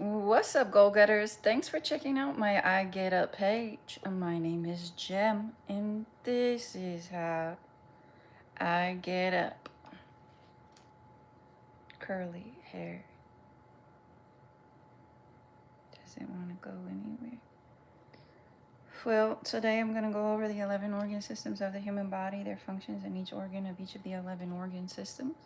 What's up, goal-getters? Thanks for checking out my iGETUP page. My name is Jem, and this is how I get up. Curly hair. Doesn't want to go anywhere. Well, today I'm going to go over the 11 organ systems of the human body, their functions, and each organ of each of the 11 organ systems.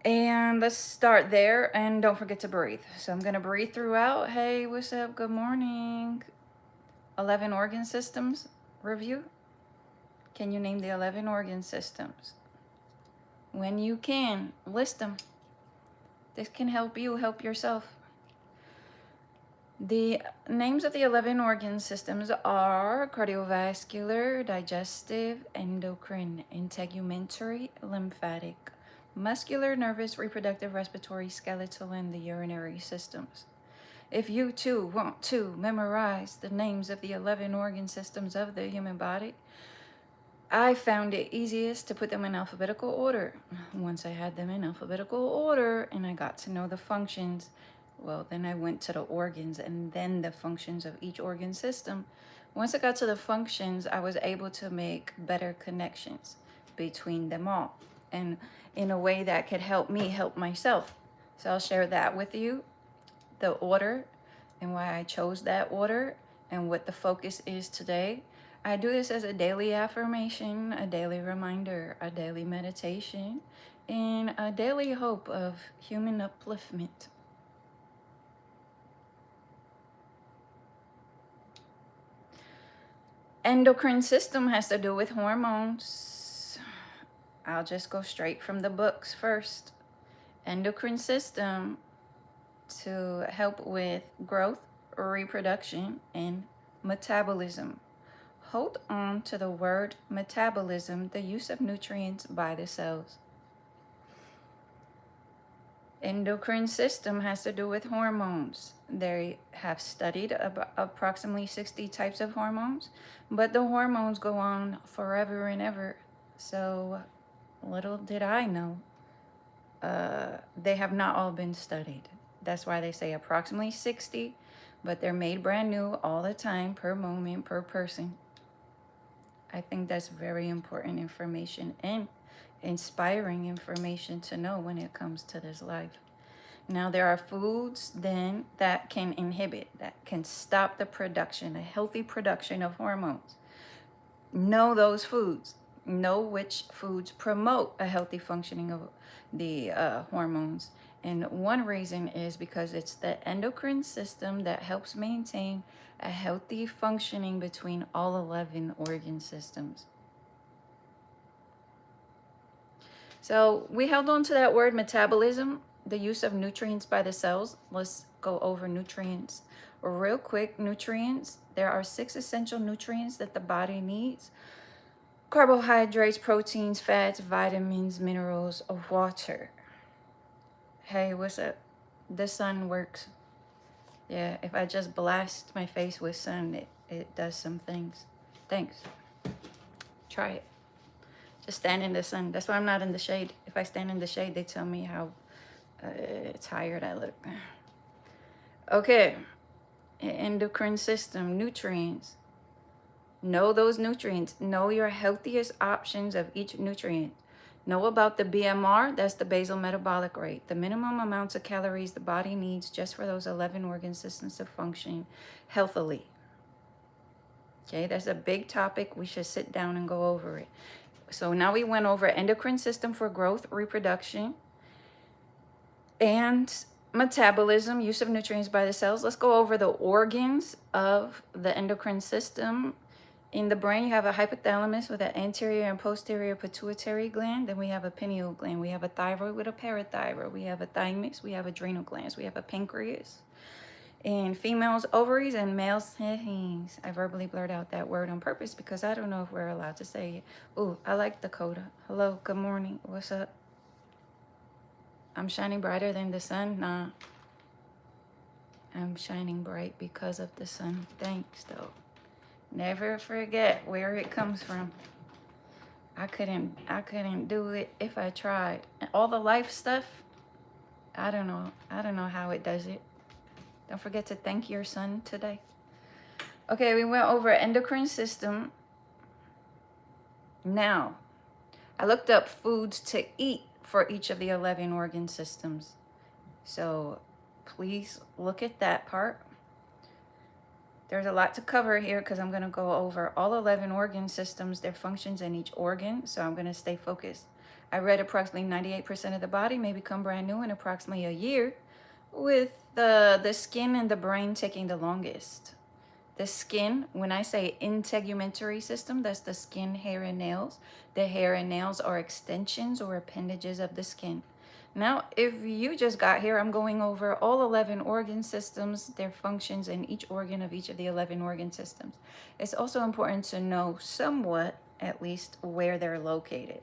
And let's start there, and don't forget to breathe. So I'm going to breathe throughout. Hey, what's up? Good morning. 11 organ systems review. Can you name the 11 organ systems? When you can, list them. This can help you help yourself. The names of the 11 organ systems are cardiovascular, digestive, endocrine, integumentary, lymphatic, muscular, nervous, reproductive, respiratory, skeletal, and the urinary systems. If you too want to memorize the names of the 11 organ systems of the human body, I found it easiest to put them in alphabetical order. Once I had them in alphabetical order and I got to know the functions, well, then I went to the organs and then the functions of each organ system. Once I got to the functions, I was able to make better connections between them all, and in a way that could help me help myself. So I'll share that with you, the order and why I chose that order and what the focus is today. I do this as a daily affirmation, a daily reminder, a daily meditation, and a daily hope of human upliftment. Endocrine system has to do with hormones. I'll just go straight from the books first. Endocrine system to help with growth, reproduction, and metabolism. Hold on to the word metabolism, the use of nutrients by the cells. Endocrine system has to do with hormones. They have studied approximately 60 types of hormones, but the hormones go on forever and ever. So little did I know, they have not all been studied. That's why they say approximately 60, but they're made brand new all the time, per moment, per person. I think that's very important information and inspiring information to know when it comes to this life. Now, there are foods then that can inhibit, that can stop the production, a healthy production of hormones. Know those foods. Know which foods promote a healthy functioning of the hormones. And one reason is because it's the endocrine system that helps maintain a healthy functioning between all 11 organ systems. So we held on to that word metabolism, the use of nutrients by the cells. Let's go over nutrients real quick. Nutrients, there are 6 essential nutrients that the body needs: carbohydrates, proteins, fats, vitamins, minerals, water. Hey, what's up? The sun works. Yeah, if I just blast my face with sun, it does some things. Thanks. Try it. Just stand in the sun. That's why I'm not in the shade. If I stand in the shade, they tell me how tired I look. Okay. Endocrine system, nutrients. Know those nutrients. Know your healthiest options of each nutrient. Know about the BMR, that's the basal metabolic rate, the minimum amounts of calories the body needs just for those 11 organ systems to function healthily. Okay, that's a big topic. We should sit down and go over it. So now we went over endocrine system for growth, reproduction, and metabolism, use of nutrients by the cells. Let's go over the organs of the endocrine system. In the brain, you have a hypothalamus with an anterior and posterior pituitary gland. Then we have a pineal gland. We have a thyroid with a parathyroid. We have a thymus. We have adrenal glands. We have a pancreas. In females, ovaries, and males, I verbally blurred out that word on purpose because I don't know if we're allowed to say it. Ooh, I like Dakota. Hello, good morning. What's up? I'm shining brighter than the sun? Nah. I'm shining bright because of the sun. Thanks, though. Never forget where it comes from. I couldn't do it if I tried. And all the life stuff, I don't know how it does it. Don't forget to thank your son today. Okay, we went over endocrine system. Now, I looked up foods to eat for each of the 11 organ systems. So please look at that part. There's a lot to cover here because I'm going to go over all 11 organ systems, their functions in each organ. So I'm going to stay focused. I read approximately 98% of the body may become brand new in approximately a year, with the skin and the brain taking the longest. The skin, when I say integumentary system, that's the skin, hair, and nails. The hair and nails are extensions or appendages of the skin. Now, if you just got here, I'm going over all 11 organ systems, their functions in each organ of each of the 11 organ systems. It's also important to know somewhat, at least, where they're located.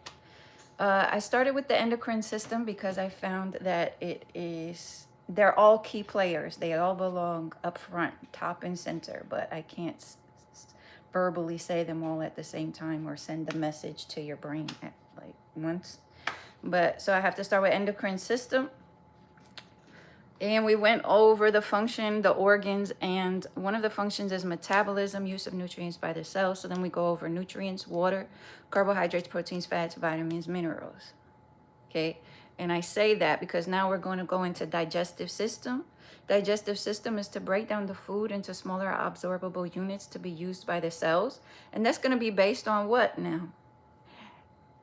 I started with the endocrine system because I found that they're all key players. They all belong up front, top and center, but I can't verbally say them all at the same time or send the message to your brain at like once. But so I have to start with endocrine system. And we went over the function, the organs, and one of the functions is metabolism, use of nutrients by the cells. So then we go over nutrients, water, carbohydrates, proteins, fats, vitamins, minerals. Okay, and I say that because now we're going to go into digestive system. Digestive system is to break down the food into smaller absorbable units to be used by the cells. And that's going to be based on what now?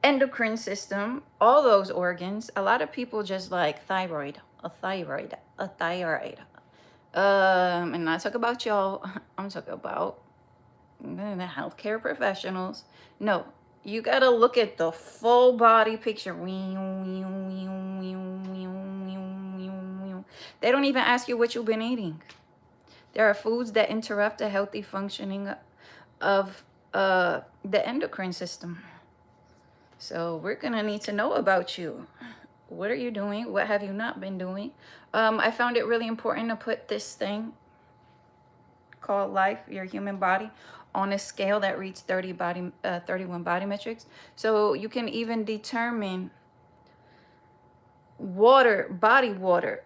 Endocrine system, all those organs. A lot of people just like thyroid, a thyroid, a thyroid. And not talk about y'all. I'm talking about the healthcare professionals. No, you gotta look at the full body picture. They don't even ask you what you've been eating. There are foods that interrupt the healthy functioning of the endocrine system. So we're gonna need to know about you. What are you doing? What have you not been doing? I found it really important to put this thing called life, your human body, on a scale that reads 31 body metrics. So you can even determine body water.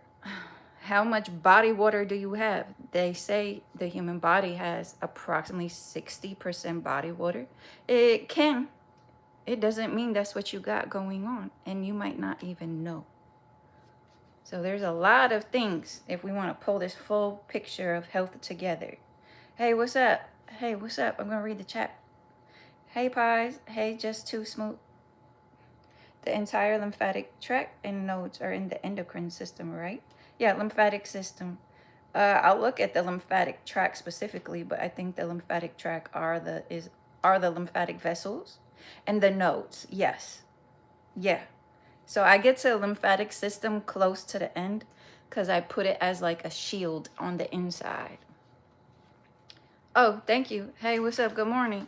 How much body water do you have? They say the human body has approximately 60% body water. It doesn't mean that's what you got going on, and you might not even know. So there's a lot of things if we want to pull this full picture of health together. Hey, what's up? Hey, what's up? I'm going to read the chat. Hey, Pies. Hey, Just Too Smooth. The entire lymphatic tract and nodes are in the endocrine system, right? Yeah, lymphatic system. I'll look at the lymphatic tract specifically, but I think the lymphatic tract are the lymphatic vessels. And the nodes, yes. Yeah. So I get to lymphatic system close to the end because I put it as like a shield on the inside. Oh, thank you. Hey, what's up? Good morning.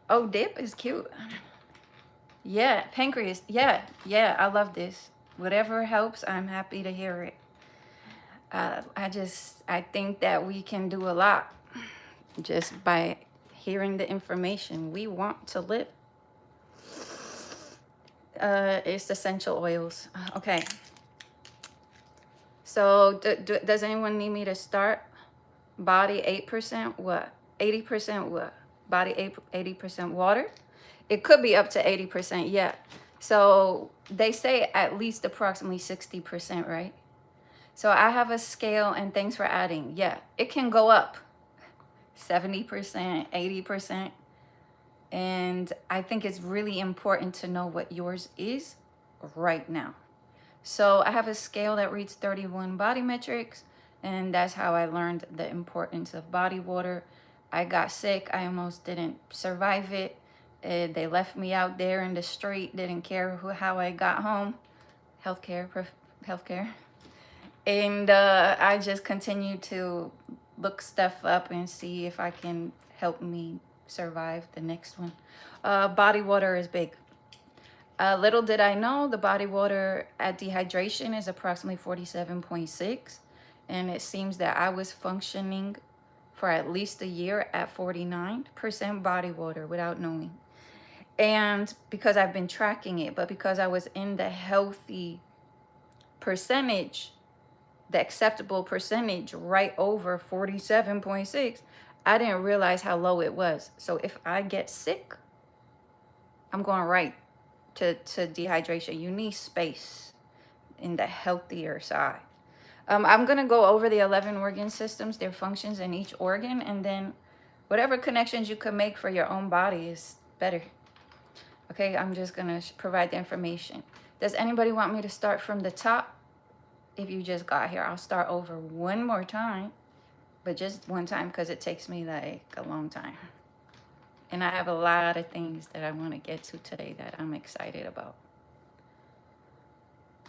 Oh, dip is cute. Yeah, pancreas. Yeah, I love this. Whatever helps, I'm happy to hear it. I think that we can do a lot just by hearing the information. We want to live. It's essential oils. Okay. So does anyone need me to start? Body 8% what? 80% what? Body 80% water? It could be up to 80%, yeah. So they say at least approximately 60%, right? So I have a scale, and thanks for adding. Yeah, it can go up 70%, 80%. And I think it's really important to know what yours is right now. So I have a scale that reads 31 body metrics, and that's how I learned the importance of body water. I got sick. I almost didn't survive it. They left me out there in the street, didn't care how I got home. Healthcare. And I just continued to look stuff up and see if I can help me survive the next one. Body water is big. Little did I know, the body water at dehydration is approximately 47.6. And it seems that I was functioning for at least a year at 49% body water without knowing. And because I've been tracking it, but because I was in the healthy percentage, the acceptable percentage right over 47.6, I didn't realize how low it was. So if I get sick, I'm going right to dehydration. You need space in the healthier side. I'm going to go over the 11 organ systems, their functions in each organ, and then whatever connections you can make for your own body is better. Okay, I'm just going to provide the information. Does anybody want me to start from the top? If you just got here, I'll start over one more time, but just one time because it takes me like a long time. And I have a lot of things that I want to get to today that I'm excited about.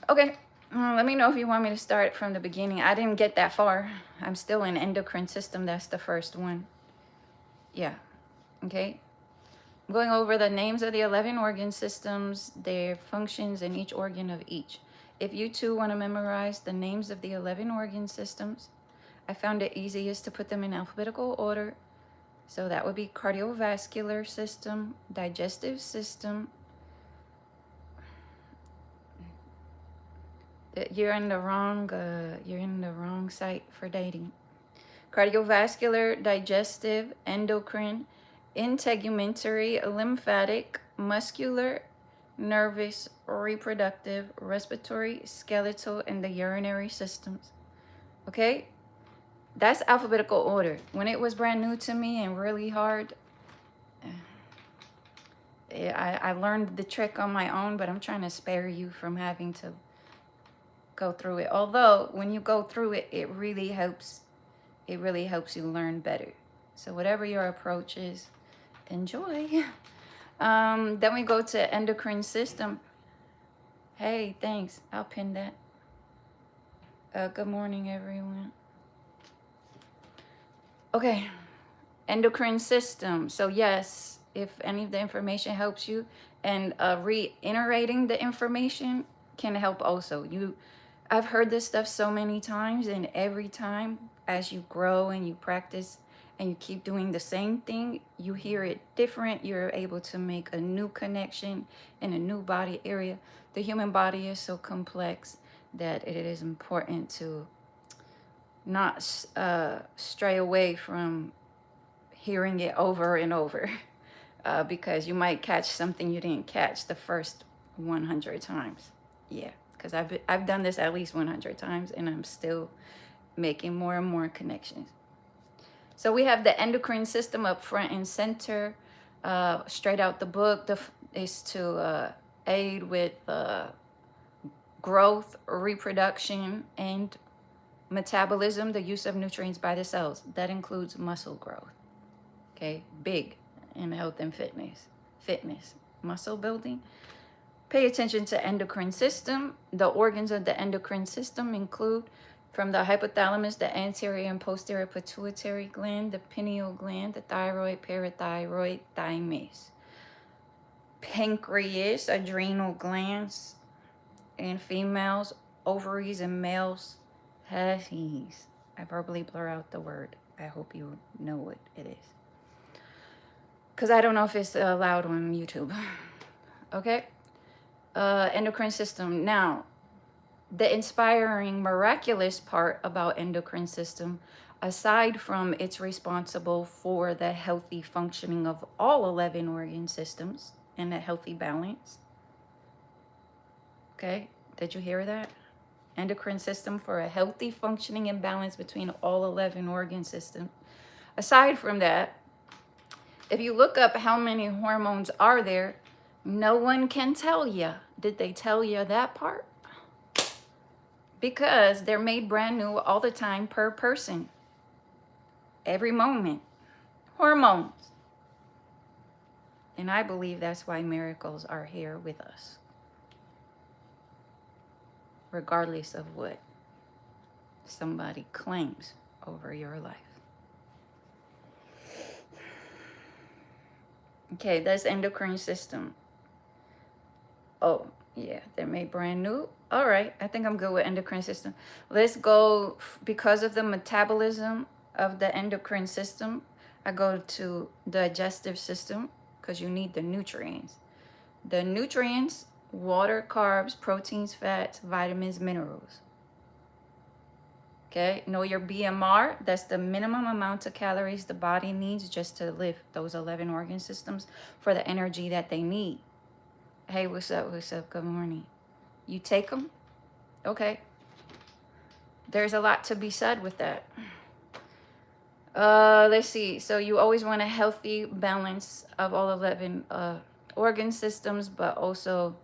Okay, let me know if you want me to start from the beginning. I didn't get that far. I'm still in endocrine system. That's the first one. Yeah, okay. I'm going over the names of the 11 organ systems, their functions, and each organ of each. If you too want to memorize the names of the 11 organ systems, I found it easiest to put them in alphabetical order. So that would be cardiovascular system, digestive system. You're in the wrong site for dating. Cardiovascular, digestive, endocrine, integumentary, lymphatic, muscular, nervous, reproductive, respiratory, skeletal, and the urinary systems. Okay? That's alphabetical order. When it was brand new to me and really hard, I learned the trick on my own, but I'm trying to spare you from having to go through it. Although when you go through it, it really helps you learn better. So whatever your approach is, enjoy. Then we go to endocrine system. Hey, thanks. I'll pin that. Good morning, everyone. Okay, endocrine system. So yes, if any of the information helps you, and reiterating the information can help also. I've heard this stuff so many times, and every time as you grow and you practice and you keep doing the same thing, you hear it different. You're able to make a new connection in a new body area. The human body is so complex that it is important to not stray away from hearing it over and over because you might catch something you didn't catch the first 100 times. Yeah, because I've done this at least 100 times and I'm still making more and more connections. So we have the endocrine system up front and center. Straight out the book is to aid with growth, reproduction, and metabolism, the use of nutrients by the cells. That includes muscle growth. Okay, big in health and fitness, muscle building. Pay attention to endocrine system. The organs of the endocrine system include from the hypothalamus, the anterior and posterior pituitary gland, the pineal gland, the thyroid, parathyroid, thymus, pancreas, adrenal glands, in females, ovaries, and males, testes. I verbally blur out the word. I hope you know what it is, because I don't know if it's allowed on YouTube. Okay, endocrine system. Now, the inspiring, miraculous part about endocrine system, aside from it's responsible for the healthy functioning of all 11 organ systems and a healthy balance. Okay, did you hear that? Endocrine system for a healthy functioning and balance between all 11 organ systems. Aside from that, if you look up how many hormones are there, no one can tell you. Did they tell you that part? Because they're made brand new all the time per person. Every moment. Hormones. And I believe that's why miracles are here with us. Regardless of what somebody claims over your life. Okay, that's endocrine system. Oh, yeah, they're made brand new. All right, I think I'm good with endocrine system. Let's go, because of the metabolism of the endocrine system, I go to digestive system because you need the nutrients. The nutrients, water, carbs, proteins, fats, vitamins, minerals. Okay, know your BMR. That's the minimum amount of calories the body needs just to live, those 11 organ systems, for the energy that they need. Hey, what's up? What's up? Good morning. You take them? Okay. There's a lot to be said with that. Let's see. So you always want a healthy balance of all 11 organ systems, but also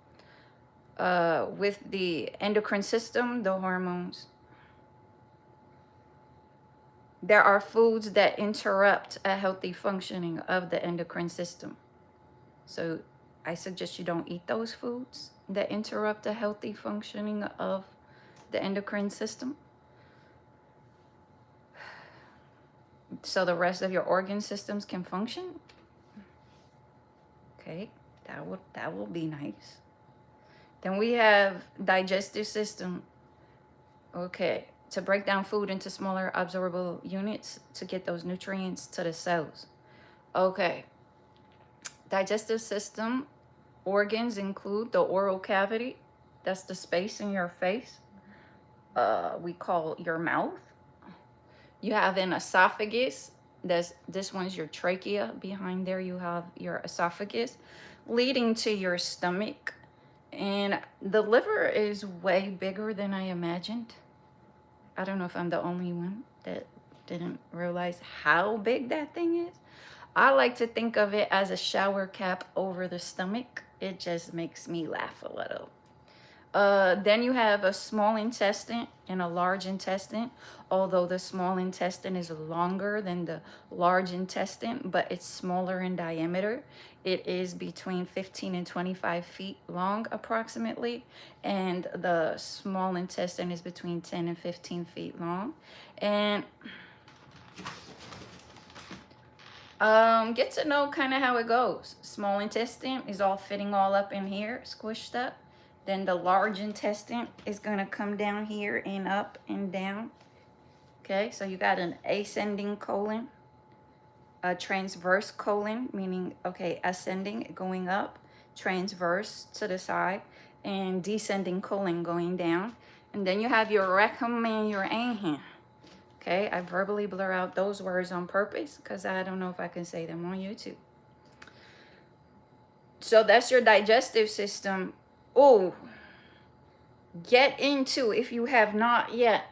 with the endocrine system, the hormones. There are foods that interrupt a healthy functioning of the endocrine system. So I suggest you don't eat those foods that interrupt a healthy functioning of the endocrine system, so the rest of your organ systems can function. Okay, that will be nice. Then we have digestive system. Okay, to break down food into smaller absorbable units to get those nutrients to the cells. Okay, digestive system organs include the oral cavity. That's the space in your face. We call your mouth. You have an esophagus. This one's your trachea. Behind there you have your esophagus, leading to your stomach. And the liver is way bigger than I imagined. I don't know if I'm the only one that didn't realize how big that thing is. I like to think of it as a shower cap over the stomach. It just makes me laugh a little. Then you have a small intestine and a large intestine, although the small intestine is longer than the large intestine, but it's smaller in diameter. It is between 15 and 25 feet long approximately, and the small intestine is between 10 and 15 feet long. And get to know kind of how it goes. Small intestine is all fitting all up in here, squished up. Then the large intestine is going to come down here and up and down. Okay, so you got an ascending colon, a transverse colon, meaning, okay, ascending, going up, transverse to the side, and descending colon going down. And then you have your rectum and your anus. Okay, I verbally blur out those words on purpose because I don't know if I can say them on YouTube. So that's your digestive system. Oh, get into, if you have not yet,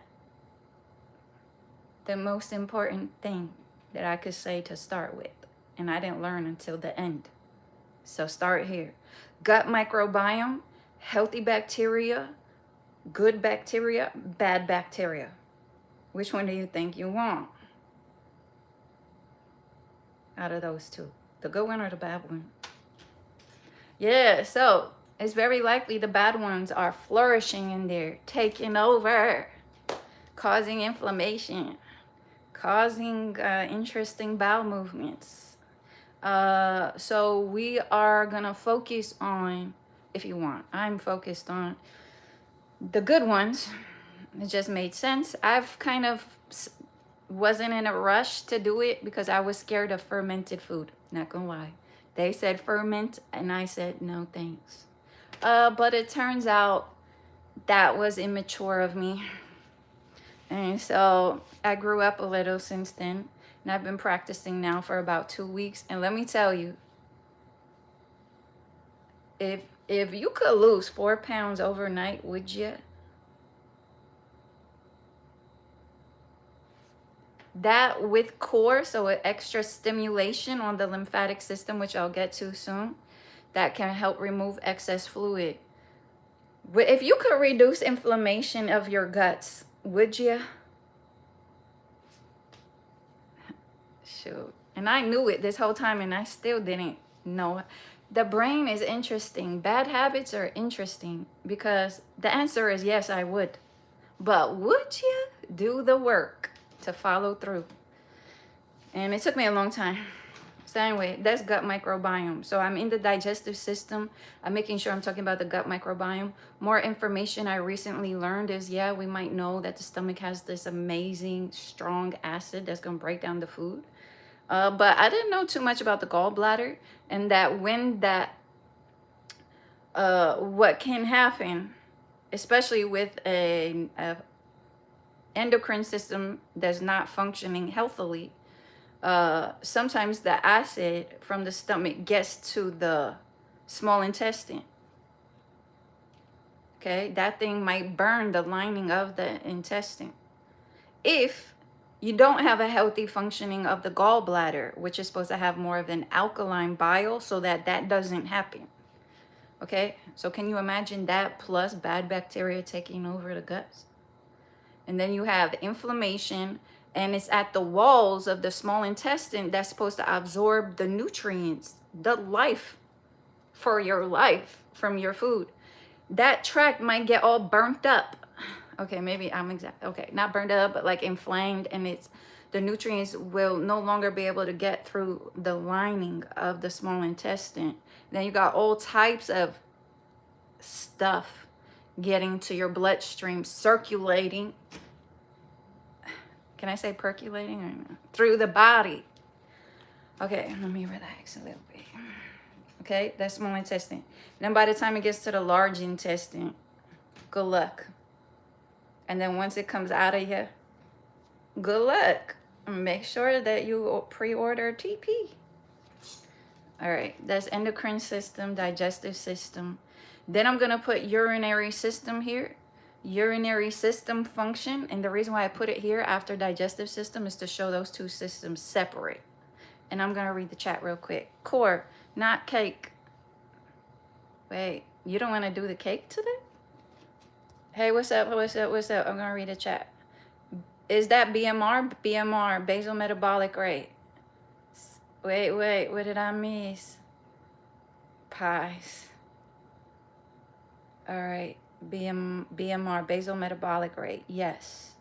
the most important thing that I could say to start with. And I didn't learn until the end. So start here. Gut microbiome, healthy bacteria, good bacteria, bad bacteria. Which one do you think you want out of those two? The good one or the bad one? Yeah, so it's very likely the bad ones are flourishing in there, taking over, causing inflammation, causing interesting bowel movements. So we are going to focus on, if you want, I'm focused on the good ones. It just made sense. I've kind of wasn't in a rush to do it because I was scared of fermented food. Not gonna lie. They said ferment and I said no thanks. But it turns out that was immature of me. And so I grew up a little since then. And I've been practicing now for about 2 weeks. And let me tell you, if you could lose 4 pounds overnight, would you? That with core, so an extra stimulation on the lymphatic system, which I'll get to soon, that can help remove excess fluid. If you could reduce inflammation of your guts, would you? Shoot. And I knew it this whole time and I still didn't know. The brain is interesting. Bad habits are interesting because the answer is yes, I would. But would you do the work to follow through? And it took me a long time. So anyway, that's gut microbiome. So I'm in the digestive system. I'm making sure I'm talking about the gut microbiome. More information I recently learned is, yeah, we might know that the stomach has this amazing strong acid that's going to break down the food. But I didn't know too much about the gallbladder, and that when that what can happen, especially with an endocrine system that's not functioning healthily, sometimes the acid from the stomach gets to the small intestine. Okay, that thing might burn the lining of the intestine. If you don't have a healthy functioning of the gallbladder, which is supposed to have more of an alkaline bile, so that doesn't happen. Okay, so can you imagine that plus bad bacteria taking over the guts? And then you have inflammation, and it's at the walls of the small intestine that's supposed to absorb the nutrients, the life for your life from your food. That tract might get all burnt up. Okay, maybe I'm exact. Okay, not burned up, but like inflamed, and the nutrients will no longer be able to get through the lining of the small intestine. Then you got all types of stuff getting to your bloodstream, circulating. Can I say percolating or no? Through the body. Okay, let me relax a little bit. Okay, that's small intestine. Then by the time it gets to the large intestine, good luck. And then once it comes out of you, good luck. Make sure that you pre-order TP. All right, that's endocrine system, digestive system. Then I'm gonna put urinary system here. Urinary system function, and the reason why I put it here after digestive system is to show those two systems separate. And I'm gonna read the chat real quick. Core, not cake. Wait, you don't wanna do the cake today? Hey, what's up, what's up, what's up? I'm gonna read the chat. Is that BMR? BMR, basal metabolic rate. Wait, what did I miss? Pies. All right, BMR, basal metabolic rate, yes.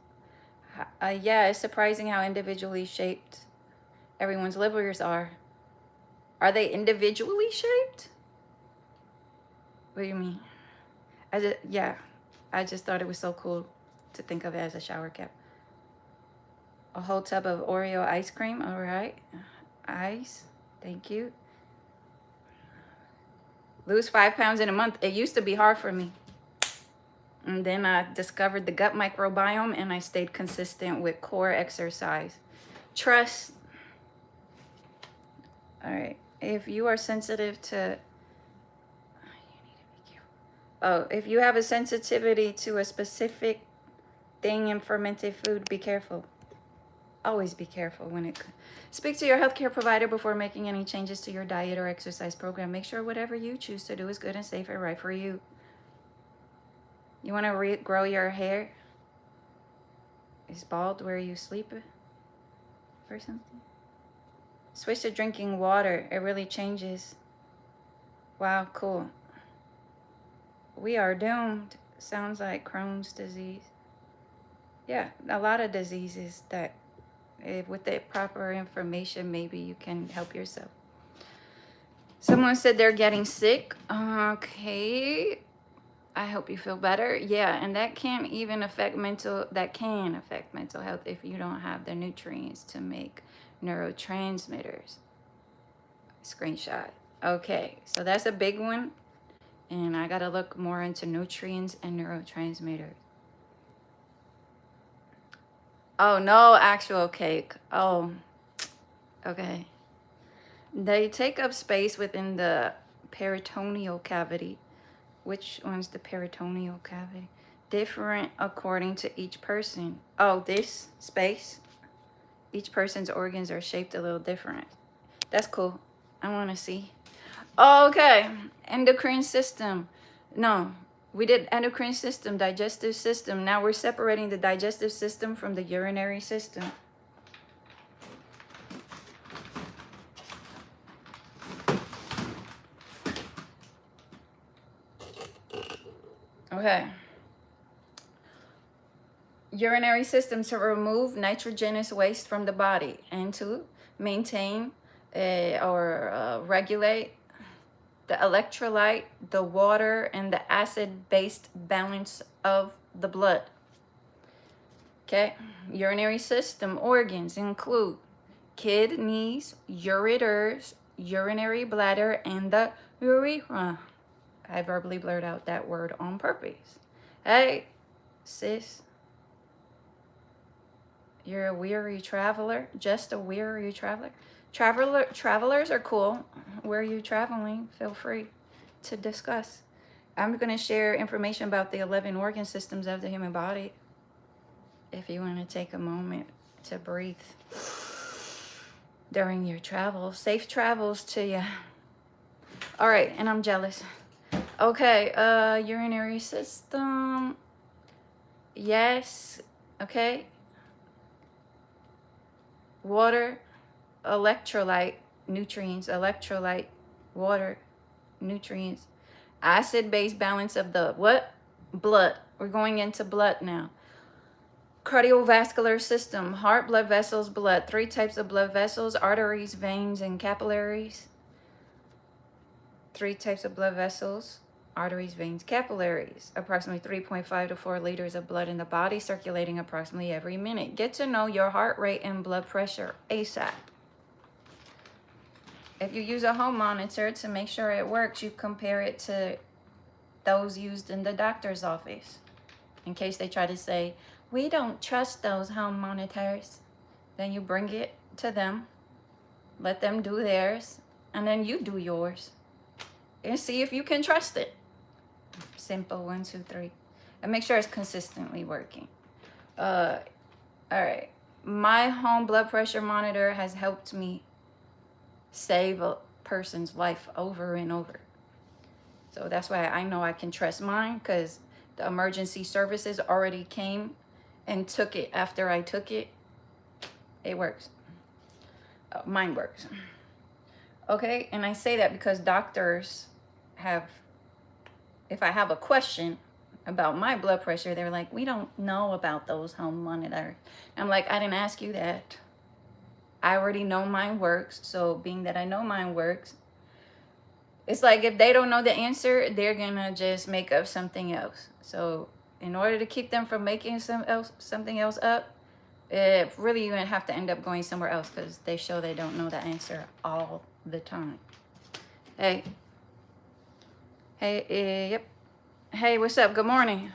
Yeah, it's surprising how individually shaped everyone's livers are. Are they individually shaped? What do you mean? I just thought it was so cool to think of it as a shower cap. A whole tub of Oreo ice cream, all right. Ice, thank you. Lose 5 pounds in a month. It used to be hard for me. And then I discovered the gut microbiome, and I stayed consistent with core exercise. Trust. All right. If you are sensitive to, if you have a sensitivity to a specific thing in fermented food, be careful. Always be careful when it. Speak to your healthcare provider before making any changes to your diet or exercise program. Make sure whatever you choose to do is good and safe and right for you. You want to regrow your hair? Is bald where you sleep or something? Switch to drinking water. It really changes. Wow, cool. We are doomed. Sounds like Crohn's disease. Yeah, a lot of diseases that with the proper information, maybe you can help yourself. Someone said they're getting sick. Okay. I hope you feel better. Yeah, and that can affect mental health if you don't have the nutrients to make neurotransmitters. Screenshot. Okay, so that's a big one. And I got to look more into nutrients and neurotransmitters. Oh, no actual cake. Oh, okay. They take up space within the peritoneal cavity. Which one's the peritoneal cavity? Different according to each person. Oh, this space. Each person's organs are shaped a little different. That's cool. I want to see. Okay. Endocrine system. No. We did endocrine system, digestive system. Now we're separating the digestive system from the urinary system. Okay. Urinary system to remove nitrogenous waste from the body and to maintain or regulate the electrolyte, the water, and the acid-based balance of the blood. Okay, urinary system organs include kidneys, ureters, urinary bladder, and the urethra. I verbally blurred out that word on purpose. Hey, sis. You're a weary traveler, just a weary traveler. Travelers are cool. Where are you traveling? Feel free to discuss. I'm going to share information about the 11 organ systems of the human body. If you want to take a moment to breathe during your travel. Safe travels to you. All right, and I'm jealous. Okay, urinary system. Yes, okay. Water, electrolyte, nutrients, electrolyte, water, nutrients. Acid-base balance of the what? Blood. We're going into blood now. Cardiovascular system, heart, blood vessels, blood. 3 types of blood vessels, arteries, veins, and capillaries. 3 types of blood vessels, arteries, veins, capillaries. Approximately 3.5 to 4 liters of blood in the body, circulating approximately every minute. Get to know your heart rate and blood pressure ASAP. If you use a home monitor to make sure it works, you compare it to those used in the doctor's office. In case they try to say, we don't trust those home monitors. Then you bring it to them, let them do theirs, and then you do yours. And see if you can trust it. Simple, 1, 2, 3. And make sure it's consistently working. All right. My home blood pressure monitor has helped me save a person's life over and over. So that's why I know I can trust mine, because the emergency services already came and took it after I took it. It works. Mine works. Okay, and I say that because doctors have, if I have a question about my blood pressure, they're like, we don't know about those home monitors. I'm like, I didn't ask you that. I already know mine works. So being that I know mine works, it's like if they don't know the answer, they're gonna just make up something else. So in order to keep them from making something else up, really you're gonna have to end up going somewhere else, because they show they don't know the answer all the time. Hey, yep. Hey, what's up? Good morning.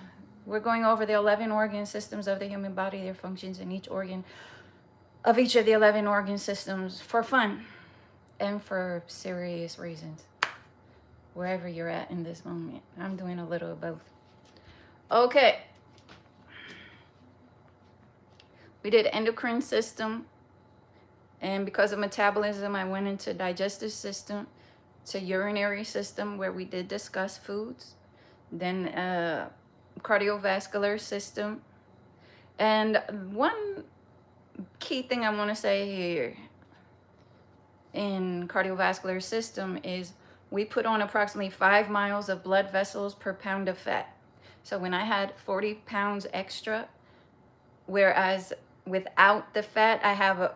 We're going over the 11 organ systems of the human body, their functions in each organ of each of the 11 organ systems for fun and for serious reasons. Wherever you're at in this moment, I'm doing a little of both. Okay. We did endocrine system, and because of metabolism, I went into digestive system, to urinary system, where we did discuss foods, then cardiovascular system. And one key thing I want to say here in cardiovascular system is we put on approximately 5 miles of blood vessels per pound of fat. So when I had 40 pounds extra, whereas without the fat, I have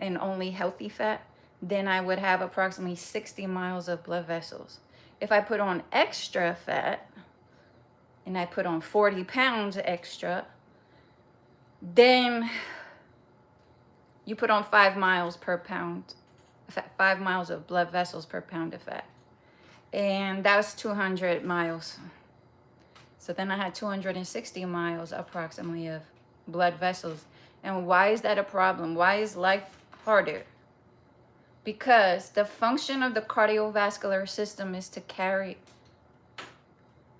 an only healthy fat, then I would have approximately 60 miles of blood vessels. If I put on extra fat, and I put on 40 pounds extra, then you put on 5 miles per pound, 5 miles of blood vessels per pound of fat. And that was 200 miles. So then I had 260 miles approximately of blood vessels. And why is that a problem? Why is life harder? Because the function of the cardiovascular system is to carry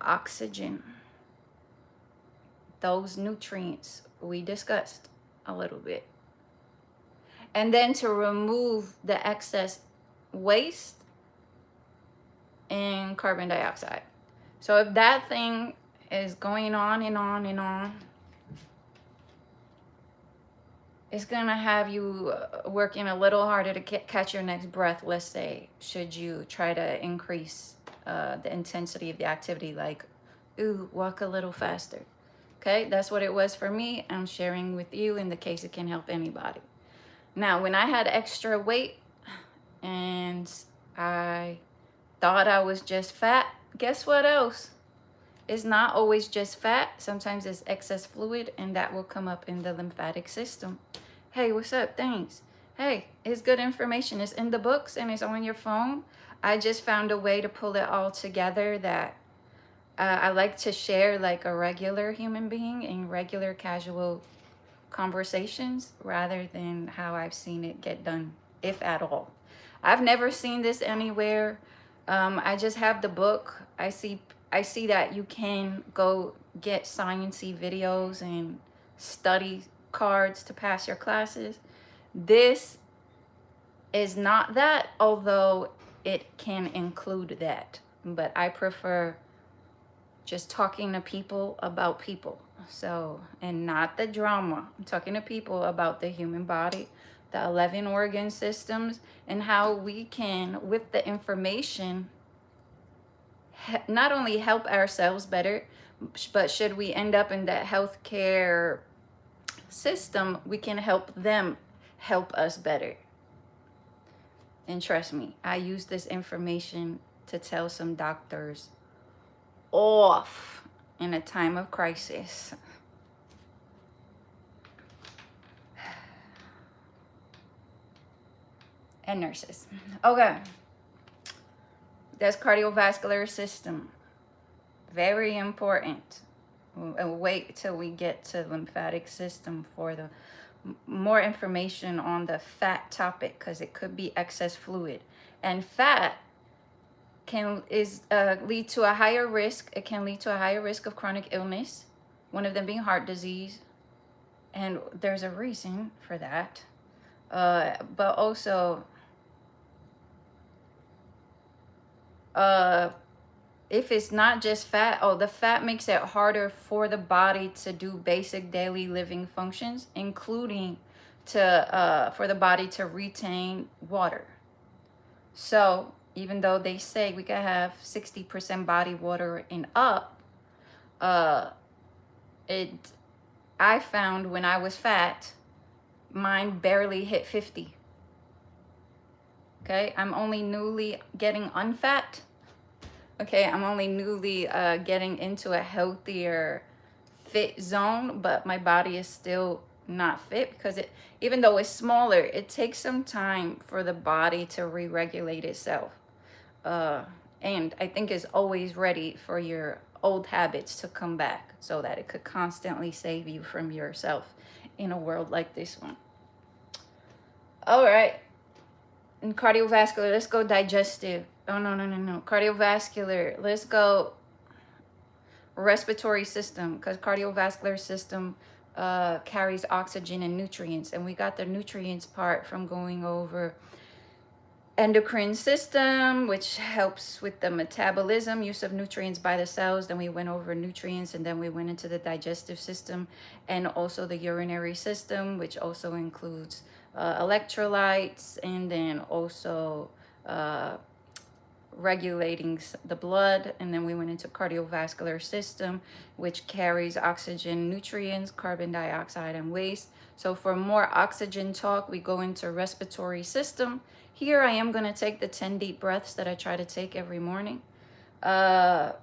oxygen, those nutrients we discussed a little bit, and then to remove the excess waste and carbon dioxide. So if that thing is going on and on and on, it's gonna have you working a little harder to catch your next breath, let's say, should you try to increase the intensity of the activity, like, ooh, walk a little faster. Okay, that's what it was for me. I'm sharing with you in the case it can help anybody. Now, when I had extra weight and I thought I was just fat, guess what else? It's not always just fat. Sometimes it's excess fluid, and that will come up in the lymphatic system. Hey, what's up? Thanks. Hey, it's good information. It's in the books and it's on your phone. I just found a way to pull it all together that I like to share like a regular human being in regular casual conversations rather than how I've seen it get done, if at all. I've never seen this anywhere. I just have the book. I see that you can go get sciencey videos and study cards to pass your classes. This is not that, although it can include that. But I prefer just talking to people about people. So, and not the drama. I'm talking to people about the human body, the 11 organ systems, and how we can, with the information, not only help ourselves better, but should we end up in that healthcare system, we can help them help us better. And trust me, I use this information to tell some doctors off in a time of crisis. And nurses. Okay. That's cardiovascular system. Very important. We'll wait till we get to lymphatic system for the more information on the fat topic, because it could be excess fluid. And fat can lead to a higher risk. It can lead to a higher risk of chronic illness, one of them being heart disease. And there's a reason for that. But also, if it's not just fat, the fat makes it harder for the body to do basic daily living functions, including for the body to retain water. So even though they say we can have 60% body water and up, I found when I was fat, mine barely hit 50. Okay, I'm only newly getting unfat. Okay, I'm only newly getting into a healthier fit zone, but my body is still not fit because even though it's smaller, it takes some time for the body to re-regulate itself. And I think it's always ready for your old habits to come back so that it could constantly save you from yourself in a world like this one. All right. And cardiovascular, let's go digestive. Oh, no. Cardiovascular, let's go respiratory system, because cardiovascular system carries oxygen and nutrients. And we got the nutrients part from going over endocrine system, which helps with the metabolism, use of nutrients by the cells. Then we went over nutrients, and then we went into the digestive system and also the urinary system, which also includes electrolytes, and then also regulating the blood. And then we went into cardiovascular system, which carries oxygen, nutrients, carbon dioxide, and waste. So for more oxygen talk, we go into respiratory system. Here I am going to take the 10 deep breaths that I try to take every morning to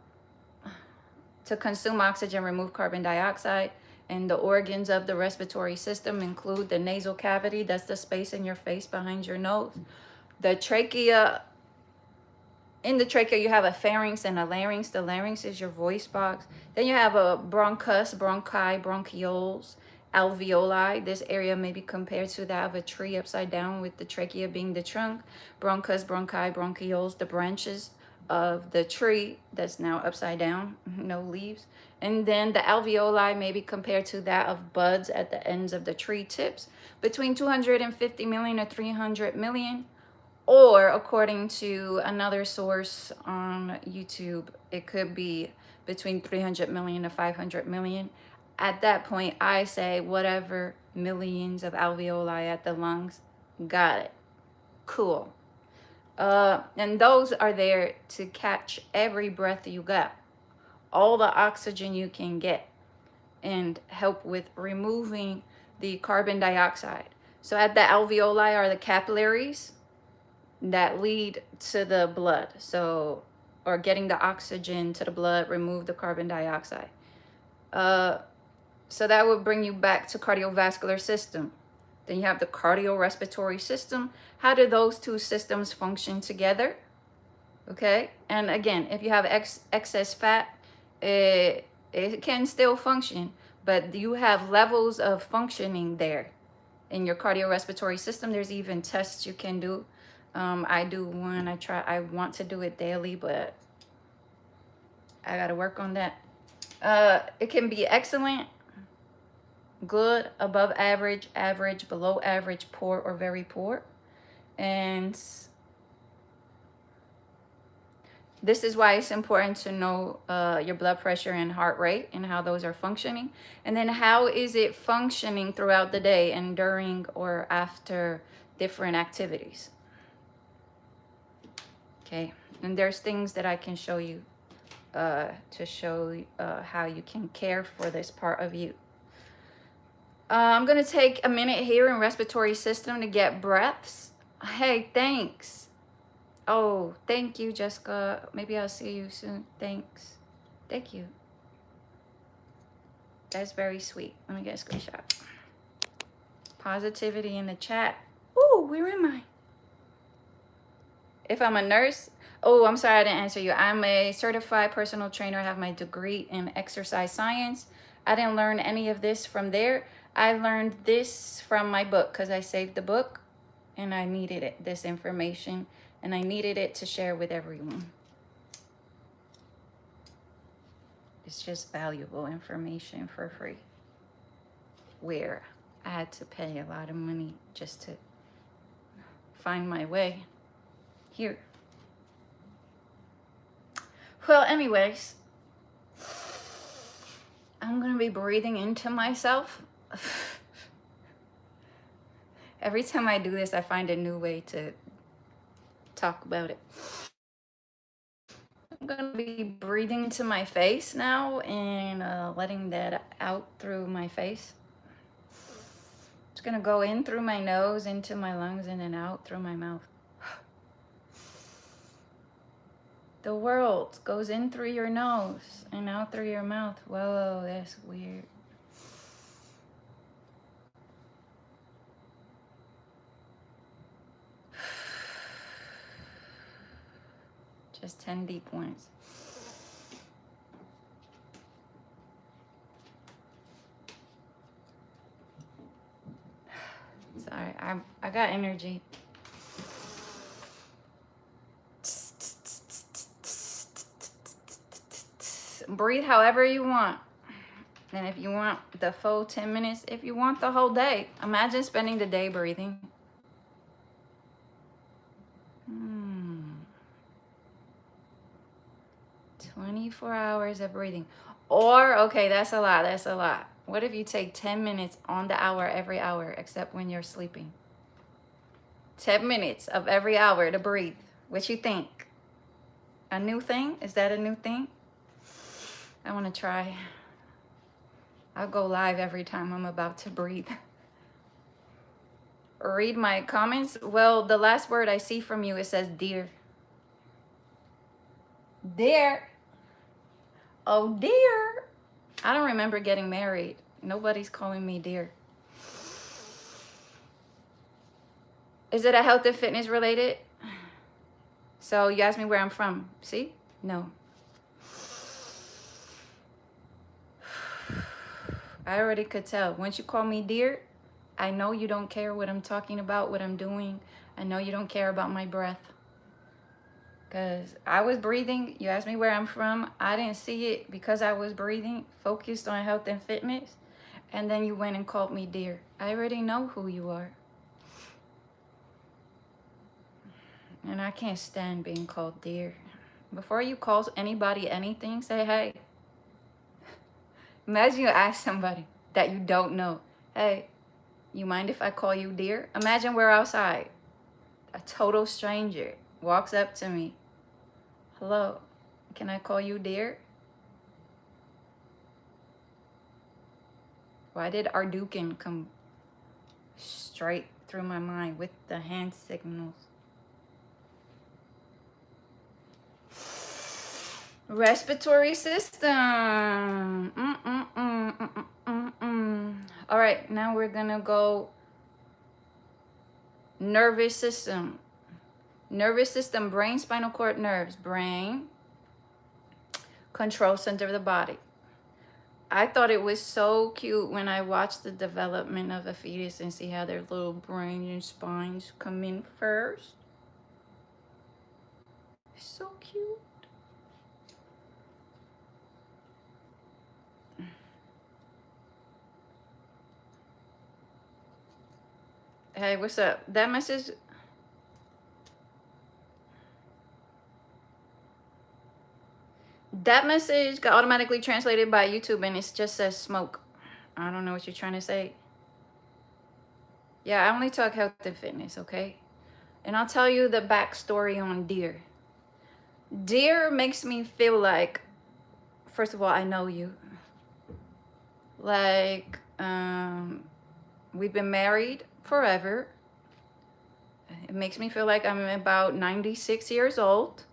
consume oxygen, remove carbon dioxide. And the organs of the respiratory system include the nasal cavity, that's the space in your face behind your nose. The trachea, in the trachea you have a pharynx and a larynx. The larynx is your voice box. Then you have a bronchus, bronchi, bronchioles, alveoli. This area may be compared to that of a tree upside down, with the trachea being the trunk. Bronchus, bronchi, bronchioles, the branches of the tree that's now upside down, no leaves. And then the alveoli may be compared to that of buds at the ends of the tree tips, between 250 million or 300 million. Or according to another source on YouTube, it could be between 300 million to 500 million. At that point, I say whatever millions of alveoli at the lungs, got it. Cool. And those are there to catch every breath you got, all the oxygen you can get, and help with removing the carbon dioxide. So at the alveoli are the capillaries that lead to the blood. So, or getting the oxygen to the blood, remove the carbon dioxide. So that would bring you back to cardiovascular system. Then you have the cardiorespiratory system. How do those two systems function together? Okay, and again, if you have excess fat, it can still function, but you have levels of functioning there in your cardiorespiratory system. There's even tests you can do. I do one. I want to do it daily, but I got to work on that. It can be excellent, good, above average, average, below average, poor, or very poor. And this is why it's important to know your blood pressure and heart rate and how those are functioning. And then how is it functioning throughout the day and during or after different activities. Okay, and there's things that I can show you to show how you can care for this part of you. I'm going to take a minute here in respiratory system to get breaths. Hey, thanks. Oh, thank you, Jessica. Maybe I'll see you soon. Thanks. Thank you. That's very sweet. Let me get a screenshot. Positivity in the chat. Ooh, where am I? If I'm a nurse, oh, I'm sorry I didn't answer you. I'm a certified personal trainer. I have my degree in exercise science. I didn't learn any of this from there. I learned this from my book because I saved the book and I needed it, this information, and I needed it to share with everyone. It's just valuable information for free, where I had to pay a lot of money just to find my way here. Well, anyways, I'm gonna be breathing into myself. Every time I do this, I find a new way to talk about it. I'm gonna be breathing into my face now and letting that out through my face. It's gonna go in through my nose, into my lungs, and then out through my mouth. The world goes in through your nose and out through your mouth. Whoa, that's weird. Just 10 deep ones. Sorry, I got energy. Breathe however you want. And if you want the full 10 minutes, if you want the whole day, imagine spending the day breathing. 24 hours of breathing. Or, okay, that's a lot. That's a lot. What if you take 10 minutes on the hour every hour, except when you're sleeping? 10 minutes of every hour to breathe. What you think? A new thing? Is that a new thing? I want to try. I'll go live every time I'm about to breathe. Read my comments. Well, the last word I see from you, it says dear. Dear. Oh, dear. I don't remember getting married. Nobody's calling me dear. Is it a health and fitness related? So you asked me where I'm from. See? No. I already could tell. Once you call me dear, I know you don't care what I'm talking about, what I'm doing. I know you don't care about my breath. Because I was breathing. You asked me where I'm from. I didn't see it because I was breathing, focused on health and fitness. And then you went and called me dear. I already know who you are. And I can't stand being called dear. Before you call anybody anything, say, hey. Imagine you ask somebody that you don't know, hey, you mind if I call you dear? Imagine we're outside. A total stranger walks up to me. Hello, can I call you dear? Why did Ardukin come straight through my mind with the hand signals? Respiratory system. All right, now we're gonna go nervous system. Nervous system, brain, spinal cord, nerves. Brain, control center of the body. I thought it was so cute when I watched the development of a fetus and see how their little brain and spines come in first. So cute. Hey, what's up? That message got automatically translated by YouTube and it just says smoke. I don't know what you're trying to say. Yeah, I only talk health and fitness, okay? And I'll tell you the backstory on deer. Deer makes me feel like, first of all, I know you. Like, we've been married forever. It makes me feel like I'm about 96 years old.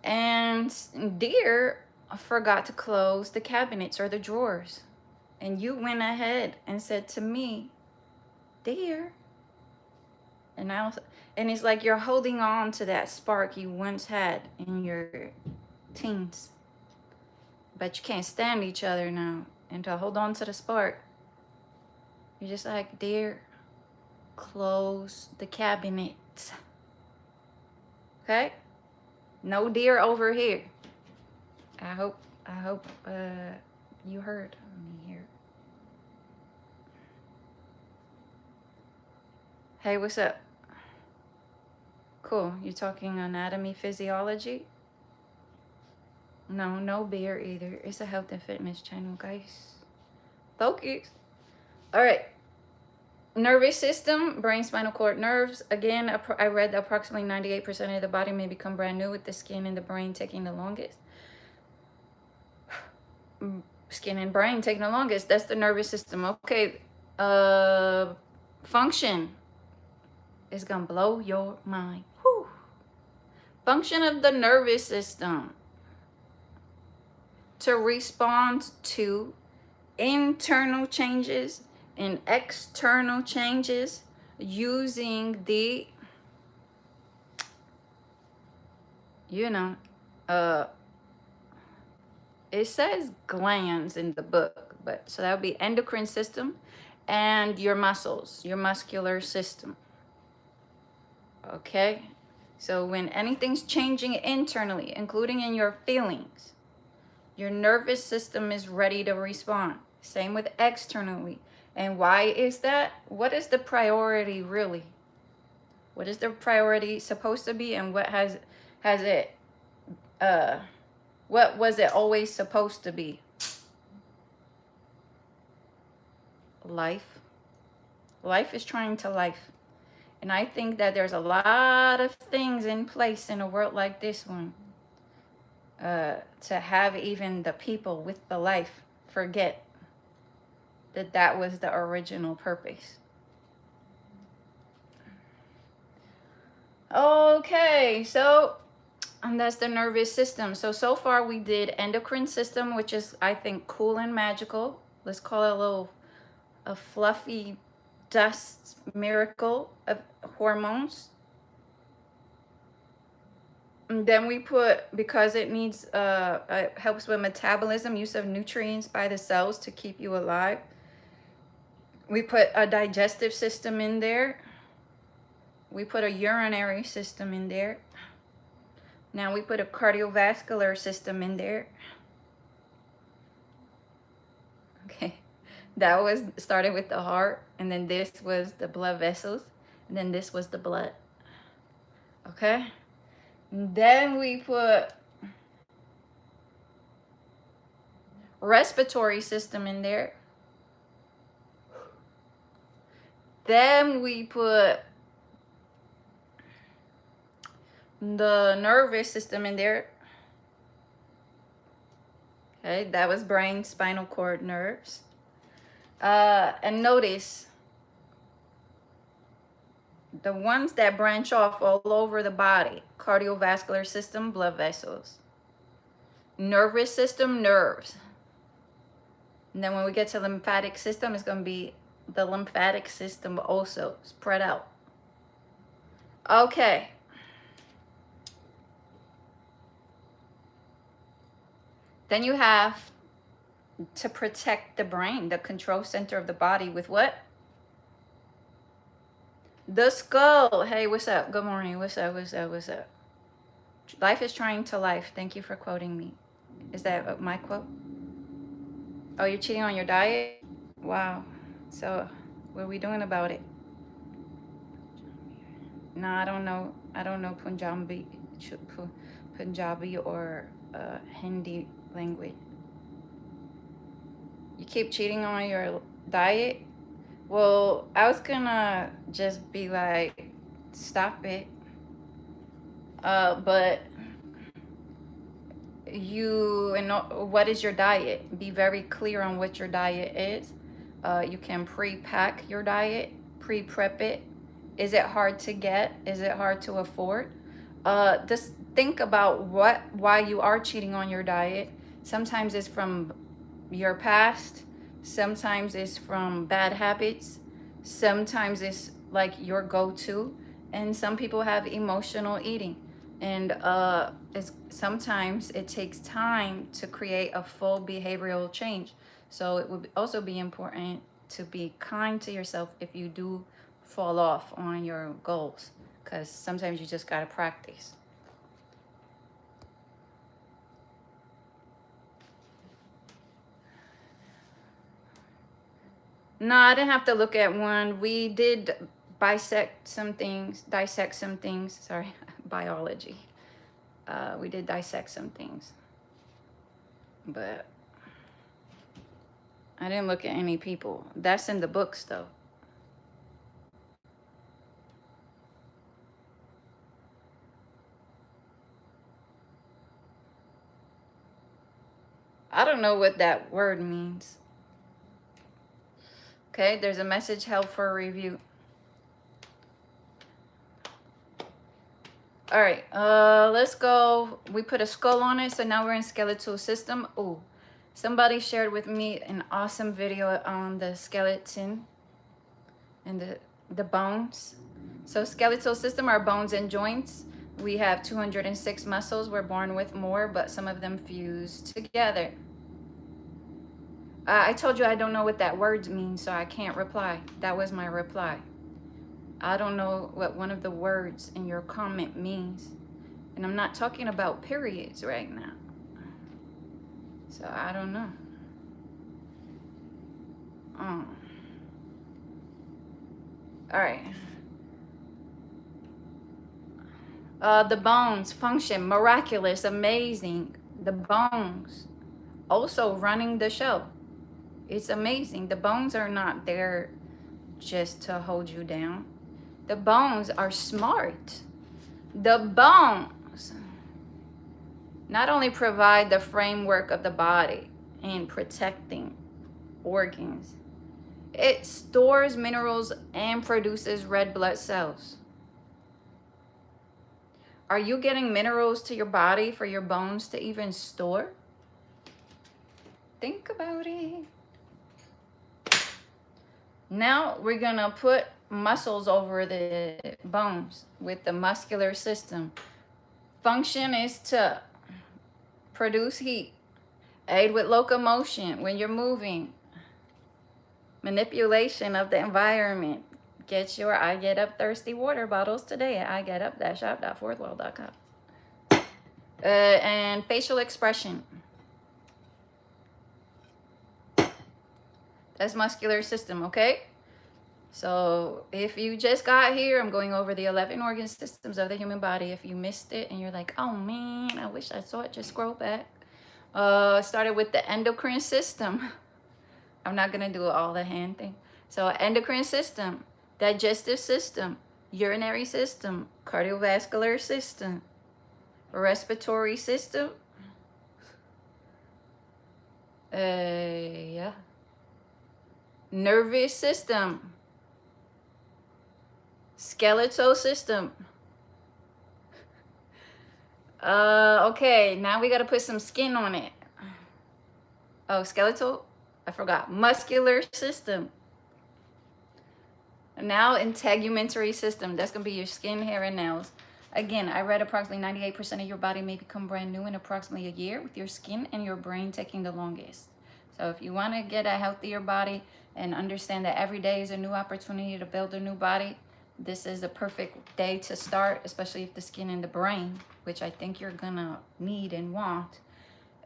And deer forgot to close the cabinets or the drawers. And you went ahead and said to me, dear. And it's like you're holding on to that spark you once had in your teens. But you can't stand each other now. And to hold on to the spark, you're just like, dear, close the cabinets. Okay? No deer over here. I hope you heard me here. Hey, what's up? Cool. You talking anatomy, physiology? No beer either. It's a health and fitness channel, guys. Focus. All right. Nervous system, brain, spinal cord, nerves. Again, I read approximately 98% of the body may become brand new, with the skin and the brain taking the longest. Skin and brain taking the longest. That's the nervous system. Okay. Function is gonna blow your mind. Whew. Function of the nervous system: to respond to internal changes and external changes using the, it says glands in the book, but so that would be endocrine system and your muscles, your muscular system. Okay, so when anything's changing internally, including in your feelings, your nervous system is ready to respond. Same with externally. And why is that? What is the priority really? What is the priority supposed to be, and what has it what was it always supposed to be? Life. Life is trying to life. And I think that there's a lot of things in place in a world like this one to have even the people with the life forget that was the original purpose. Okay, so that's the nervous system. So far we did endocrine system, which is, I think, cool and magical. Let's call it a fluffy dust miracle of hormones. And then we put, because it needs, it helps with metabolism, use of nutrients by the cells to keep you alive. We put a digestive system in there. We put a urinary system in there. Now we put a cardiovascular system in there. Okay, that was started with the heart, and then this was the blood vessels, and then this was the blood. Okay, and then we put respiratory system in there. Then we put the nervous system in there. Okay, that was brain, spinal cord, nerves. And notice the ones that branch off all over the body: cardiovascular system, blood vessels; nervous system, nerves. And then when we get to lymphatic system, it's going to be the lymphatic system also spread out. Okay. Then you have to protect the brain, the control center of the body, with what? The skull. Hey, what's up? Good morning. What's up? What's up? What's up? Life is trying to life. Thank you for quoting me. Is that my quote? Oh, you're cheating on your diet? Wow. So what are we doing about it? No, I don't know. I don't know Punjabi or Hindi language. You keep cheating on your diet? Well, I was gonna just be like, stop it. But you know, what is your diet? Be very clear on what your diet is. You can pre-pack your diet, pre-prep it. Is it hard to get? Is it hard to afford? Just think about why you are cheating on your diet. Sometimes it's from your past. Sometimes it's from bad habits. Sometimes it's like your go-to. And some people have emotional eating. And sometimes it takes time to create a full behavioral change. So it would also be important to be kind to yourself if you do fall off on your goals, because sometimes you just got to practice. No, I didn't have to look at one. We did dissect some things. Sorry, biology. We did dissect some things, but I didn't look at any people. That's in the books, though. I don't know what that word means. Okay, there's a message held for review. All right, let's go. We put a skull on it, so now we're in skeletal system. Oh, somebody shared with me an awesome video on the skeleton and the bones. So skeletal system are bones and joints. We have 206 muscles. We're born with more, but some of them fuse together. I told you I don't know what that word means, so I can't reply. That was my reply. I don't know what one of the words in your comment means. And I'm not talking about periods right now. So I don't know. All right. The bones function, miraculous, amazing. The bones also running the show. It's amazing. The bones are not there just to hold you down. The bones are smart. The bones not only provide the framework of the body in protecting organs, it stores minerals and produces red blood cells. Are you getting minerals to your body for your bones to even store? Think about it. Now we're gonna put muscles over the bones with the muscular system. Function is to produce heat, aid with locomotion when you're moving, manipulation of the environment. Get your iGETUP thirsty water bottles today at iGETUP-shop.fourthwall.com. And facial expression. That's muscular system, okay? So if you just got here, I'm going over the 11 organ systems of the human body. If you missed it and you're like, oh man, I wish I saw it, just scroll back. Started with the endocrine system. I'm not gonna do all the hand thing. So endocrine system, digestive system, urinary system, cardiovascular system, respiratory system. Yeah. Nervous system, skeletal system. Okay, now we got to put some skin on it. Oh, skeletal, I forgot. Muscular system. Now integumentary system. That's gonna be your skin, hair, and nails. Again, I read approximately 98% of your body may become brand new in approximately a year, with your skin and your brain taking the longest. So So if you want to get a healthier body and understand that every day is a new opportunity to build a new body, this is a perfect day to start, especially if the skin and the brain, which I think you're gonna need and want.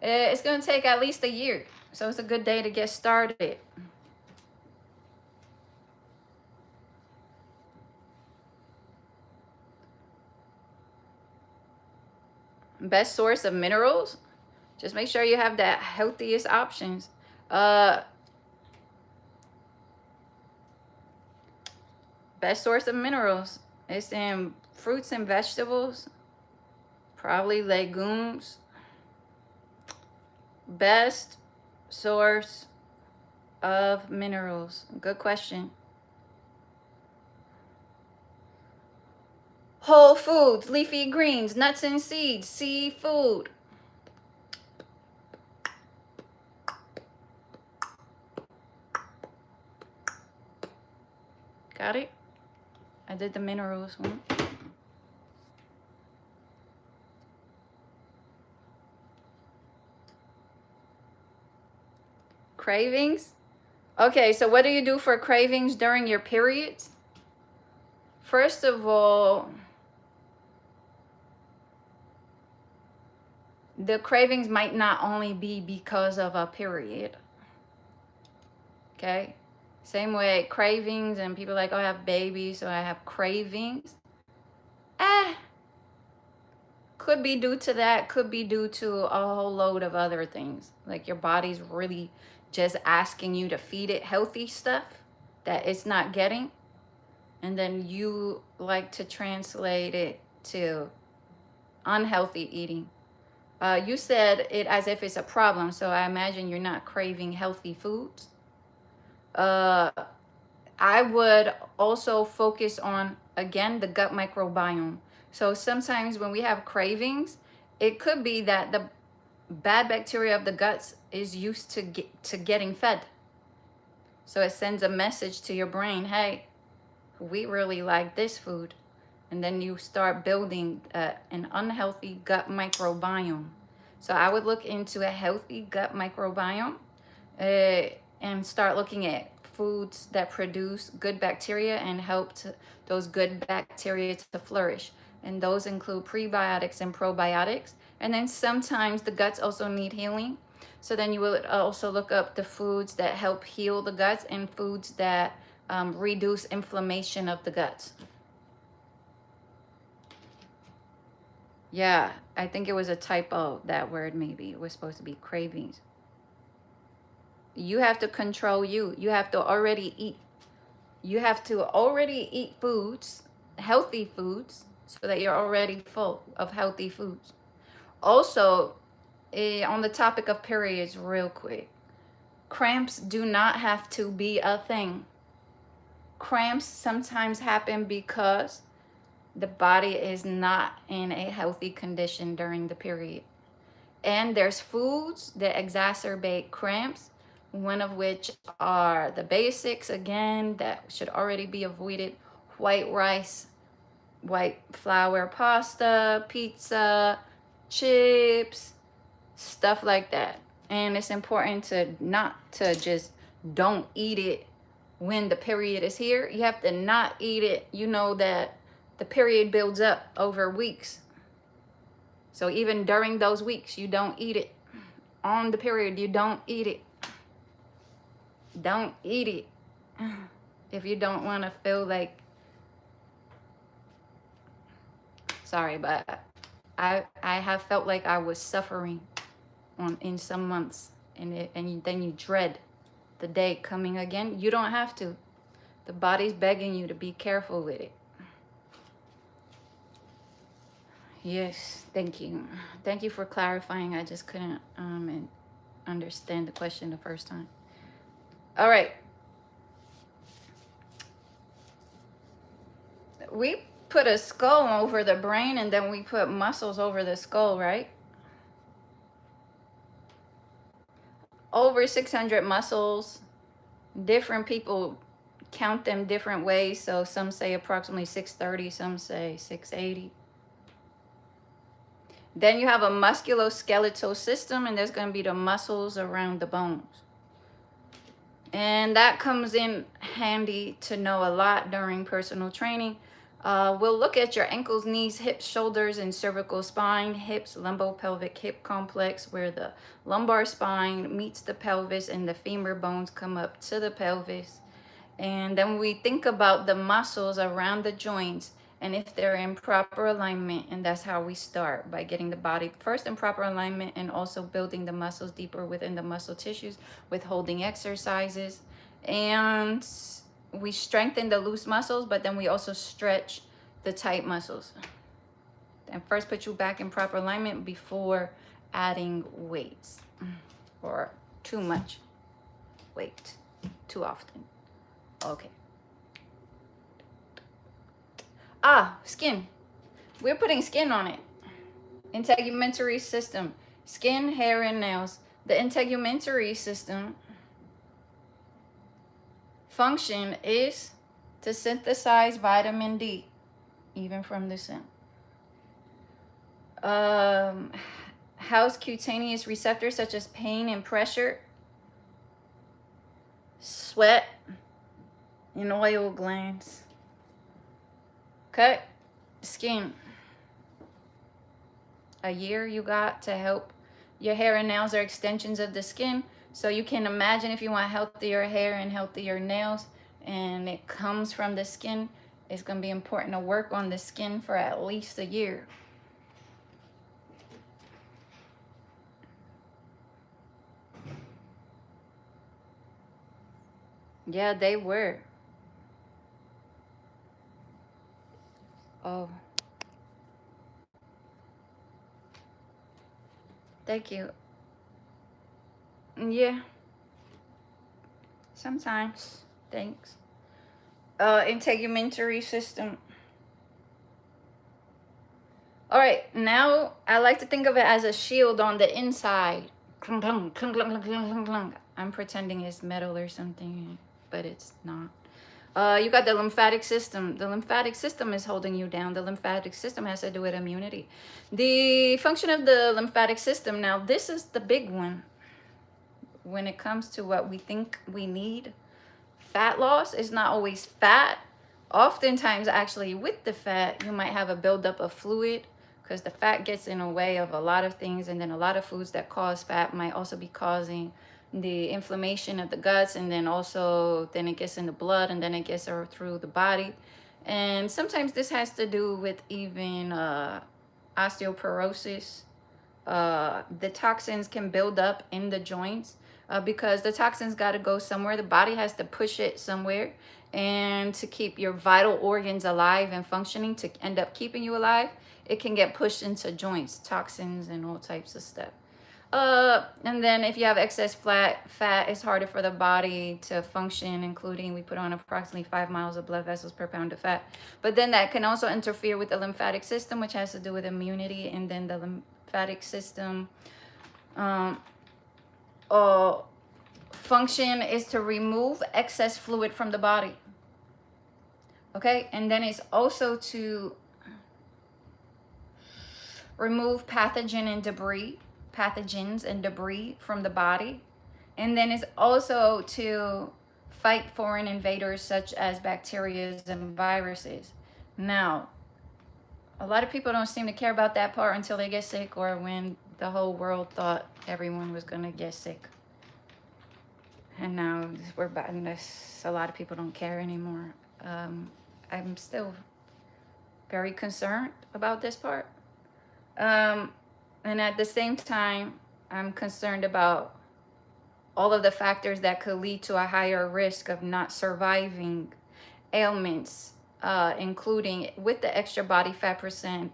It's gonna take at least a year. So it's a good day to get started. Best source of minerals, just make sure you have the healthiest options. Best source of minerals is in fruits and vegetables, probably legumes. Best source of minerals, good question. Whole foods, leafy greens, nuts and seeds, seafood. Got it? I did the minerals one. Cravings. Okay, so what do you do for cravings during your periods? First of all, the cravings might not only be because of a period. Okay? Same way, cravings, and people like, oh, I have babies, so I have cravings. Could be due to that, could be due to a whole load of other things. Like your body's really just asking you to feed it healthy stuff that it's not getting. And then you like to translate it to unhealthy eating. You said it as if it's a problem, so I imagine you're not craving healthy foods. I would also focus on, again, the gut microbiome. So sometimes when we have cravings, it could be that the bad bacteria of the guts is used to getting fed. So it sends a message to your brain, hey, we really like this food. And then you start building an unhealthy gut microbiome. So I would look into a healthy gut microbiome and start looking at foods that produce good bacteria and help those good bacteria to flourish. And those include prebiotics and probiotics. And then sometimes the guts also need healing. So then you will also look up the foods that help heal the guts and foods that reduce inflammation of the guts. Yeah, I think it was a typo, that word maybe. It was supposed to be cravings. You have to control you. You have to already eat. You have to already eat foods, healthy foods, so that you're already full of healthy foods. Also, on the topic of periods, real quick, cramps do not have to be a thing. Cramps sometimes happen because the body is not in a healthy condition during the period. And there's foods that exacerbate cramps, one of which are the basics, again, that should already be avoided: white rice, white flour pasta, pizza, chips, stuff like that. And it's important to not to just don't eat it when the period is here. You have to not eat it. You know that the period builds up over weeks. So even during those weeks, you don't eat it. On the period, you don't eat it. Don't eat it. If you don't want to feel like, sorry, but I have felt like I was suffering in some months, and then you dread the day coming again. You don't have to. The body's begging you to be careful with it. Yes, thank you. Thank you for clarifying. I just couldn't understand the question the first time. All right. We put a skull over the brain, and then we put muscles over the skull, right? Over 600 muscles. Different people count them different ways. So some say approximately 630, some say 680. Then you have a musculoskeletal system, and there's going to be the muscles around the bones. And that comes in handy to know a lot during personal training. We'll look at your ankles, knees, hips, shoulders, and cervical spine, hips, lumbopelvic hip complex, where the lumbar spine meets the pelvis and the femur bones come up to the pelvis. And then we think about the muscles around the joints and if they're in proper alignment. And that's how we start, by getting the body first in proper alignment and also building the muscles deeper within the muscle tissues with holding exercises. And we strengthen the loose muscles, but then we also stretch the tight muscles. And first put you back in proper alignment before adding weights or too much weight too often. Okay. Skin. We're putting skin on it. Integumentary system. Skin, hair, and nails. The integumentary system function is to synthesize vitamin D, even from the sun. House cutaneous receptors such as pain and pressure, sweat, and oil glands. Okay, skin. A year you got to help. Your hair and nails are extensions of the skin. So you can imagine if you want healthier hair and healthier nails, and it comes from the skin, it's going to be important to work on the skin for at least a year. Yeah, they were. Oh. Thank you. Yeah. Sometimes. Thanks. Integumentary system. All right, now I like to think of it as a shield on the inside. I'm pretending it's metal or something, but it's not. You got the lymphatic system. The lymphatic system is holding you down. The lymphatic system has to do with immunity. The function of the lymphatic system, now this is the big one when it comes to what we think we need. Fat loss is not always fat. Oftentimes, actually, with the fat, you might have a buildup of fluid because the fat gets in the way of a lot of things. And then a lot of foods that cause fat might also be causing the inflammation of the guts, and then also then it gets in the blood, and then it gets through the body. And sometimes this has to do with even osteoporosis. The toxins can build up in the joints because the toxins got to go somewhere. The body has to push it somewhere, and to keep your vital organs alive and functioning, to end up keeping you alive, it can get pushed into joints, toxins and all types of stuff. And then if you have excess fat, it's harder for the body to function, including we put on approximately 5 miles of blood vessels per pound of fat. But then that can also interfere with the lymphatic system, which has to do with immunity. And then the lymphatic system function is to remove excess fluid from the body. Okay, and then it's also to remove pathogens and debris from the body. And then it's also to fight foreign invaders such as bacteria and viruses. Now, a lot of people don't seem to care about that part until they get sick, or when the whole world thought everyone was going to get sick. And now we're back in this. A lot of people don't care anymore. I'm still very concerned about this part. And at the same time, I'm concerned about all of the factors that could lead to a higher risk of not surviving ailments, including with the extra body fat percent.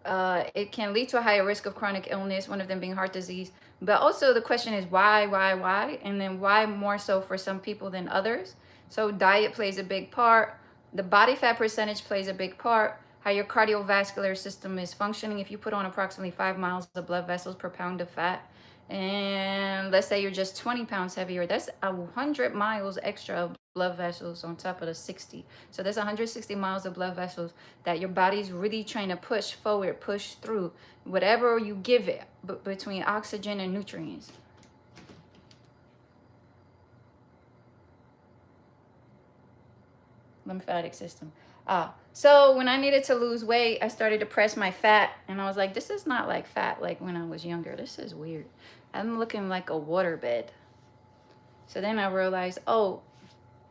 It can lead to a higher risk of chronic illness, one of them being heart disease. But also the question is why? And then why more so for some people than others? So diet plays a big part. The body fat percentage plays a big part. How your cardiovascular system is functioning. If you put on approximately 5 miles of blood vessels per pound of fat, and let's say you're just 20 pounds heavier, that's 100 miles extra of blood vessels on top of the 60. So that's 160 miles of blood vessels that your body's really trying to push forward, push through whatever you give it between oxygen and nutrients. lymphatic system. So when I needed to lose weight, I started to press my fat, and I was like, this is not like fat like when I was younger. This is weird. I'm looking like a waterbed. So then I realized, oh,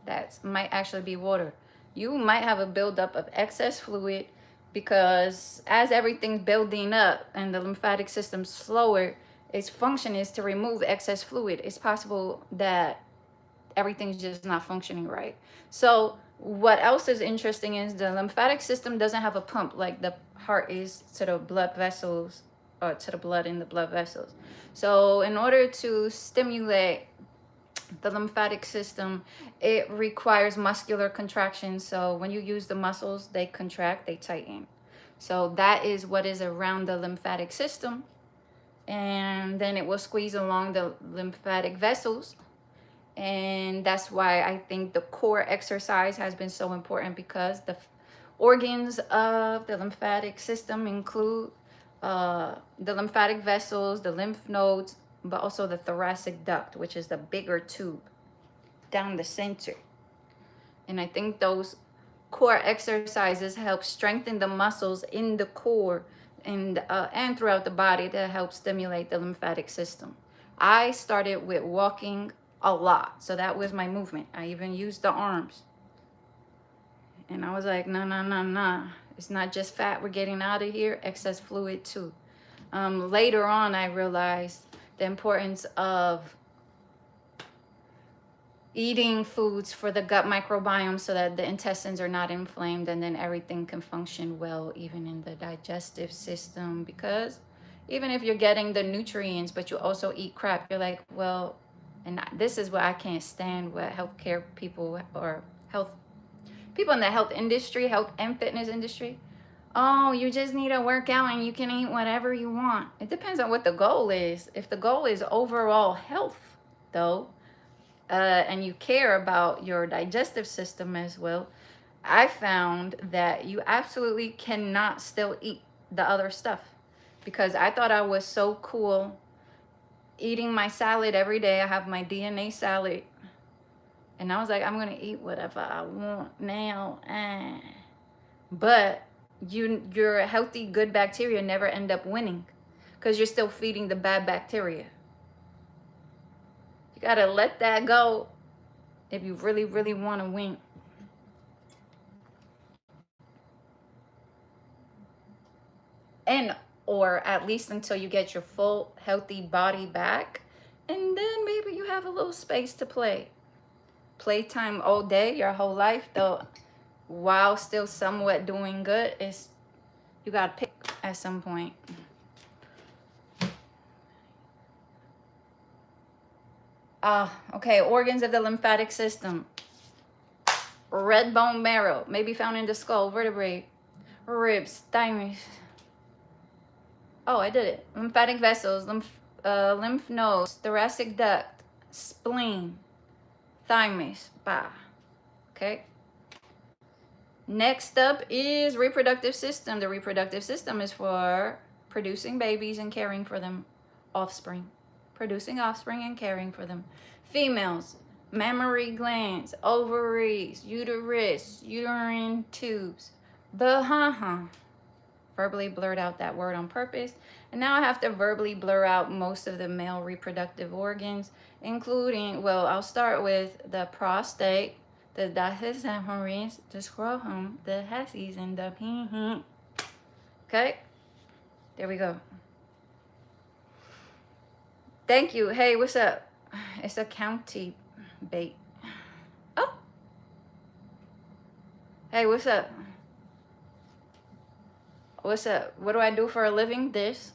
that might actually be water. You might have a buildup of excess fluid because as everything's building up and the lymphatic system's slower, its function is to remove excess fluid. It's possible that everything's just not functioning right. So what else is interesting is the lymphatic system doesn't have a pump like the heart is to the blood vessels, or to the blood in the blood vessels. So in order to stimulate the lymphatic system, it requires muscular contraction. So when you use the muscles, they contract, they tighten. So that is what is around the lymphatic system. And then it will squeeze along the lymphatic vessels. And that's why I think the core exercise has been so important, because the organs of the lymphatic system include the lymphatic vessels, the lymph nodes, but also the thoracic duct, which is the bigger tube down the center. And I think those core exercises help strengthen the muscles in the core and throughout the body to help stimulate the lymphatic system. I started with walking a lot, so that was my movement. I even used the arms. And I was like, no. It's not just fat we're getting out of here, excess fluid too. Later on, I realized the importance of eating foods for the gut microbiome so that the intestines are not inflamed, and then everything can function well, even in the digestive system. Because even if you're getting the nutrients, but you also eat crap, you're like, well, and this is what I can't stand with healthcare people or people in the health industry, health and fitness industry. Oh, you just need to work out and you can eat whatever you want. It depends on what the goal is. If the goal is overall health, though, and you care about your digestive system as well, I found that you absolutely cannot still eat the other stuff. Because I thought I was so cool eating my salad every day. I have my DNA salad. And I was like, I'm going to eat whatever I want now. But your healthy, good bacteria never end up winning, because you're still feeding the bad bacteria. You got to let that go if you really, really want to win. Or at least until you get your full healthy body back. And then maybe you have a little space to play. Playtime all day, your whole life, though, while still somewhat doing good, is you got to pick at some point. Okay, organs of the lymphatic system. Red bone marrow may be found in the skull, vertebrae, ribs, thymus. Oh, I did it. Lymphatic vessels, lymph nodes, thoracic duct, spleen, thymus. Bah. Okay. Next up is reproductive system. The reproductive system is for producing babies and caring for them. Offspring. Producing offspring and caring for them. Females, mammary glands, ovaries, uterus, uterine tubes. Verbally blurred out that word on purpose. And now I have to verbally blur out most of the male reproductive organs, including, well, I'll start with the prostate, the diaphragm, the scrotum, the testes, and the pee. Okay, there we go. Thank you. Hey, what's up? It's a county bait. Oh. Hey, what's up? What's up? What do I do for a living? This.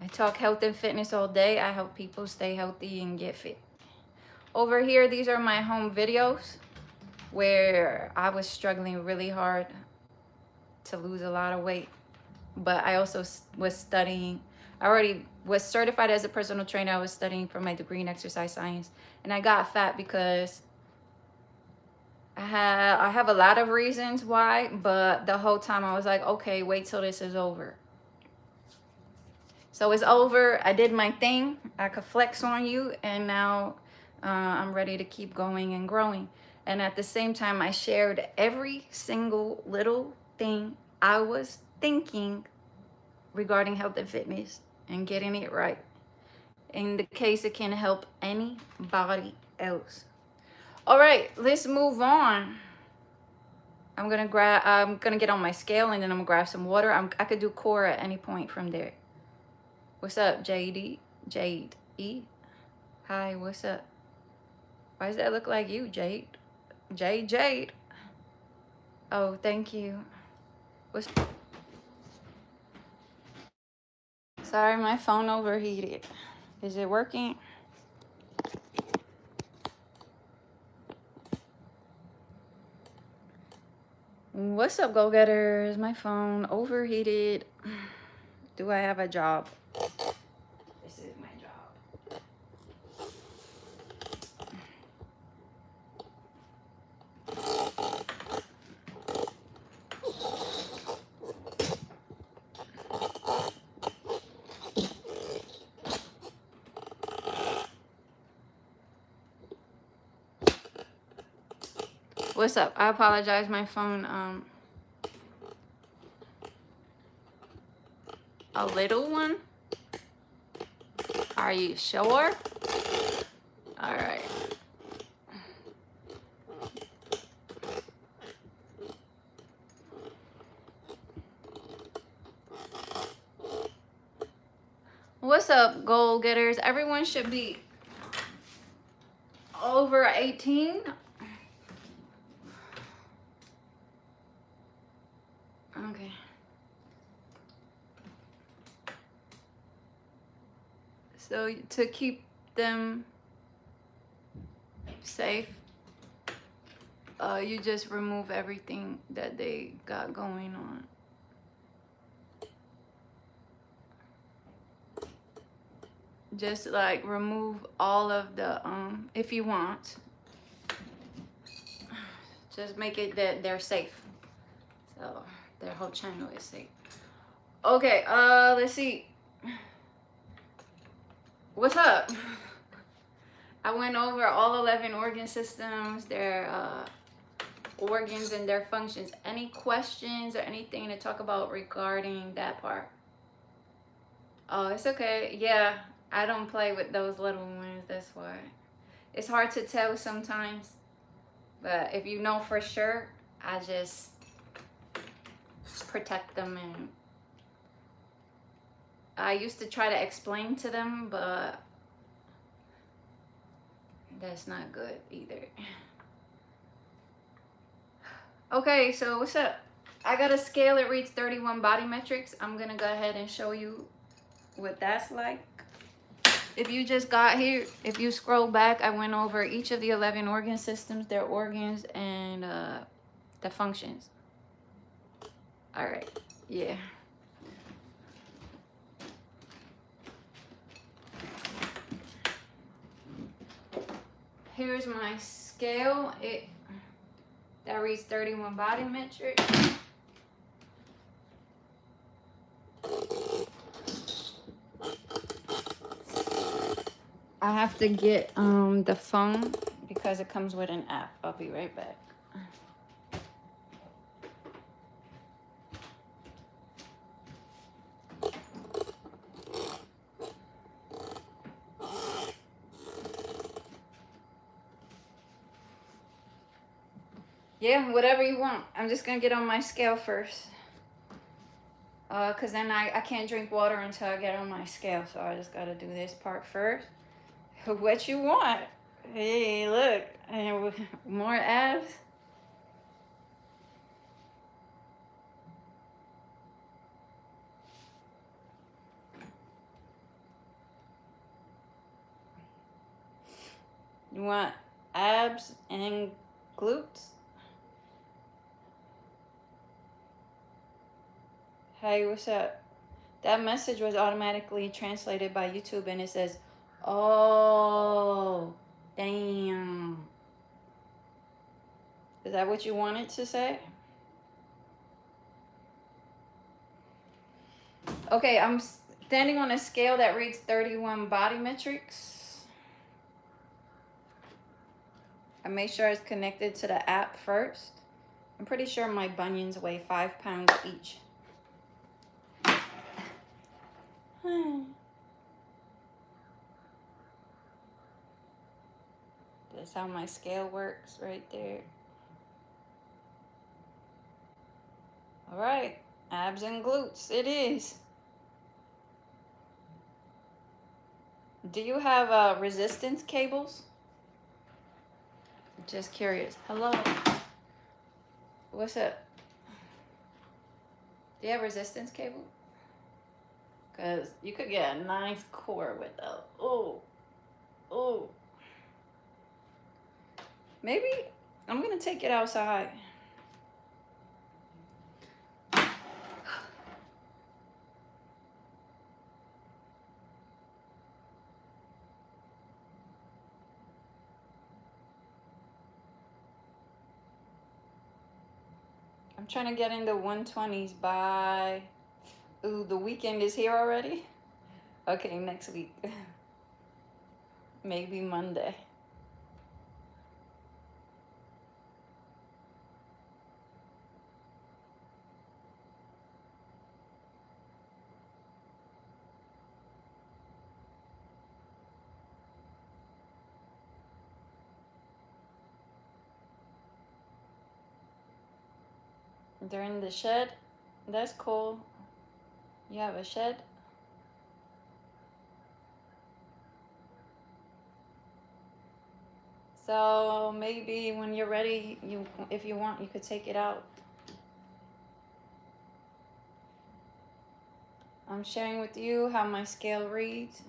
I talk health and fitness all day. I help people stay healthy and get fit. Over here, these are my home videos where I was struggling really hard to lose a lot of weight. But I also was studying. I already was certified as a personal trainer. I was studying for my degree in exercise science. And I got fat because I have a lot of reasons why, but the whole time I was like, okay, wait till this is over. So it's over. I did my thing. I could flex on you, and now I'm ready to keep going and growing. And at the same time, I shared every single little thing I was thinking regarding health and fitness and getting it right, in the case it can help anybody else. All right, let's move on. I'm gonna get on my scale, and then I'm gonna grab some water. I could do core at any point from there. What's up, Jade E? Hi, what's up? Why does that look like you, Jade? Jade. Oh, thank you. Sorry, my phone overheated. Is it working? What's up, go-getters? My phone overheated. Do I have a job? This is my job. What's up? I apologize, my phone, a little one? Are you sure? All right. What's up, goal getters? Everyone should be over 18. Okay. So to keep them safe, you just remove everything that they got going on. Just like remove all of the, if you want, just make it that they're safe. So their whole channel is safe. Okay, let's see. What's up? I went over all 11 organ systems, their organs and their functions. Any questions or anything to talk about regarding that part? Oh, it's okay. Yeah, I don't play with those little ones, that's why. It's hard to tell sometimes, but if you know for sure, I just protect them. And I used to try to explain to them, but that's not good either. Okay, so what's up? I got a scale, it reads 31 body metrics. I'm gonna go ahead and show you what that's like. If you just got here, if you scroll back, I went over each of the 11 organ systems, their organs, and the functions. All right, yeah. Here's my scale. That reads 31 body metrics. I have to get the phone because it comes with an app. I'll be right back. Yeah, whatever you want. I'm just gonna get on my scale first. Cause then I can't drink water until I get on my scale. So I just gotta do this part first. What you want? Hey, look, more abs. You want abs and glutes? Hey, what's up? That message was automatically translated by YouTube, and it says, oh, damn. Is that what you wanted to say? Okay, I'm standing on a scale that reads 31 body metrics. I made sure it's connected to the app first. I'm pretty sure my bunions weigh 5 pounds each. That's how my scale works right there. All right, abs and glutes, it is. Do you have resistance cables? Just curious. Hello. What's up? Do you have resistance cable? Because you could get a nice core with that. Oh. Maybe I'm going to take it outside. I'm trying to get into 120s by... Ooh, the weekend is here already? Okay, next week. Maybe Monday. They're in the shed. That's cool. You have a shed? So maybe when you're ready, if you want, you could take it out. I'm sharing with you how my scale reads.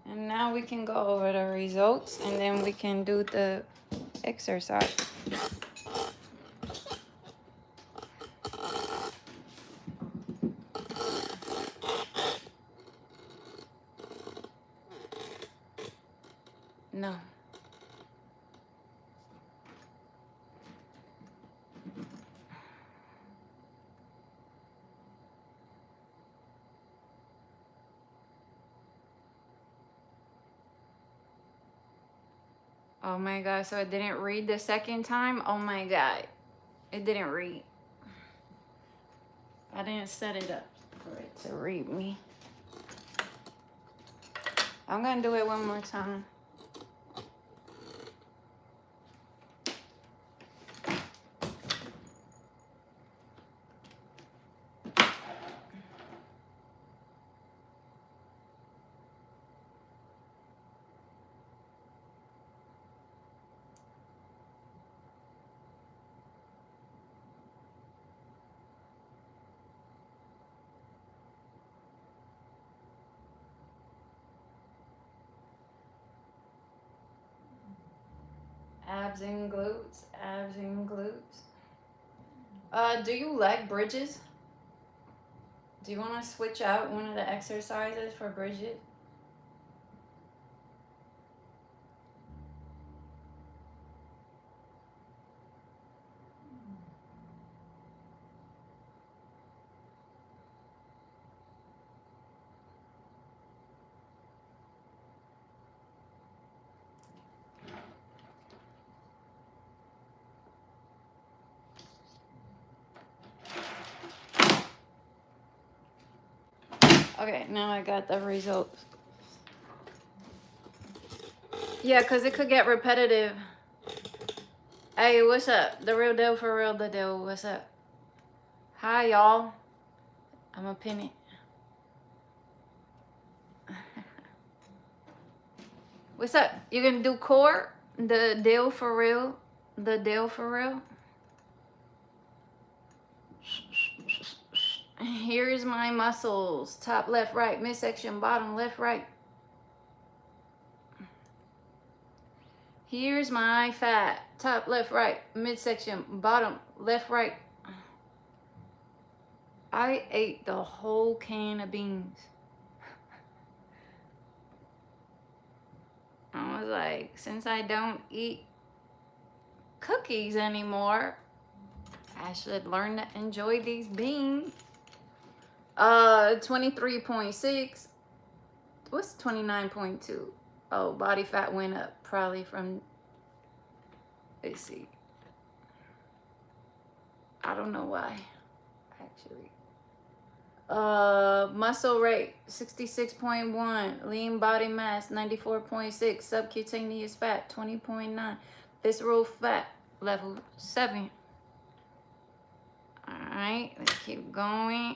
And now we can go over the results and then we can do the exercise. No. Oh my God, so it didn't read the second time? Oh my God, it didn't read. I didn't set it up for it to read me. I'm gonna do it one more time. Abs and glutes, abs and glutes. Do you like bridges? Do you want to switch out one of the exercises for bridges? Okay, now I got the results. Yeah, because it could get repetitive. Hey, what's up? The real deal for real, the deal. What's up? Hi, y'all. I'm gonna pin it. What's up? You gonna do core? The deal for real? The deal for real? Here's my muscles. Top, left, right, midsection, bottom, left, right. Here's my fat. Top, left, right, midsection, bottom, left, right. I ate the whole can of beans. I was like, since I don't eat cookies anymore, I should learn to enjoy these beans. 23.6, What's 29.2? Oh, body fat went up probably from, let's see. I don't know why, actually. Muscle rate 66.1, lean body mass 94.6, subcutaneous fat 20.9, visceral fat level 7. All right, let's keep going.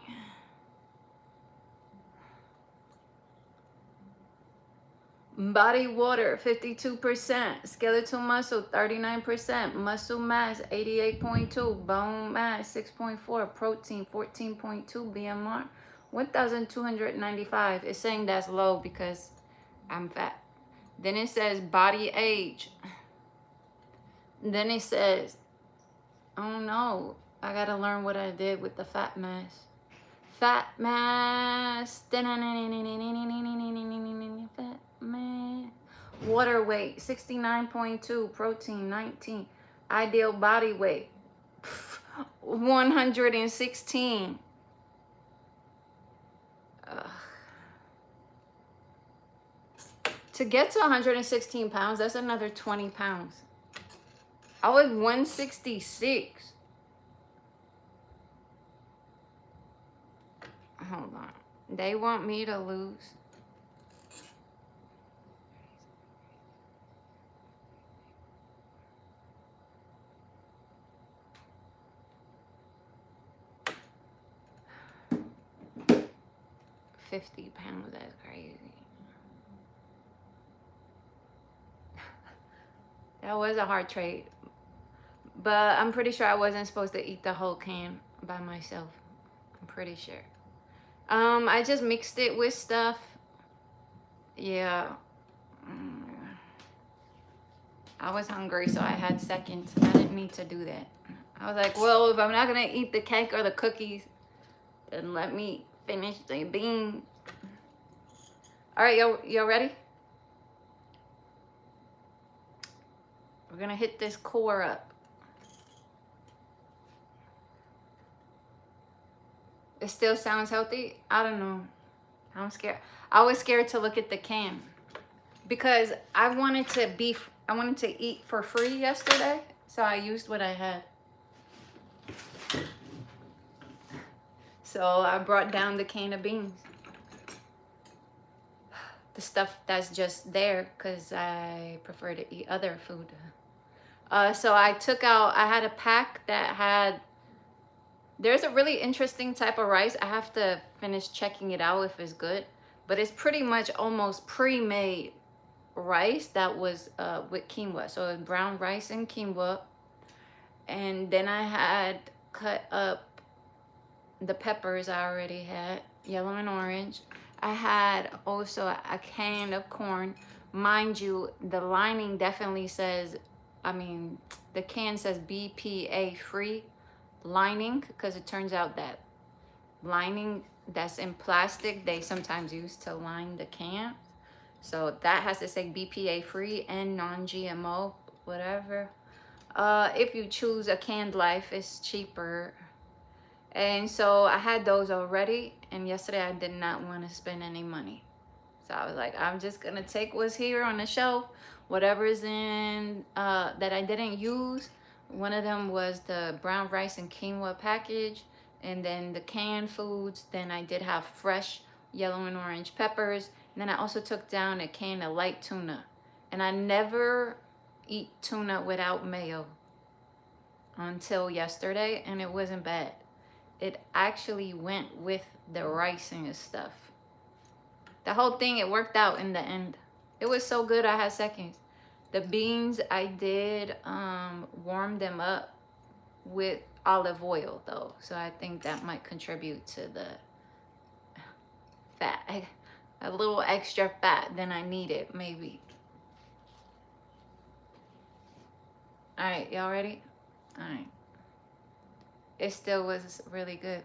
Body water 52%, skeletal muscle 39%, muscle mass 88.2, bone mass 6.4, protein 14.2, BMR 1295. It's saying that's low because I'm fat. Then it says body age. Then it says, oh no, I gotta learn what I did with the fat mass. Fat mass. Fat mass. Water weight 69.2, protein 19. Ideal body weight 116. To get to 116 pounds, that's another 20 pounds. I was 166. Hold on. They want me to lose. $50. That's crazy. That was a hard trade. But I'm pretty sure I wasn't supposed to eat the whole can by myself. I'm pretty sure. I just mixed it with stuff. Yeah. I was hungry, so I had seconds. I didn't need to do that. I was like, well, if I'm not gonna eat the cake or the cookies, then let me finish the bean. All right, y'all ready? We're gonna hit this core up. It still sounds healthy? I don't know. I'm scared. I was scared to look at the can because I wanted to eat for free yesterday, so I used what I had. So I brought down the can of beans. The stuff that's just there because I prefer to eat other food. So I had a pack that had, there's a really interesting type of rice. I have to finish checking it out if it's good. But it's pretty much almost pre-made rice that was with quinoa. So it's brown rice and quinoa. And then I had cut up the peppers I already had, yellow and orange. I had also a can of corn. Mind you, the lining definitely says, the can says BPA free lining, because it turns out that lining that's in plastic they sometimes use to line the can, so that has to say BPA free and non-GMO, whatever. If you choose a canned life, it's cheaper. And so I had those already, and yesterday I did not want to spend any money, so I was like, I'm just gonna take what's here on the shelf, whatever's in that I didn't use. One of them was the brown rice and quinoa package, and then the canned foods. Then I did have fresh yellow and orange peppers, and then I also took down a can of light tuna. And I never eat tuna without mayo until yesterday, and it wasn't bad. It actually went with the rice and stuff. The whole thing, it worked out in the end. It was so good I had seconds. The beans, I did warm them up with olive oil though, so I think that might contribute to the fat, a little extra fat than I needed maybe. All right, y'all ready? All right. It still was really good.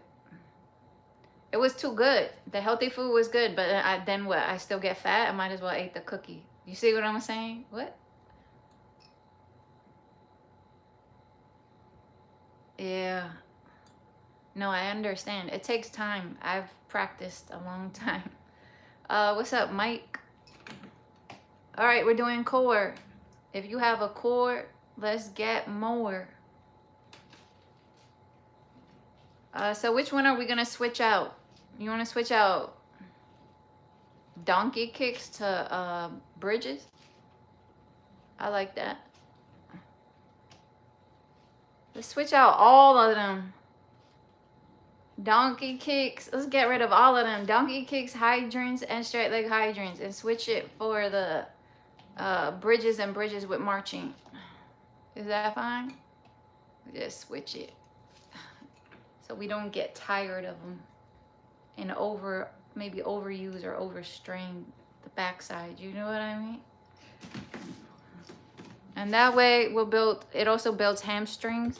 It was too good. The healthy food was good, but then what? I still get fat. I might as well eat the cookie. You see what I'm saying? What? Yeah. No, I understand. It takes time. I've practiced a long time. What's up, Mike? All right, we're doing core. If you have a core, let's get more. So which one are we gonna switch out? You wanna switch out donkey kicks to bridges? I like that. Let's switch out all of them. Donkey kicks. Let's get rid of all of them. Donkey kicks, hydrants, and straight leg hydrants, and switch it for the bridges and bridges with marching. Is that fine? Just switch it so we don't get tired of them and maybe overuse or overstrain the backside. You know what I mean? And that way it also builds hamstrings,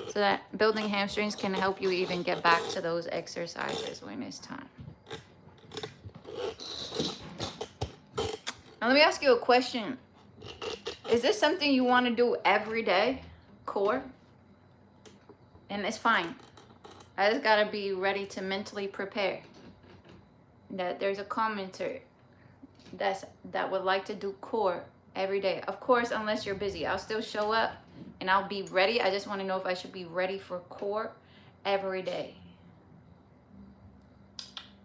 so that building hamstrings can help you even get back to those exercises when it's time. Now let me ask you a question. Is this something you want to do every day, core? And it's fine. I just gotta be ready to mentally prepare that there's a commenter that would like to do core every day. Of course, unless you're busy, I'll still show up and I'll be ready. I just want to know if I should be ready for core every day.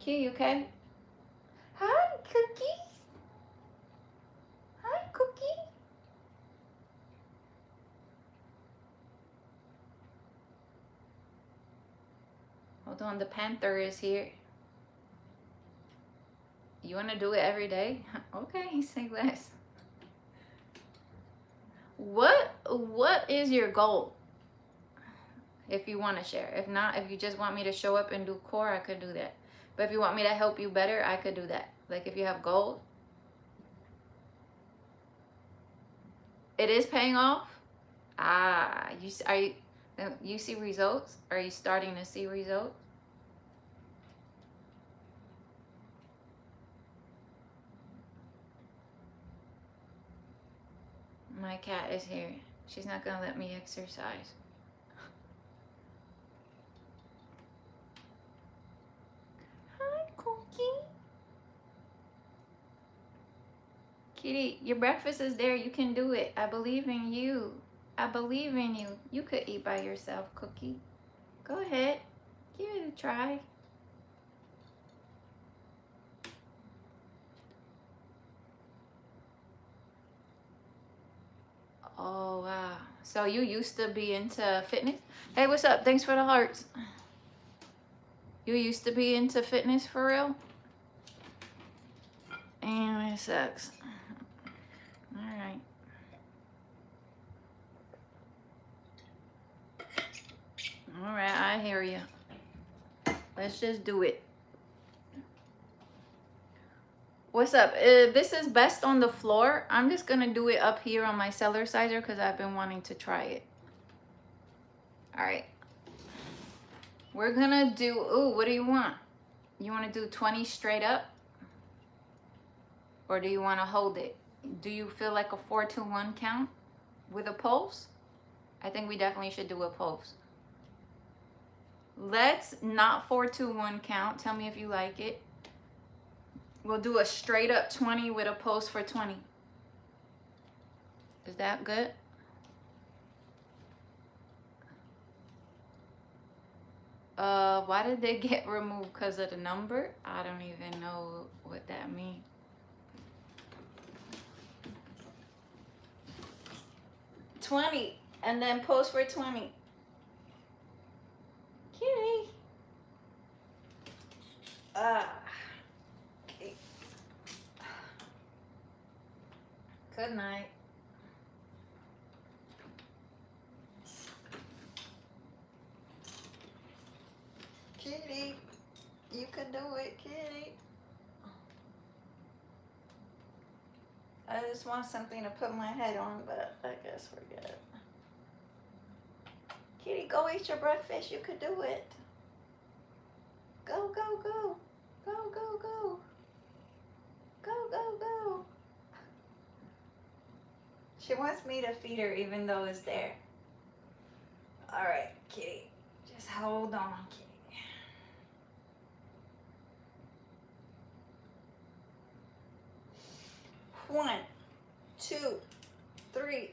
Q, you okay? Hi, Cookies. Hi, Cookie. Hold on, the Panther is here. You want to do it every day? Okay, say less. What is your goal? If you want to share. If not, if you just want me to show up and do core, I could do that. But if you want me to help you better, I could do that. Like if you have goals. It is paying off. You see results? Are you starting to see results? My cat is here. She's not gonna let me exercise. Hi, Cookie. Kitty, your breakfast is there. You can do it. I believe in you. I believe in you. You could eat by yourself, Cookie. Go ahead. Give it a try. Oh, wow. So you used to be into fitness? Hey, what's up? Thanks for the hearts. You used to be into fitness for real? And it sucks. All right. All right, I hear you. Let's just do it. What's up? This is best on the floor. I'm just gonna do it up here on my Cellerciser because I've been wanting to try it. All right. We're gonna do, ooh, what do you want? You wanna do 20 straight up? Or do you wanna hold it? Do you feel like a 4-2-1 count with a pulse? I think we definitely should do a pulse. Let's not 4-2-1 count. Tell me if you like it. We'll do a straight up 20 with a pulse for 20. Is that good? Why did they get removed? Because of the number? I don't even know what that means. $20 and then pulse for 20. Kitty. Okay. Good night. Kitty, you can do it, Kitty. I just want something to put my head on, but I guess we're good. Kitty, go eat your breakfast. You could do it. Go, go, go. Go, go, go. Go, go, go. She wants me to feed her even though it's there. All right, Kitty. Just hold on, Kitty. 1, 2, 3,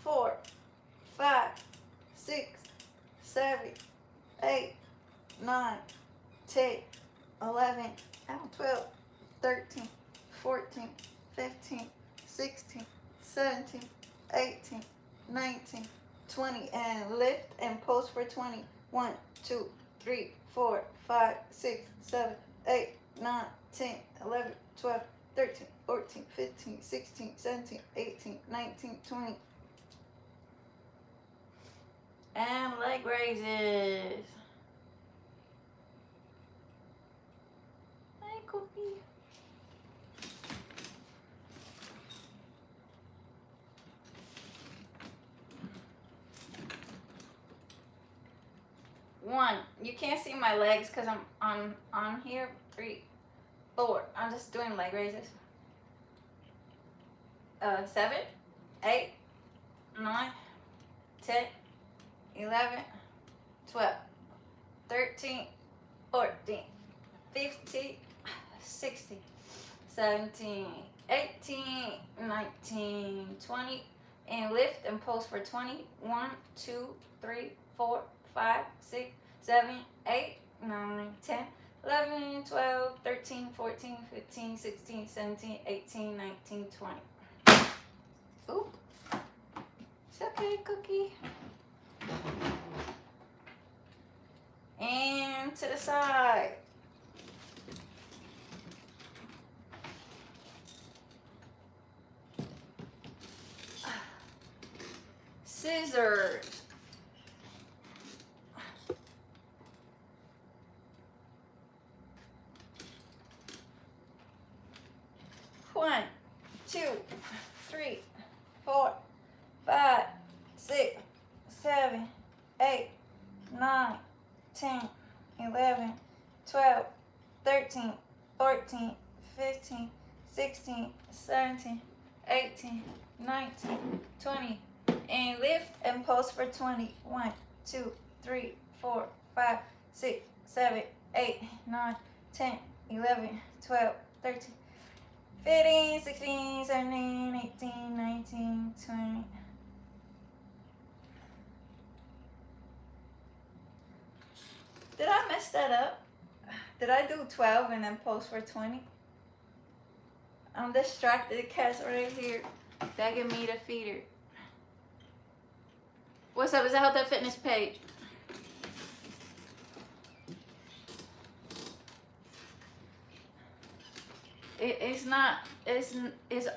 4, 5, 6, 7, 8, 9, 10, 11, 12, 13, 14, 15, 16, 17, 18, 19, 20, and lift and pose for 20. 1, 2, 3, 4, 5, 6, 7, 8, 9, 10, 11, 12, 13, 14, 15, 16, 17, 18, 19, 20. And leg raises. Hi, Cookie. One, you can't see my legs because I'm on here. 3, 4. I'm just doing leg raises. 7, 8, 9, 10, 11, 12, 13, 14, 15, 16, 17, 18, 19, 20, and lift and pose for 20. 1, 2, 3, 4, 5, 6, 7, 8, 9, 10, 11, 12, 13, 14, 15, 16, 17, 18, 19, 20. Oop. It's okay, Cookie. And to the side. Scissors. One, 2, 3, 4, 5, 6, 7, 8, 9, 10, 11, 12, 13, 14, 15, 16, 17, 18, 19, 20, and lift and pose for 20. 1, 2, 3, 4, 5, 6, 7, 8, 9, 10, 11, 12, 13, 15, 16, 17, 18, 19, 20. Did I mess that up? Did I do 12 and then pose for 20? I'm distracted. The cat's right here begging me to feed her. What's up? Is that Health and Fitness page? It's not. It's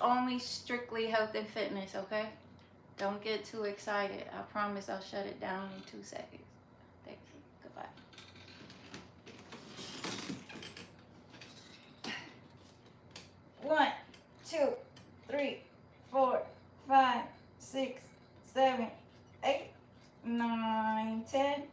only strictly health and fitness. Okay. Don't get too excited. I promise I'll shut it down in 2 seconds. Thank you. Goodbye. 1, 2, 3, 4, 5, 6, 7, 8, 9, 10,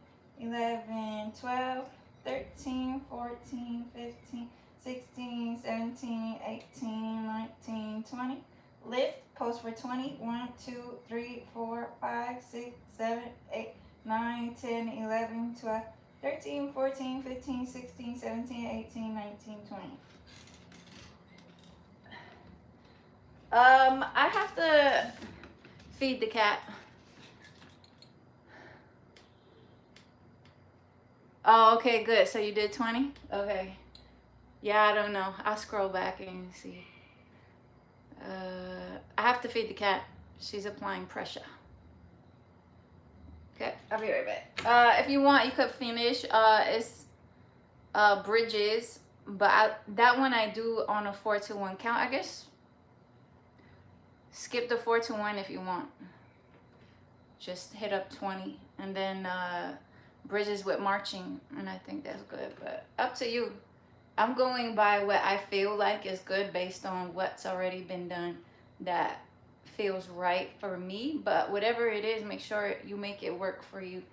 11, 12, 13, 14, 15, 16, 17, 18, 19, 20. Lift, pose for 20. 1, 2, 3, 4, 5, 6, 7, 8, 9, 10, 11, 12, 13, 14, 15, 16, 17, 18, 19, 20. I have to feed the cat. Oh, okay, good. So you did 20? Okay. Yeah, I don't know. I'll scroll back and see. I have to feed the cat. She's applying pressure. Okay, I'll be right back. If you want, you could finish. It's bridges, but that one I do on a 4-to-1 count, I guess. Skip the 4-to-1 if you want. Just hit up 20, and then bridges with marching, and I think that's good, but up to you. I'm going by what I feel like is good based on what's already been done that feels right for me. But whatever it is, make sure you make it work for you,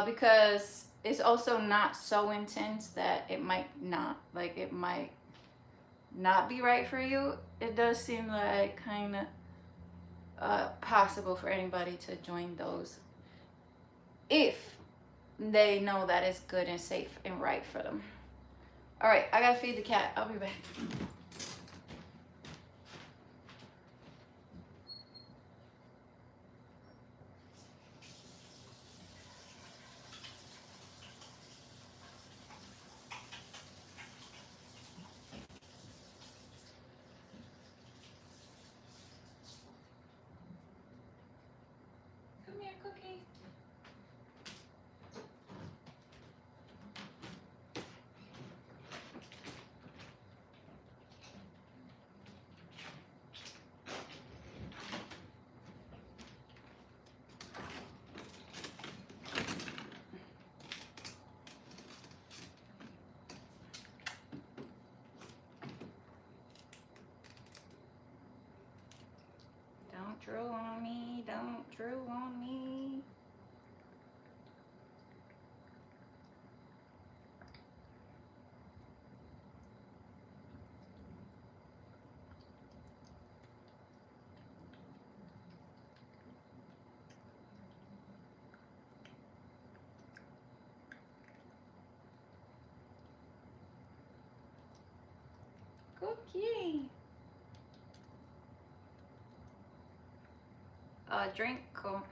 because it's also not so intense that it might not be right for you. It does seem like kind of possible for anybody to join those if they know that it's good and safe and right for them. All right, I gotta feed the cat. I'll be back. Cookie. Don't drool on me, don't drool on me. Cookie. Drink, cool.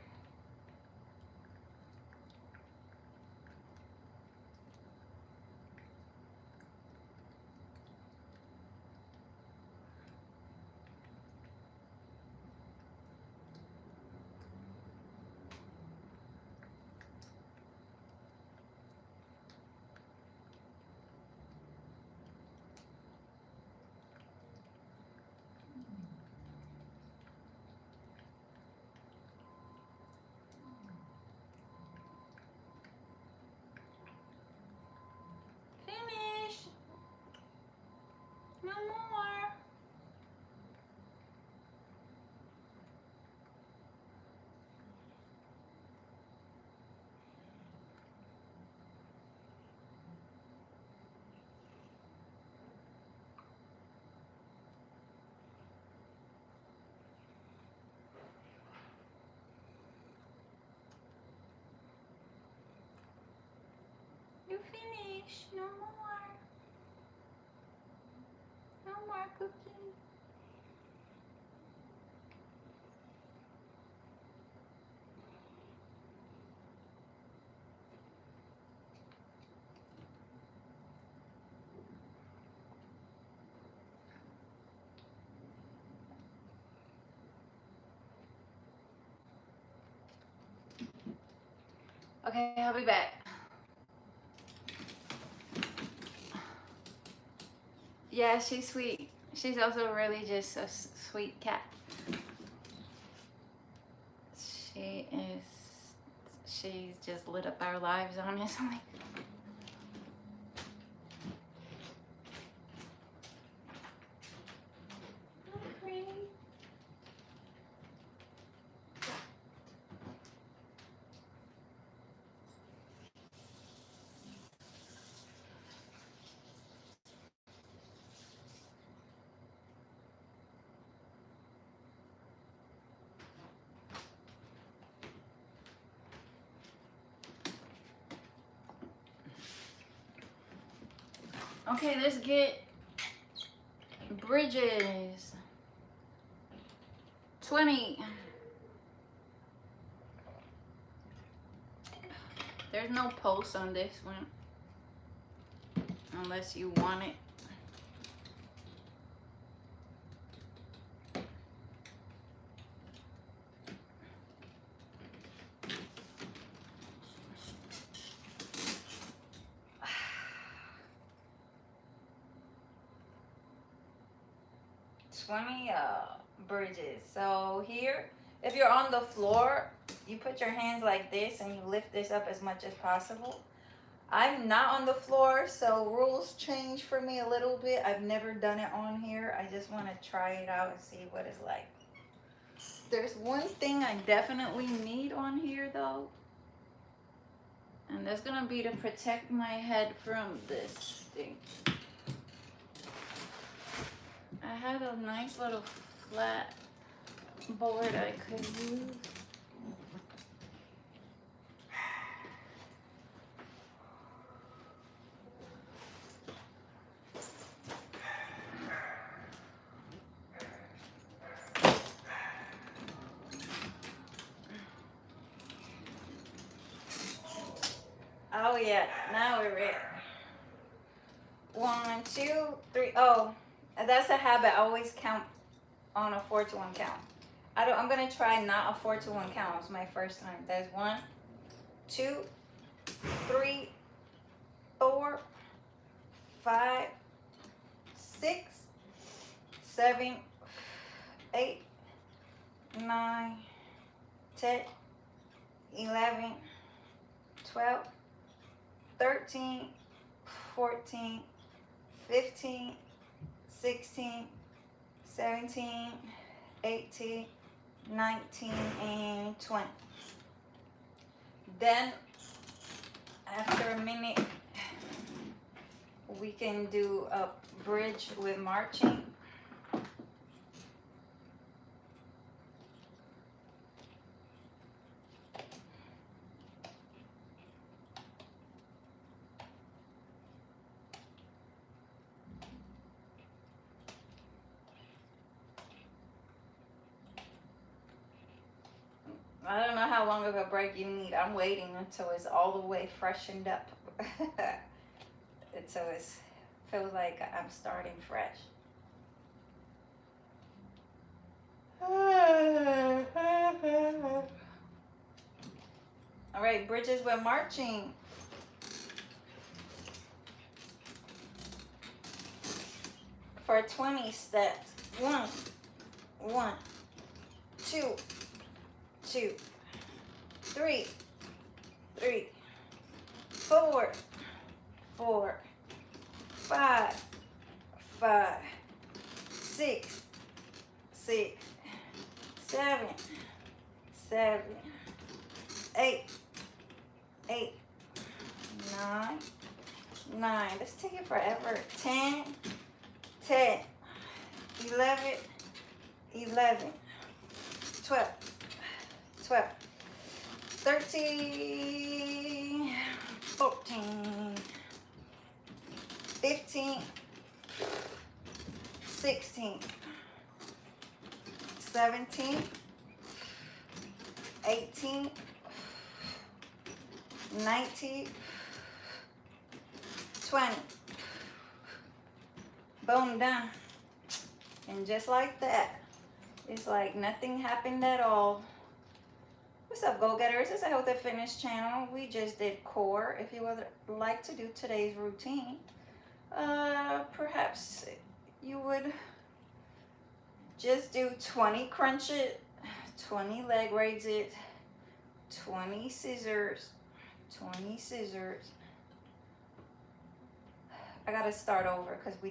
Finish. No more. You finish. No more. No more cookie. Okay, I'll be back. Yeah, she's sweet. She's also really just a sweet cat. She's just lit up our lives, honestly. Okay, let's get bridges. 20. There's no pulse on this one, unless you want it. Bridges. So here, if you're on the floor, you put your hands like this and you lift this up as much as possible. I'm not on the floor, so rules change for me a little bit. I've never done it on here. I just want to try it out and see what it's like. There's one thing I definitely need on here though, and that's gonna be to protect my head from this thing. I had a nice little flat board I could use. Oh yeah, now we're ready. 1, 2, 3. Oh, that's a habit. I always count on a 4 to 1 count. I'm gonna try not a 4-to-1 count. It's my first time. There's 1, 2, 3, 4, 5, 6, 7, 8, 9, 10, 11, 12, 13, 14, 15, 16, 17, 18, 19, and 20. Then after a minute, we can do a bridge with marching. I don't know how long of a break you need. I'm waiting until it's all the way freshened up. Until it feels like I'm starting fresh. All right, bridges, we're marching. For 20 steps. 1, 1, 2, 2, 3, 3, 4, 4, 5, 5, 6, 6, 7, 7, 8, 8, 9, 9. Let's take it forever. 10, 10, 11, 11, 12, 12, 13, 14, 15, 16, 17, 18, 19, 20. Boom, done. And just like that, it's like nothing happened at all. What's up, go-getters? It's a Health and Fitness channel. We just did core. If you would like to do today's routine, perhaps you would just do 20 crunch it, 20 leg raise it, 20 scissors, 20 scissors. I gotta start over because we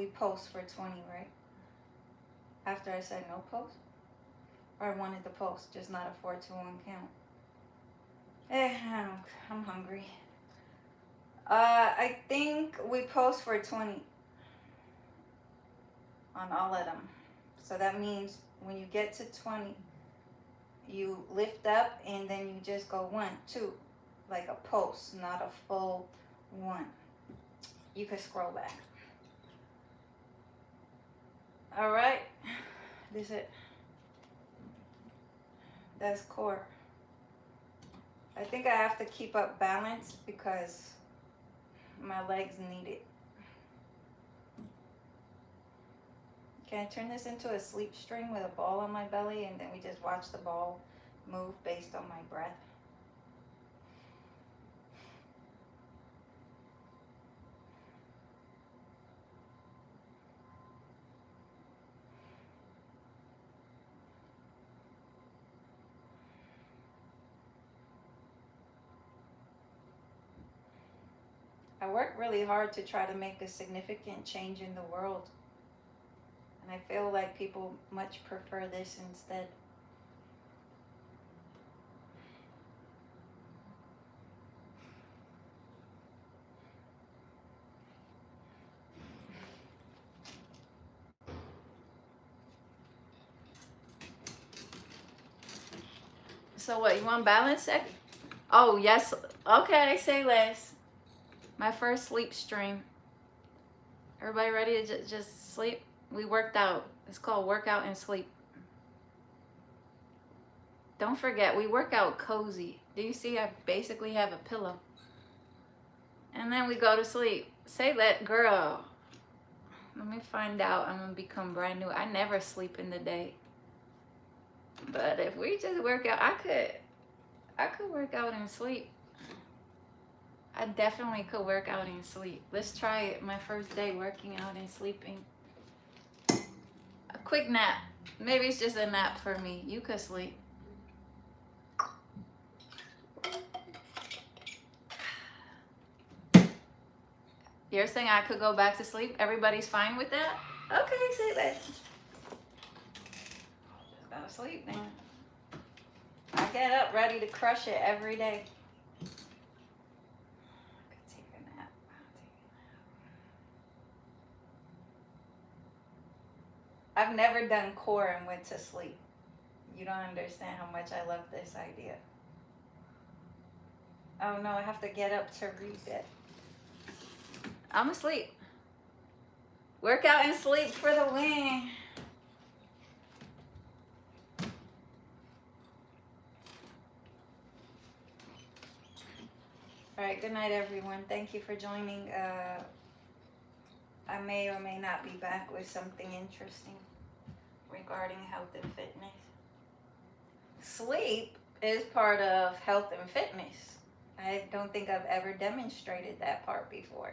post for 20, right? After I said no post? Or I wanted to post, just not a 4-to-1 count. I'm hungry. I think we post for 20 on all of them. So that means when you get to 20, you lift up and then you just go 1, 2, like a post, not a full 1. You can scroll back. All right, this is it. That's core. I think I have to keep up balance because my legs need it. Can I turn this into a sleep stream with a ball on my belly and then we just watch the ball move based on my breath? I work really hard to try to make a significant change in the world. And I feel like people much prefer this instead. So what, you want balance? Oh, yes. Okay, say less. My first sleep stream. Everybody ready to just sleep? We worked out. It's called workout and sleep. Don't forget, we work out cozy. Do you see I basically have a pillow? And then we go to sleep. Say that, girl. Let me find out. I'm going to become brand new. I never sleep in the day. But if we just work out, I could work out and sleep. I definitely could work out and sleep. Let's try it. My first day working out and sleeping. A quick nap. Maybe it's just a nap for me. You could sleep. You're saying I could go back to sleep? Everybody's fine with that? Okay, say that. Just go to sleep then. I get up ready to crush it every day. I could take a nap. I've never done core and went to sleep. You don't understand how much I love this idea. Oh no, I have to get up to read it. I'm asleep. Workout and sleep for the win. All right, good night, everyone. Thank you for joining. I may or may not be back with something interesting regarding health and fitness. Sleep is part of health and fitness. I don't think I've ever demonstrated that part before.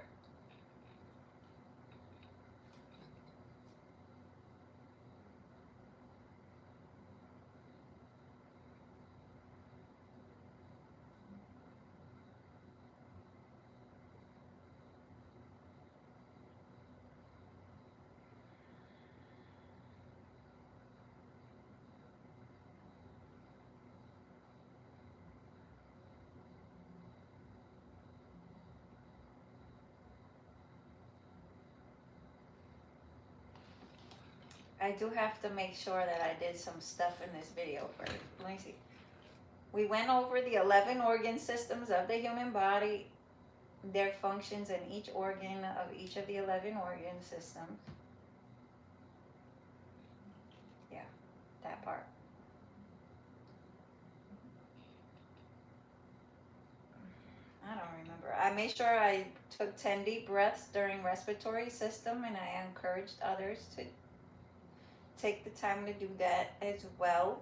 I do have to make sure that I did some stuff in this video first. Let me see. We went over the 11 organ systems of the human body, their functions in each organ of each of the 11 organ systems. Yeah, that part. I don't remember. I made sure I took 10 deep breaths during respiratory system, and I encouraged others to take the time to do that as well.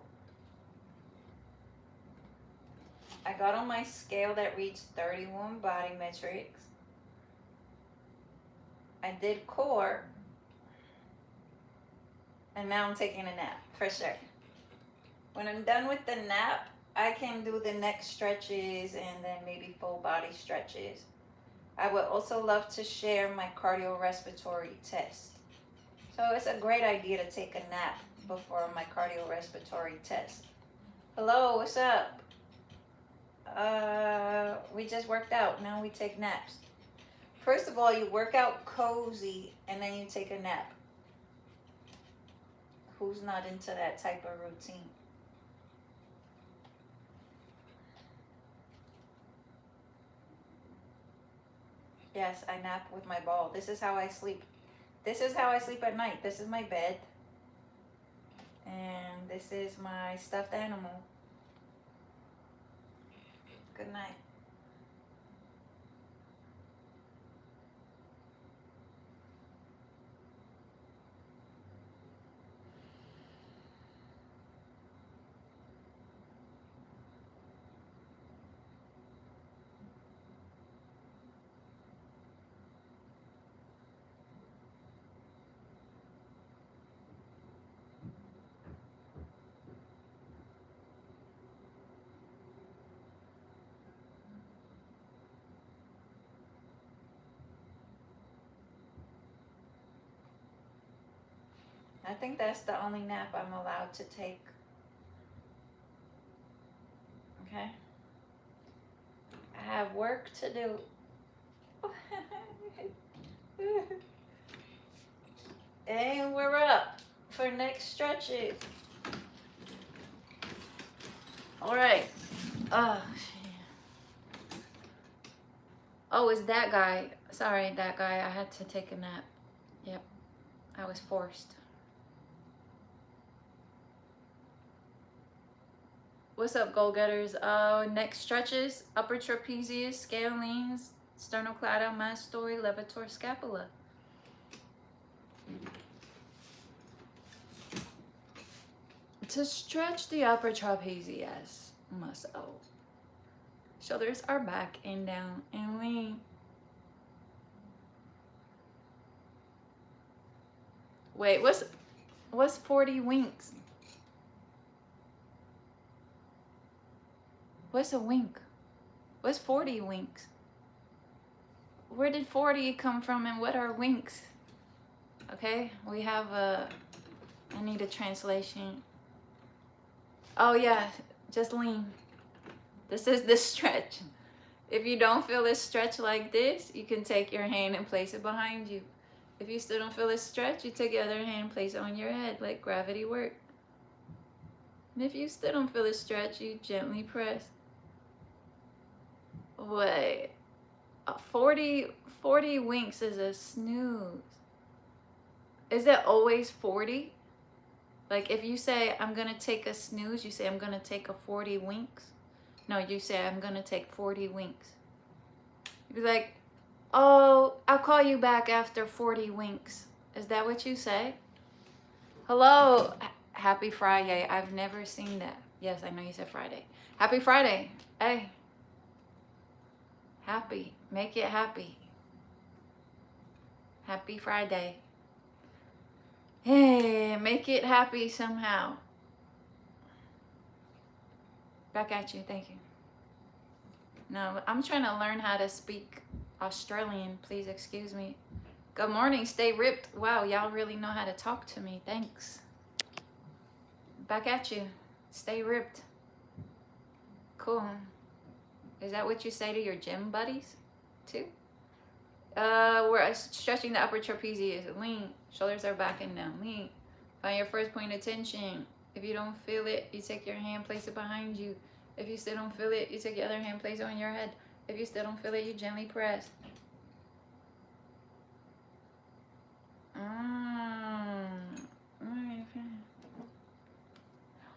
I got on my scale that reached 31 body metrics. I did core, and now I'm taking a nap for sure. When I'm done with the nap, I can do the neck stretches and then maybe full body stretches. I would also love to share my cardiorespiratory test. So it's a great idea to take a nap before my cardiorespiratory test. Hello, what's up? We just worked out. Now we take naps. First of all, you work out cozy and then you take a nap. Who's not into that type of routine? Yes, I nap with my ball. This is how I sleep. This is how I sleep at night. This is my bed. And this is my stuffed animal. Good night. I think that's the only nap I'm allowed to take. Okay? I have work to do. And we're up for next stretches. All right. Oh, it's that guy. Sorry, that guy. I had to take a nap. Yep. I was forced. What's up, goal-getters? Neck stretches, upper trapezius, scalenes, sternocleidomastoid, levator scapula. to stretch the upper trapezius muscle. Shoulders are back and down and lean. Wait, what's 40 winks? What's a wink? What's 40 winks? Where did 40 come from and what are winks? Okay, we have I need a translation. Oh yeah, just lean. This is the stretch. If you don't feel this stretch like this, you can take your hand and place it behind you. If you still don't feel this stretch, you take your other hand and place it on your head, like gravity work. And if you still don't feel this stretch, you gently press. Wait, 40 winks is a snooze. Is it always 40? Like if you say, I'm gonna take a snooze, you say, I'm gonna take a 40 winks? No, you say, I'm gonna take 40 winks. You'd be like, oh, I'll call you back after 40 winks. Is that what you say? Hello, happy Friday. I've never seen that. Yes, I know you said Friday. Happy Friday. Hey. Happy. Make it happy. Happy Friday. Hey, make it happy somehow. Back at you. Thank you. No, I'm trying to learn how to speak Australian. Please excuse me. Good morning. Stay ripped. Wow, y'all really know how to talk to me. Thanks. Back at you. Stay ripped. Cool. Is that what you say to your gym buddies too? We're stretching the upper trapezius. Lean. Shoulders are back and down. Lean. Find your first point of tension. If you don't feel it, you take your hand, place it behind you. If you still don't feel it, you take your other hand, place it on your head. If you still don't feel it, you gently press.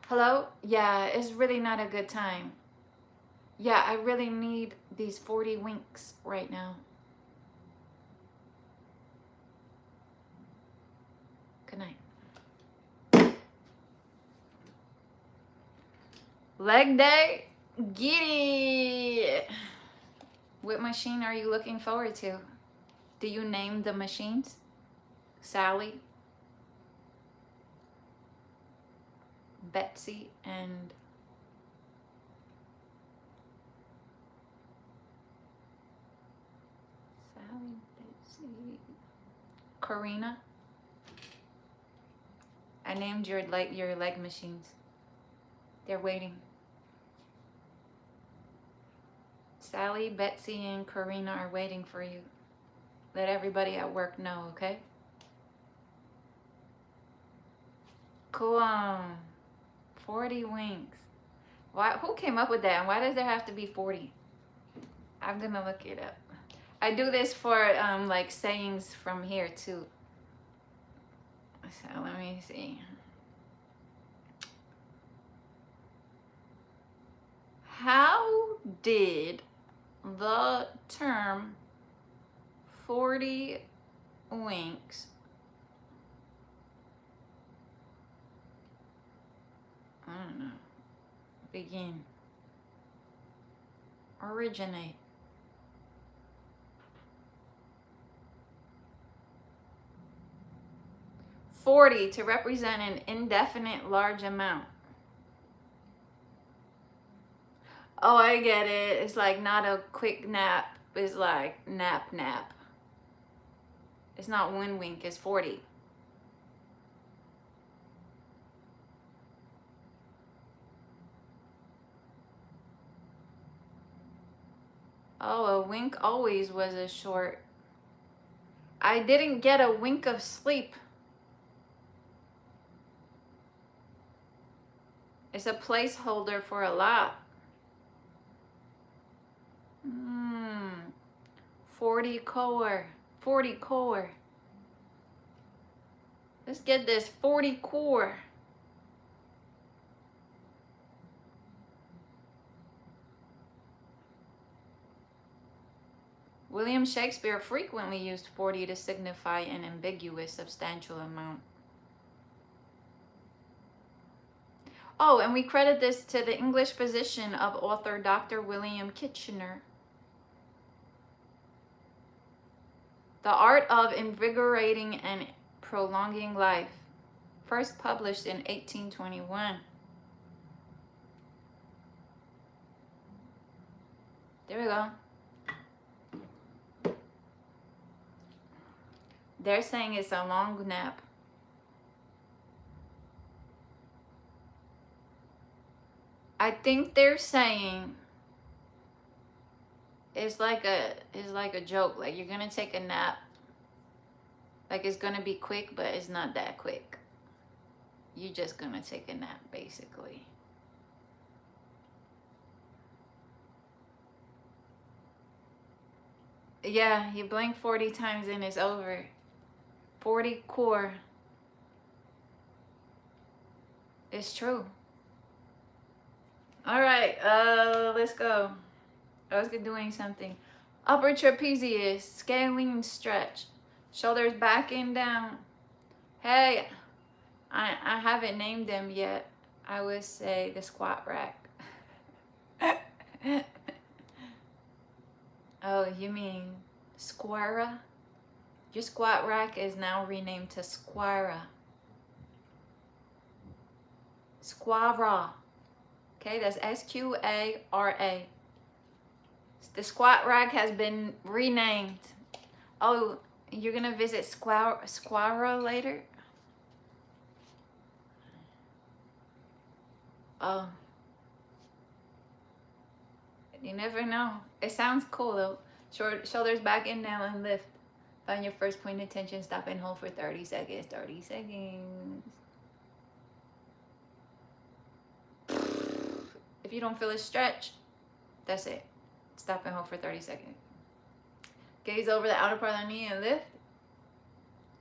Hello? Yeah, it's really not a good time. Yeah, I really need these 40 winks right now. Good night. Leg day, get it. What machine are you looking forward to? Do you name the machines? Sally, Betsy, and Sally, Betsy, Karina. I named your leg machines. They're waiting. Sally, Betsy, and Karina are waiting for you. Let everybody at work know, okay? Cool. 40 winks. Why? Who came up with that? And why does there have to be 40? I'm gonna look it up. I do this for like sayings from here too. So let me see. How did the term 40 winks begin? Originate? "40" to represent an indefinite large amount. Oh, I get it. It's like not a quick nap. It's like nap. It's not one wink, it's 40. Oh, a wink always was a short. I didn't get a wink of sleep. It's a placeholder for a lot. 40 core. 40 core. Let's get this 40 core. William Shakespeare frequently used 40 to signify an ambiguous, substantial amount. Oh, and we credit this to the English physician of author Dr. William Kitchener. The Art of Invigorating and Prolonging Life, first published in 1821. There we go. They're saying it's a long nap. I think they're saying it's like a joke. Like you're gonna take a nap. Like it's gonna be quick, but it's not that quick. You're just gonna take a nap, basically. Yeah, you blink 40 times and it's over. 40 core. It's true. All right, let's go. I was doing something. Upper trapezius, scalene stretch. Shoulders back and down. Hey, I haven't named them yet. I would say the squat rack. Oh, you mean squara? Your squat rack is now renamed to squara. Squara. Okay, that's S-Q-A-R-A. The squat rack has been renamed. Oh, you're gonna visit Squara later? Oh. You never know. It sounds cool though. Shoulders back and down and lift. Find your first point of tension. Stop and hold for 30 seconds. 30 seconds. If you don't feel a stretch, that's it. Stop and hold for 30 seconds. Gaze over the outer part of the knee and lift.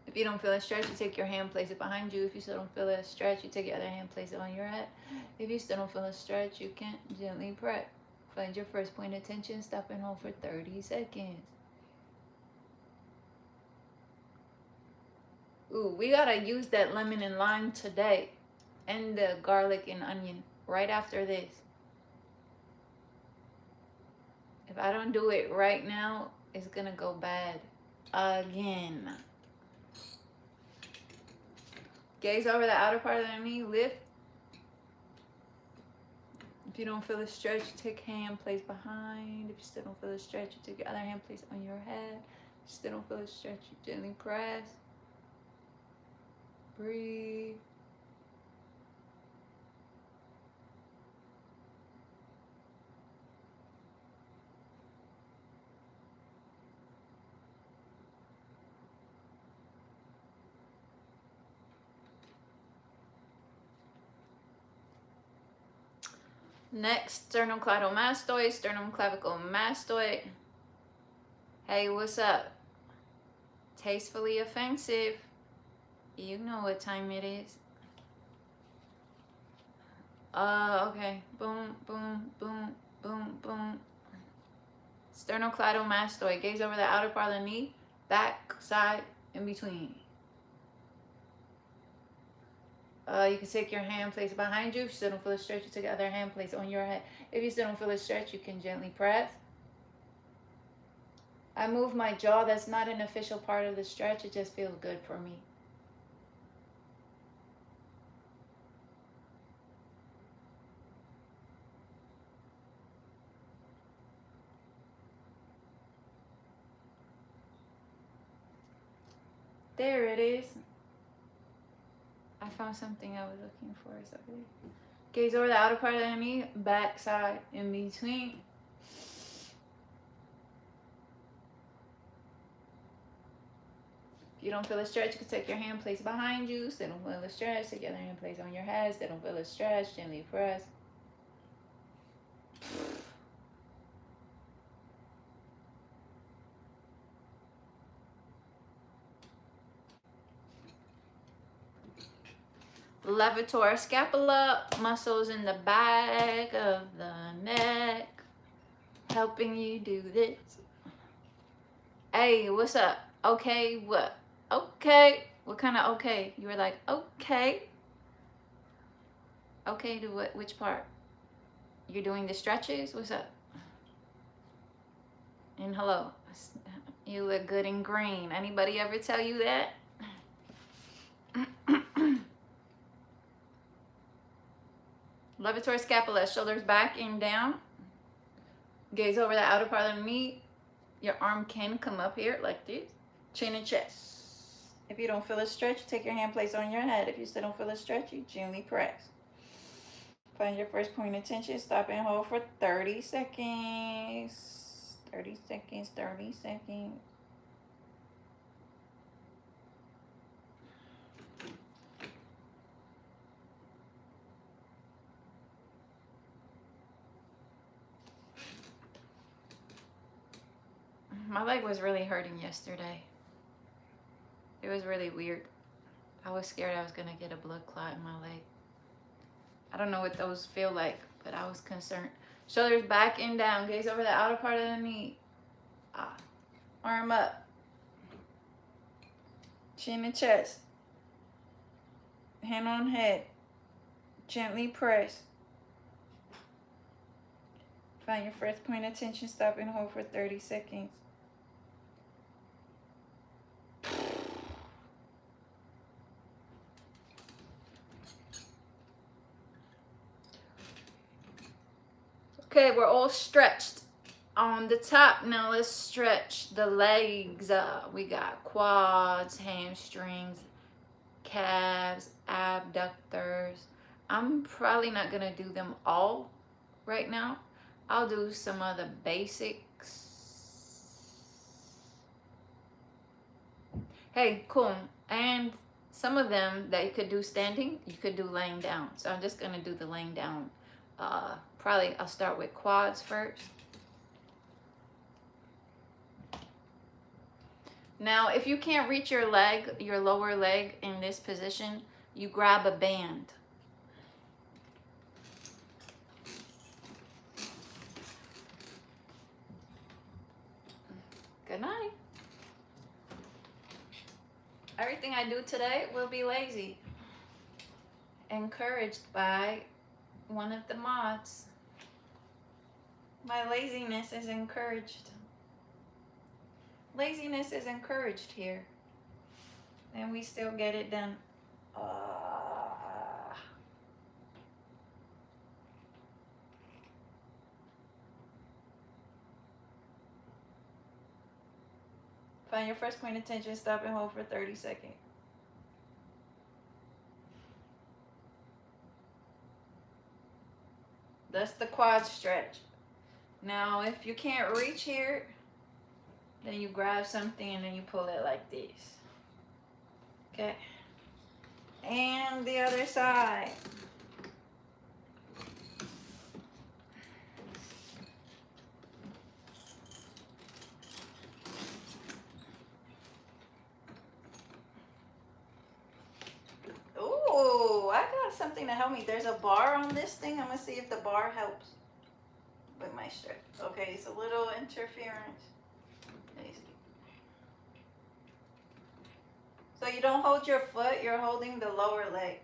If you don't feel a stretch, you take your hand, place it behind you. If you still don't feel a stretch, you take your other hand, place it on your head. If you still don't feel a stretch, you can gently press. Find your first point of tension. Stop and hold for 30 seconds. Ooh, we gotta use that lemon and lime today. And the garlic and onion right after this. If I don't do it right now, it's gonna go bad again. Gaze over the outer part of the knee, lift. If you don't feel a stretch, you take hand, place behind. If you still don't feel a stretch, you take your other hand, place on your head. If you still don't feel a stretch, you gently press. Breathe. Next, sternocleidomastoid, sternoclavicle-mastoid. Hey, what's up? Tastefully offensive. You know what time it is. Okay. Boom, boom, boom, boom, boom. Sternocleidomastoid. Gaze over the outer part of the knee, back, side, in between. You can take your hand, place it behind you. If you still don't feel a stretch, you take the other hand, place it on your head. If you still don't feel a stretch, you can gently press. I move my jaw. That's not an official part of the stretch. It just feels good for me. There it is. I found something I was looking for. It's over there. Gaze over the outer part of the knee, back, side, in between. If you don't feel a stretch, you can take your hand, place it behind you. Still don't feel a stretch, take your other hand, place it on your head. Still don't feel a stretch, gently press. Levator scapula, muscles in the back of the neck, helping you do this. Hey, what's up? Okay, what? Okay. What kind of okay? You were like, okay. Okay, do what? Which part? You're doing the stretches? What's up? And hello. You look good in green. Anybody ever tell you that? Levator scapula, shoulders back and down. Gaze over the outer part of the knee. Your arm can come up here like this. Chin and chest. If you don't feel a stretch, take your hand, place on your head. If you still don't feel a stretch, you gently press. Find your first point of tension. Stop and hold for 30 seconds. 30 seconds, 30 seconds. My leg was really hurting yesterday. It was really weird. I was scared I was going to get a blood clot in my leg. I don't know what those feel like, but I was concerned. Shoulders back and down. Gaze over the outer part of the knee. Arm up. Chin and chest. Hand on head. Gently press. Find your first point of tension. Stop and hold for 30 seconds. Okay, we're all stretched on the top. Now let's stretch the legs. We got quads, hamstrings, calves, abductors. I'm probably not gonna do them all right now. I'll do some of the basics. Hey, cool. And some of them that you could do standing, you could do laying down. So I'm just gonna do the laying down. Probably I'll start with quads first. Now, if you can't reach your leg, your lower leg in this position, you grab a band. Good night. Everything I do today will be lazy. Encouraged by one of the mods. My laziness is encouraged. Laziness is encouraged here. And we still get it done. Find your first point of tension. Stop and hold for 30 seconds. That's the quad stretch. Now, if you can't reach here, then you grab something and then you pull it like this. Okay. And the other side. Ooh, I got something to help me. There's a bar on this thing. I'm going to see if the bar helps with my stretch. Okay, it's a little interference. So you don't hold your foot, you're holding the lower leg.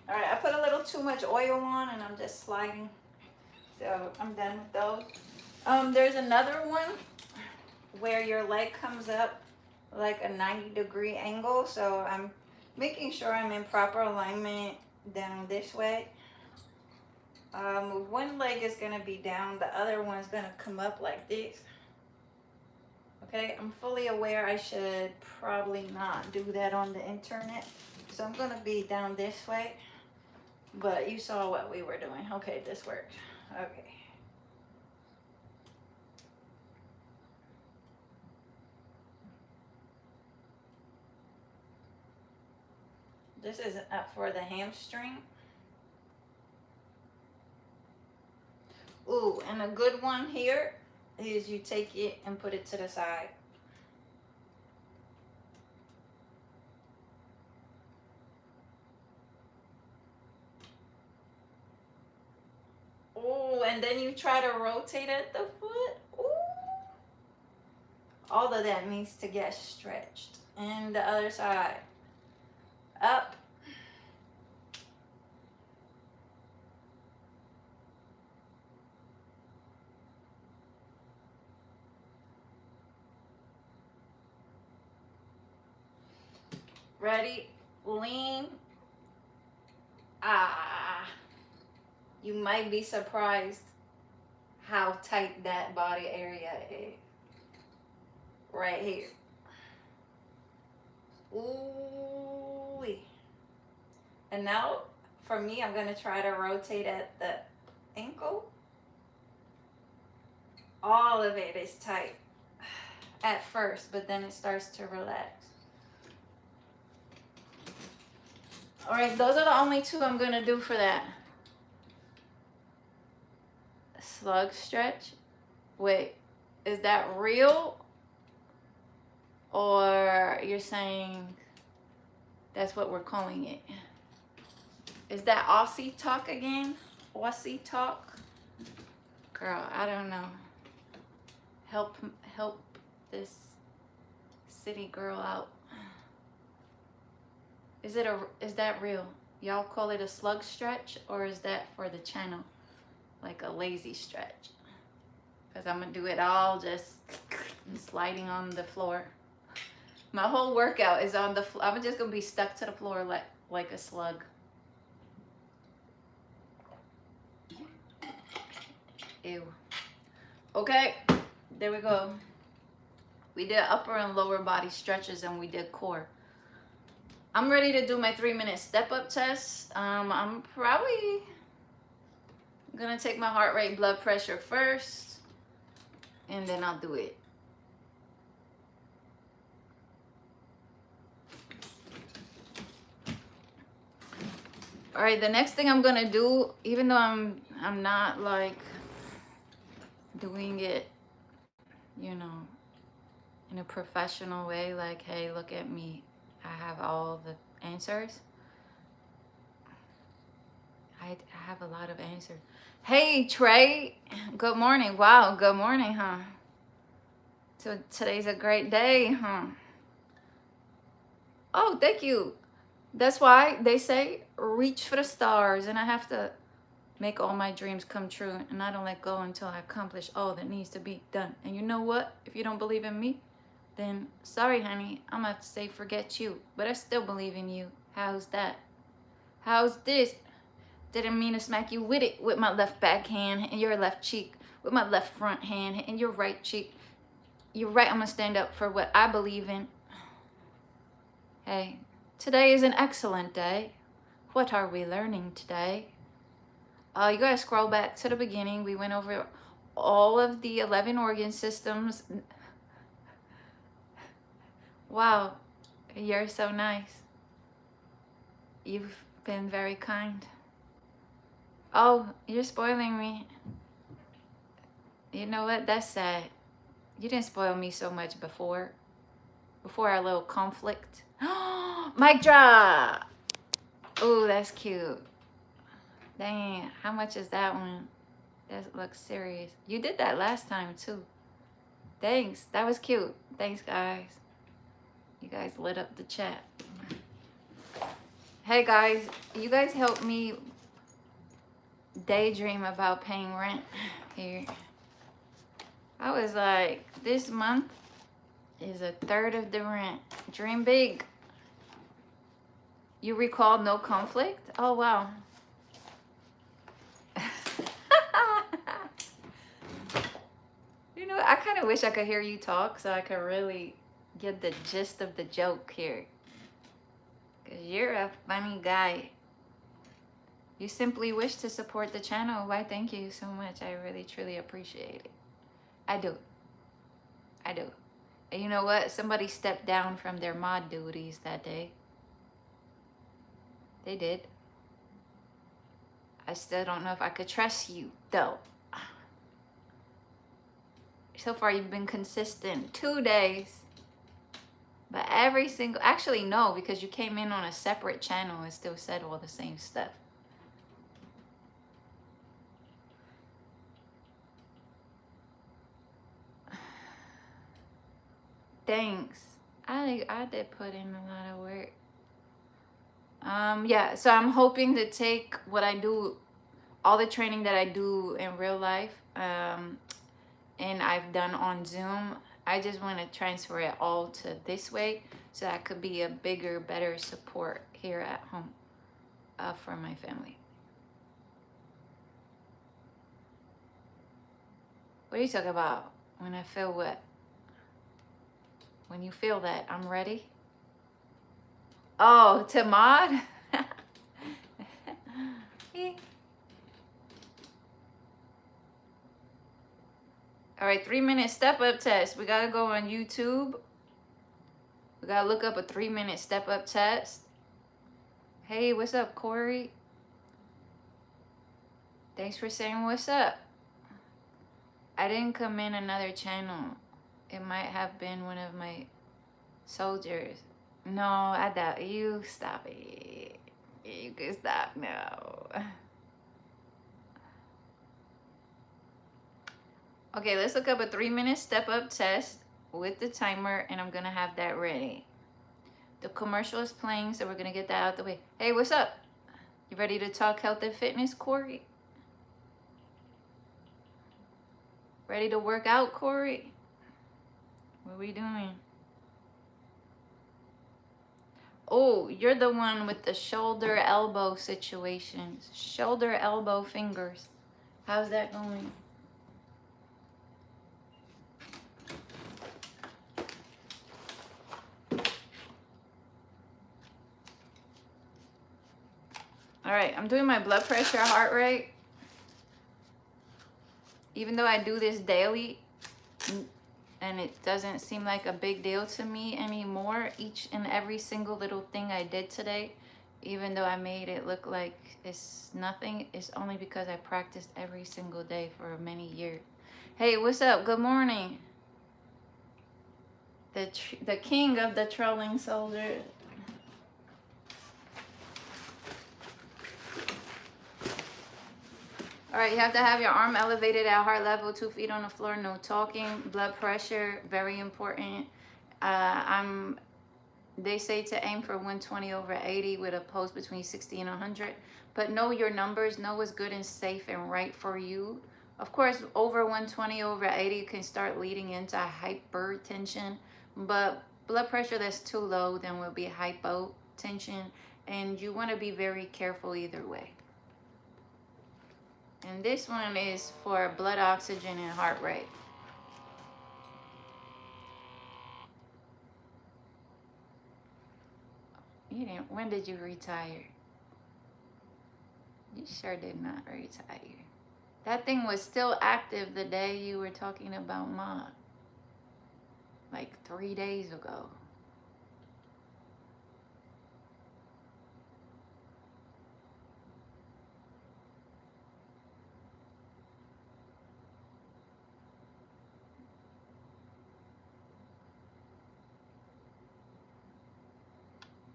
All right, I put a little too much oil on and I'm just sliding. So I'm done with those. There's another one where your leg comes up like a 90-degree angle. So I'm making sure I'm in proper alignment down this way. One leg is going to be down, the other one's going to come up like this. Okay, I'm fully aware I should probably not do that on the internet. So I'm going to be down this way. But you saw what we were doing. Okay, this works. Okay. This is for the hamstring. Ooh, and a good one here is you take it and put it to the side. Ooh, and then you try to rotate at the foot. Ooh. All of that needs to get stretched. And the other side. Up. Ready? Lean. Ah. You might be surprised how tight that body area is. Right here. Ooh. And now, for me, I'm going to try to rotate at the ankle. All of it is tight at first, but then it starts to relax. All right, those are the only two I'm going to do for that. Slug stretch. Wait, is that real? Or you're saying that's what we're calling it? Is that Aussie talk again? Aussie talk? Girl, I don't know. Help this city girl out. Is that real? Y'all call it a slug stretch, or is that for the channel? Like a lazy stretch? Because I'm going to do it all just sliding on the floor. My whole workout is on the floor. I'm just going to be stuck to the floor like a slug. Ew. Okay, there we go. We did upper and lower body stretches, and we did core. I'm ready to do my 3-minute step-up test. I'm probably gonna take my heart rate, blood pressure first, and then I'll do it. All right, the next thing I'm gonna do, even though I'm not like doing it, you know, in a professional way, like, hey, look at me, I have all the answers. I have a lot of answers. Hey, Trey, good morning. Wow, good morning, huh? So today's a great day, huh? Oh, thank you. That's why they say reach for the stars, and I have to make all my dreams come true, and I don't let go until I accomplish all that needs to be done. And you know what? If you don't believe in me, then sorry, honey, I'm gonna have to say forget you, but I still believe in you. How's that? How's this? Didn't mean to smack you with it, with my left backhand and your left cheek, with my left front hand and your right cheek. You're right, I'm gonna stand up for what I believe in. Hey, today is an excellent day. What are we learning today? You gotta scroll back to the beginning. We went over all of the 11 organ systems. Wow, you're so nice. You've been very kind. Oh, you're spoiling me. You know what? That's sad. You didn't spoil me so much before our little conflict. Mic drop. Oh, that's cute. Dang, how much is that one? That looks serious. You did that last time too. Thanks, that was cute. Thanks, guys. You guys lit up the chat. Hey guys, you guys help me daydream about paying rent here. I was like, this month is 1/3 of the rent. Dream big. You recall no conflict? Oh, wow. You know, I kind of wish I could hear you talk so I could really get the gist of the joke here. Because you're a funny guy. You simply wish to support the channel. Why, thank you so much. I really, truly appreciate it. I do. I do. And you know what? Somebody stepped down from their mod duties that day. They did. I still don't know if I could trust you, though. So far, you've been consistent 2 days. But every single... Actually, no, because you came in on a separate channel and still said all the same stuff. Thanks. I did put in a lot of work. Yeah, so I'm hoping to take what I do, all the training that I do in real life, and I've done on Zoom. I just want to transfer it all to this way so that I could be a bigger, better support here at home for my family. What are you talking about? When I feel what? When you feel that I'm ready? Oh, to mod? All right, 3-minute step-up test. We gotta go on YouTube. We gotta look up a 3-minute step-up test. Hey, what's up, Corey? Thanks for saying what's up. I didn't come in another channel. It might have been one of my soldiers. No, I doubt you. Stop it. You can stop now. Okay, let's look up a 3-minute step-up test with the timer, and I'm gonna have that ready. The commercial is playing, so we're gonna get that out the way. Hey, what's up? You ready to talk health and fitness, Corey? Ready to work out, Corey? What are we doing? Oh, you're the one with the shoulder elbow situations. Shoulder elbow fingers. How's that going? All right, I'm doing my blood pressure, heart rate. Even though I do this daily and it doesn't seem like a big deal to me anymore, each and every single little thing I did today, even though I made it look like it's nothing, it's only because I practiced every single day for many years. Hey, what's up? Good morning. The king of the trolling soldier. All right, you have to have your arm elevated at heart level, 2 feet on the floor, no talking. Blood pressure, very important. They say to aim for 120/80 with a pulse between 60 and 100. But know your numbers, know what's good and safe and right for you. Of course, over 120/80 can start leading into hypertension. But blood pressure that's too low then will be hypotension. And you want to be very careful either way. And this one is for blood oxygen and heart rate. You didn't. When did you retire? You sure did not retire. That thing was still active the day you were talking about Mom. Like 3 days ago.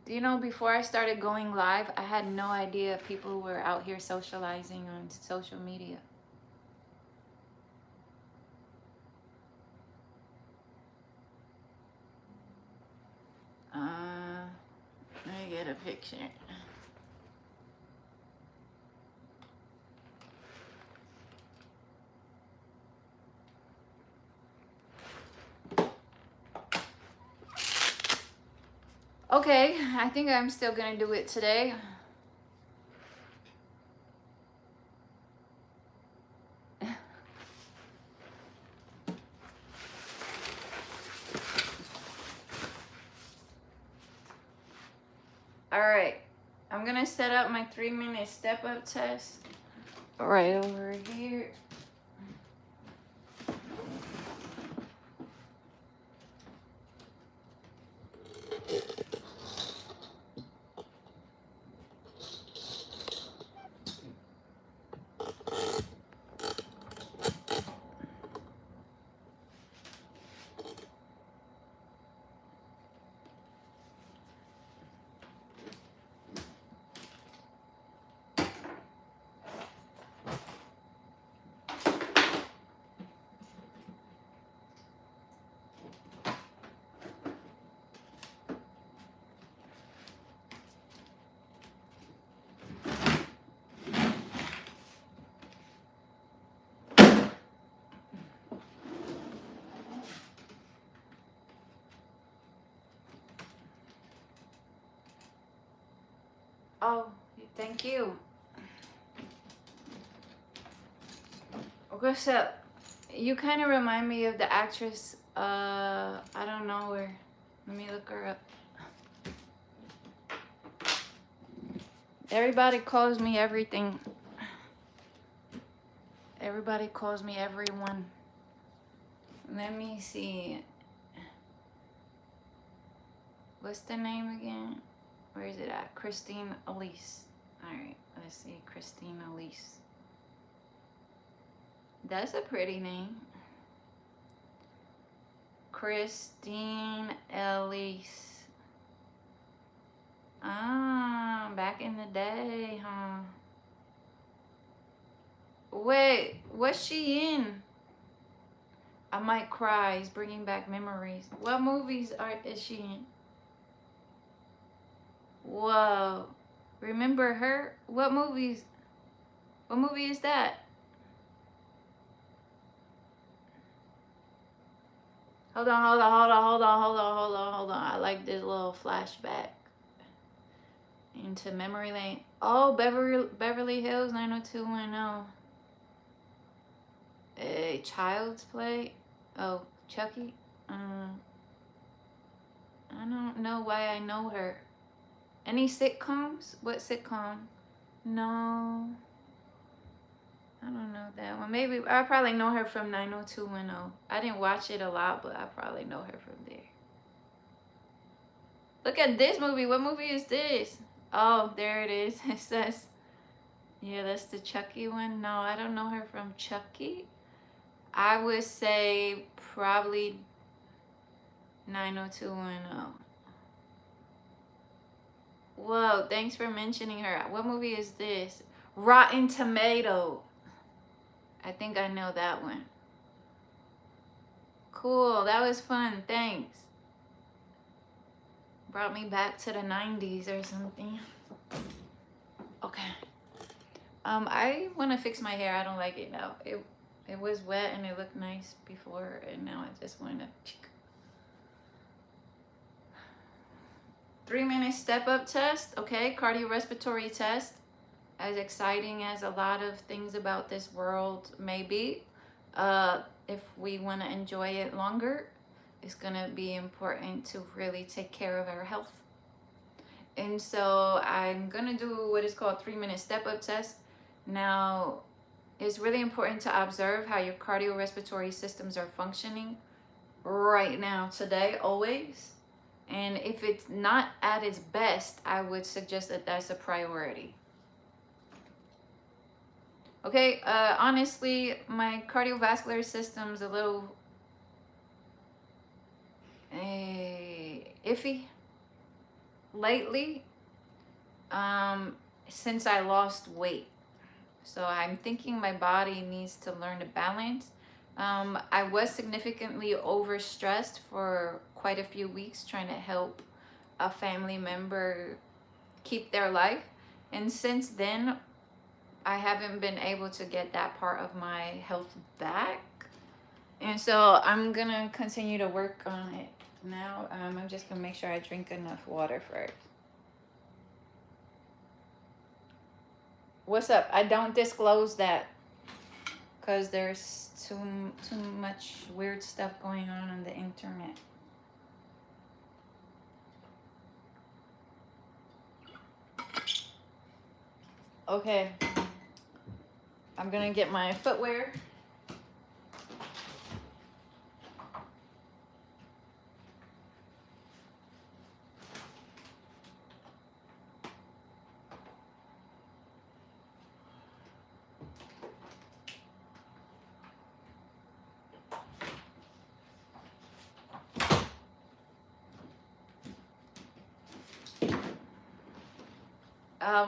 Do you know, before I started going live, I had no idea people were out here socializing on social media. Let me get a picture. Okay, I think I'm still gonna do it today. All right, I'm gonna set up my 3-minute step-up test right over here. Oh, thank you. What's up? You kind of remind me of the actress, I don't know where. Let me look her up. Everybody calls me everything. Everybody calls me everyone. Let me see. What's the name again? Where is it at? Christine Elise. Alright, let's see. Christine Elise. That's a pretty name. Christine Elise. Ah, back in the day, huh? Wait, what's she in? I Might Cry is bringing back memories. What movies is she in? Whoa. Remember her? What movies? What movie is that? Hold on. I like this little flashback into memory lane. Oh, Beverly Hills 90210. A Child's Play. Oh, Chucky. I don't know why I know her. Any sitcoms? What sitcom? No. I don't know that one. Maybe I probably know her from 90210. I didn't watch it a lot, but I probably know her from there. Look at this movie. What movie is this? Oh, there it is. It says, yeah, that's the Chucky one. No, I don't know her from Chucky. I would say probably 90210. Whoa, thanks for mentioning her. What movie is this? Rotten Tomato. I think I know that one. Cool, that was fun. Thanks. Brought me back to the 90s or something. Okay. I want to fix my hair. I don't like it now. It was wet and it looked nice before, and now I just want to 3-minute step-up test. Okay, cardiorespiratory test. As exciting as a lot of things about this world may be, if we want to enjoy it longer, it's going to be important to really take care of our health. And so I'm going to do what is called 3-minute step-up test. Now, it's really important to observe how your cardiorespiratory systems are functioning right now, today, always. And if it's not at its best, I would suggest that that's a priority. Okay, honestly, my cardiovascular system's a little iffy lately, since I lost weight. So I'm thinking my body needs to learn to balance. I was significantly overstressed for quite a few weeks trying to help a family member keep their life. And since then, I haven't been able to get that part of my health back. And so I'm gonna continue to work on it now. I'm just gonna make sure I drink enough water first. What's up? I don't disclose that because there's too much weird stuff going on the internet. Okay. I'm gonna get my footwear.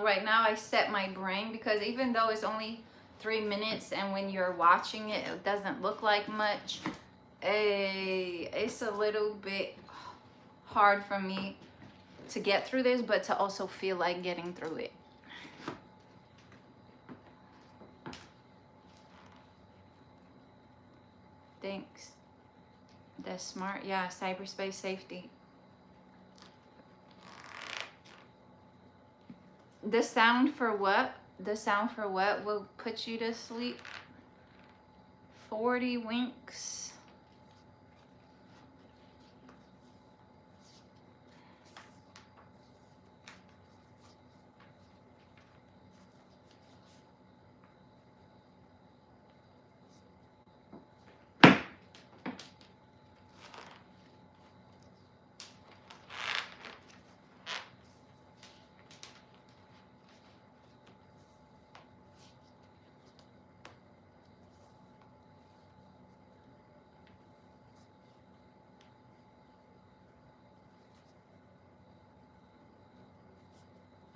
Right now I set my brain, because even though it's only 3 minutes and when you're watching it, it doesn't look like much, it's a little bit hard for me to get through this, but to also feel like getting through it. Thanks. That's smart. Yeah, cyberspace safety. the sound for what? The sound for what will put you to sleep? 40 winks.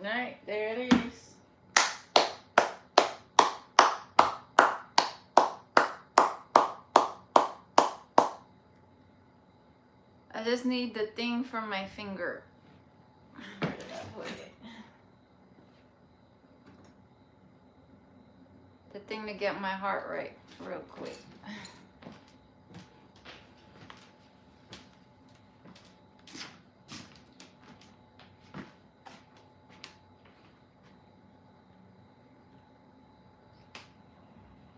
All right, there it is. I just need the thing from my finger. Where did I put it? The thing to get my heart rate real quick.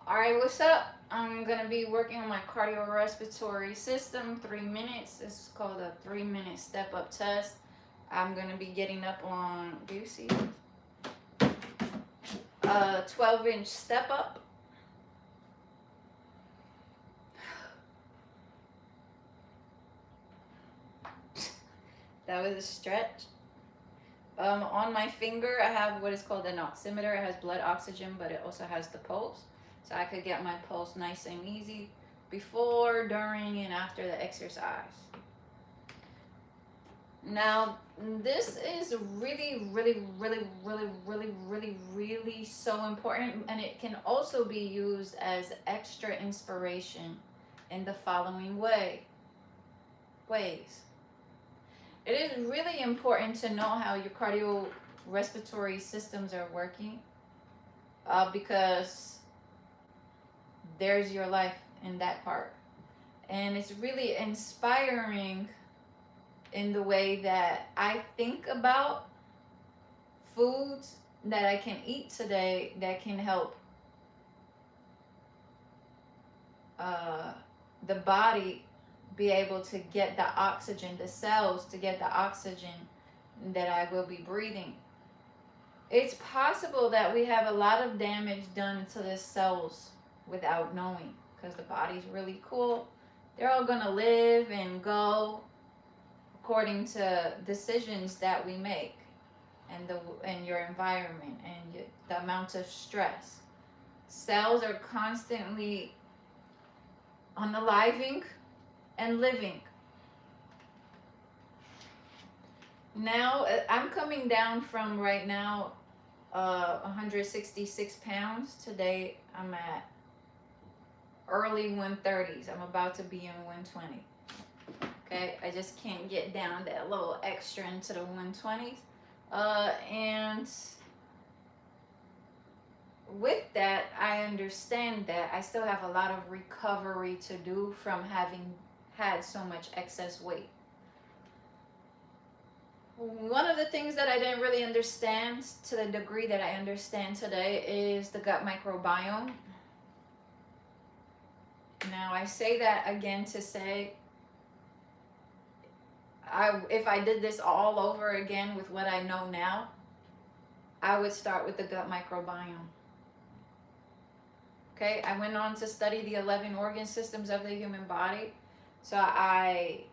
Alright, what's up? I'm gonna be working on my cardiorespiratory system, 3 minutes. It's called a 3-minute step-up test. I'm gonna be getting up on, do you see it? 12-inch step-up. That was a stretch. On my finger, I have what is called an oximeter. It has blood oxygen, but it also has the pulse. So I could get my pulse nice and easy before, during, and after the exercise. Now, this is really, really, really, really, really, really, really so important. And it can also be used as extra inspiration in the following ways. It is really important to know how your cardiorespiratory systems are working, because there's your life in that part. And it's really inspiring in the way that I think about foods that I can eat today that can help the body be able to get the oxygen, the cells to get the oxygen that I will be breathing. It's possible that we have a lot of damage done to the cells without knowing, because the body's really cool. They're all gonna live and go according to decisions that we make, and your environment and the amount of stress. Cells are constantly unaliving and living. Now I'm coming down from right now 166 pounds. Today I'm at early 130s. I'm about to be in 120. Okay, I just can't get down that little extra into the 120s. And with that, I understand that I still have a lot of recovery to do from having had so much excess weight. One of the things that I didn't really understand to the degree that I understand today is the gut microbiome. Now, I say that again to say, if I did this all over again with what I know now, I would start with the gut microbiome. Okay, I went on to study the 11 organ systems of the human body. So I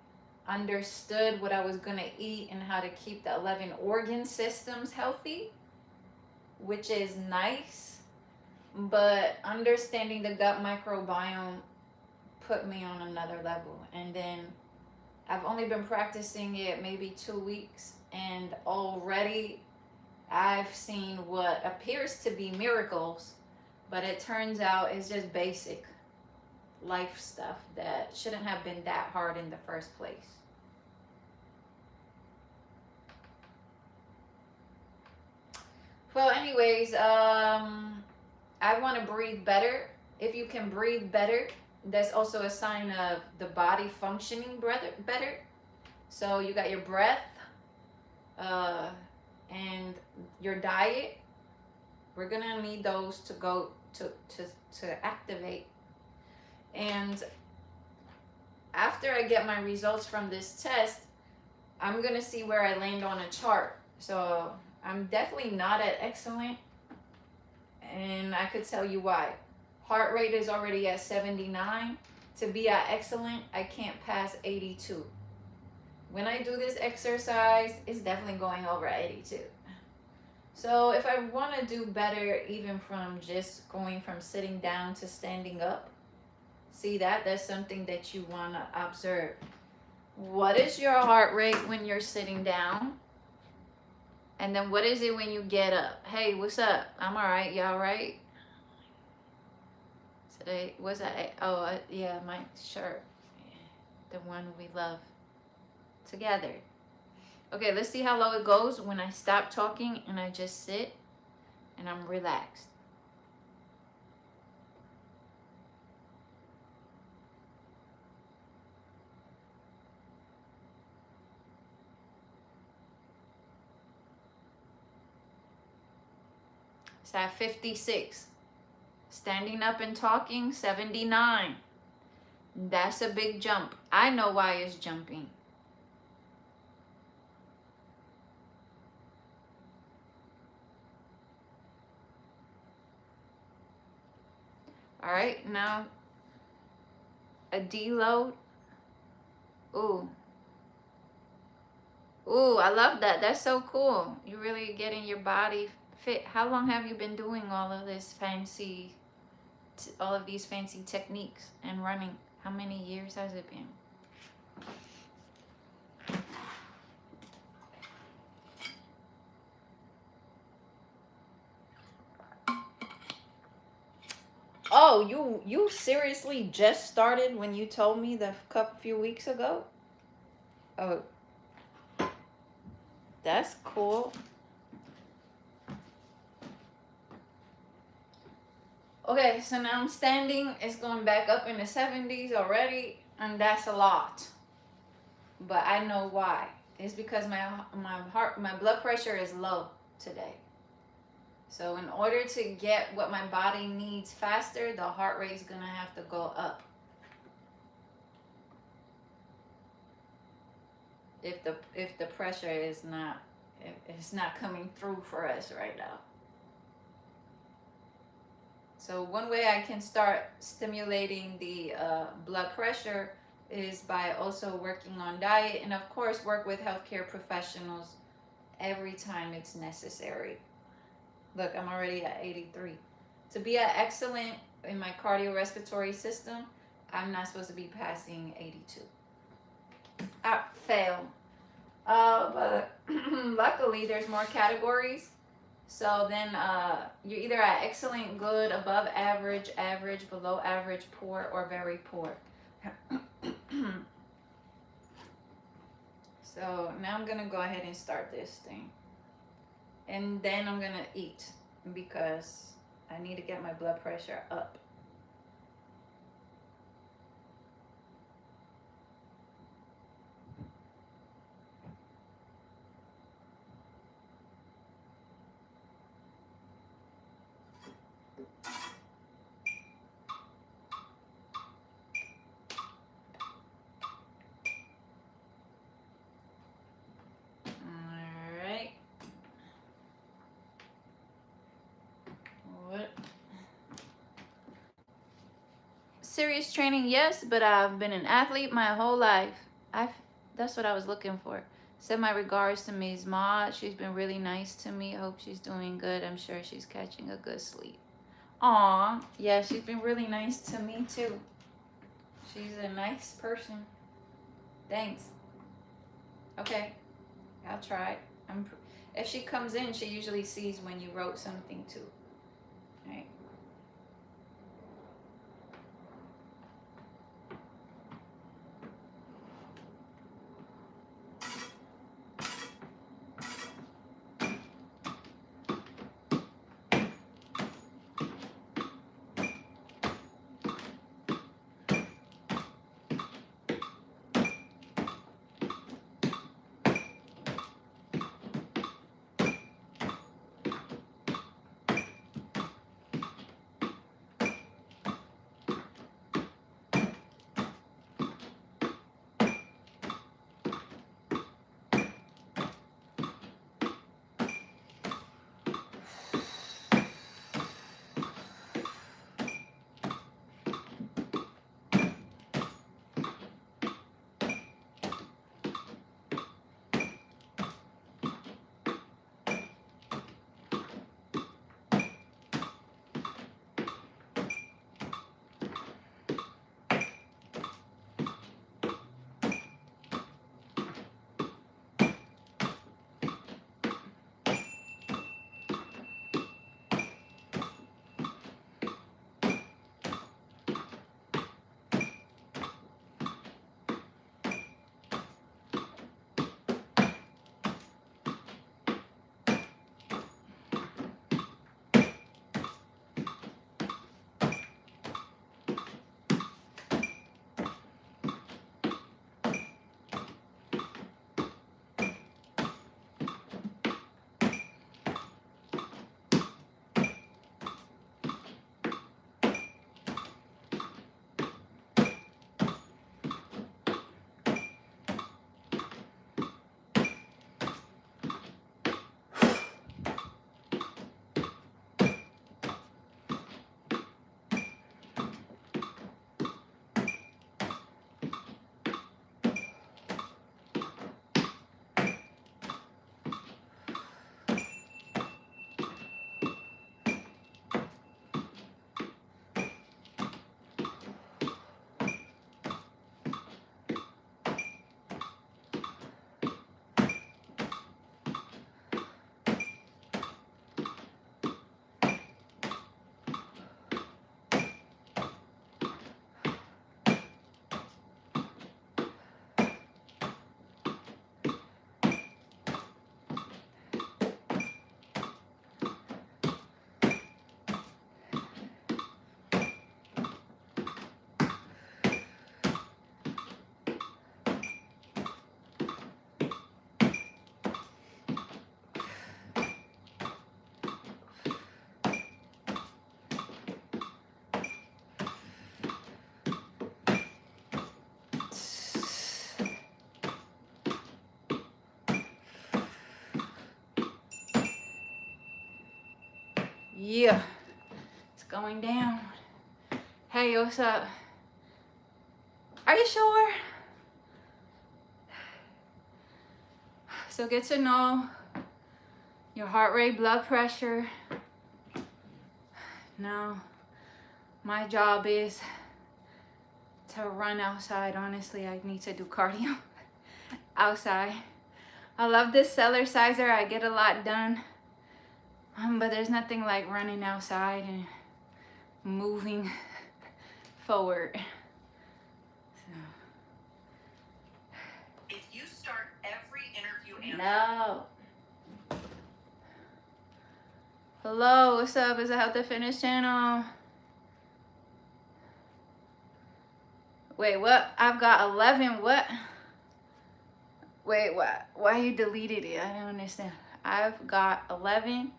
understood what I was going to eat and how to keep the 11 organ systems healthy, which is nice. But understanding the gut microbiome put me on another level. And then I've only been practicing it maybe 2 weeks, and already I've seen what appears to be miracles, but it turns out it's just basic life stuff that shouldn't have been that hard in the first place. Well, anyways, I want to breathe better. If you can breathe better, that's also a sign of the body functioning better. So you got your breath, and your diet. We're gonna need those to go to activate. And after I get my results from this test, I'm gonna see where I land on a chart. So I'm definitely not at excellent, and I could tell you why. Heart rate is already at 79. To be at excellent, I can't pass 82. When I do this exercise, it's definitely going over 82. So if I want to do better, even from just going from sitting down to standing up, see that's something that you want to observe. What is your heart rate when you're sitting down? And then what is it when you get up? Hey, what's up? I'm all right. You all right? Today, what's that? Oh, yeah, my shirt. The one we love together. Okay, let's see how low it goes when I stop talking and I just sit and I'm relaxed. It's at 56. Standing up and talking, 79. That's a big jump. I know why it's jumping. All right, now a deload. Ooh. Ooh, I love that. That's so cool. You're really getting your body fit. How long have you been doing all of these fancy techniques and running? How many years has it been? Oh, you seriously just started when you told me the few weeks ago? Oh, that's cool. Okay, so now I'm standing. It's going back up in the 70s already, and that's a lot. But I know why. It's because my blood pressure is low today. So in order to get what my body needs faster, the heart rate is gonna have to go up. If the pressure is not, it's not coming through for us right now. So one way I can start stimulating the blood pressure is by also working on diet, and of course work with healthcare professionals every time it's necessary. Look, I'm already at 83. To be at excellent in my cardiorespiratory system, I'm not supposed to be passing 82. I failed. But luckily there's more categories. So then you're either at excellent, good, above average, average, below average, poor, or very poor. So now I'm gonna go ahead and start this thing. And then I'm gonna eat because I need to get my blood pressure up. Serious training, yes, but I've been an athlete my whole life. That's what I was looking for. Send my regards to Ms. Maud. She's been really nice to me. Hope she's doing good. I'm sure she's catching a good sleep. Aw, yeah, she's been really nice to me too. She's a nice person. Thanks. Okay, I'll try. If she comes in, she usually sees when you wrote something too. All right. Yeah, it's going down. Hey, what's up? Are you sure? So get to know your heart rate, blood pressure. Now, my job is to run outside. Honestly, I need to do cardio outside. I love this cellar sizer. I get a lot done. But there's nothing like running outside and moving forward. So. If you start every interview answer. No. Hello, what's up? Is it Health to Fitness channel? Wait, what? I've got 11. What? Wait, what? Why you deleted it? I don't understand. I've got 11.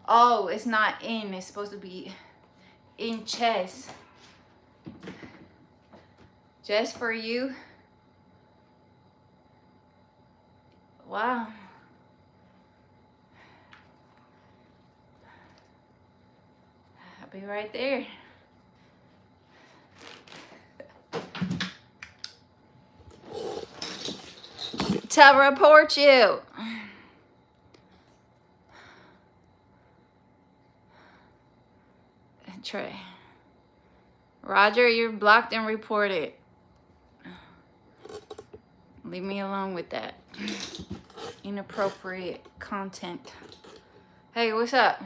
Oh, it's not in. It's supposed to be in chess. Just for you. Wow. I'll be right there. To report you. Trey. Roger, you're blocked and reported. Leave me alone with that. Inappropriate content. Hey, what's up?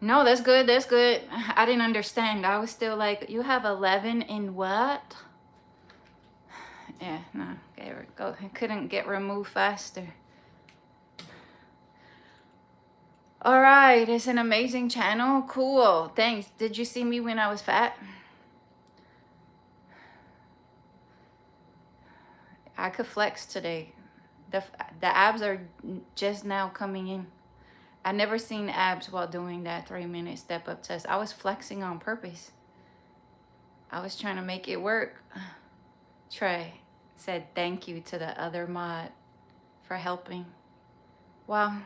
No, that's good. That's good. I didn't understand. I was still like, you have 11 in what? Yeah, no. Go. I couldn't get removed faster. All right, it's an amazing channel. Cool. Thanks. Did you see me when I was fat? I could flex today. The abs are just now coming in. I never seen abs while doing that 3-minute step up test. I was flexing on purpose. I was trying to make it work. Trey said thank you to the other mod for helping. Wow.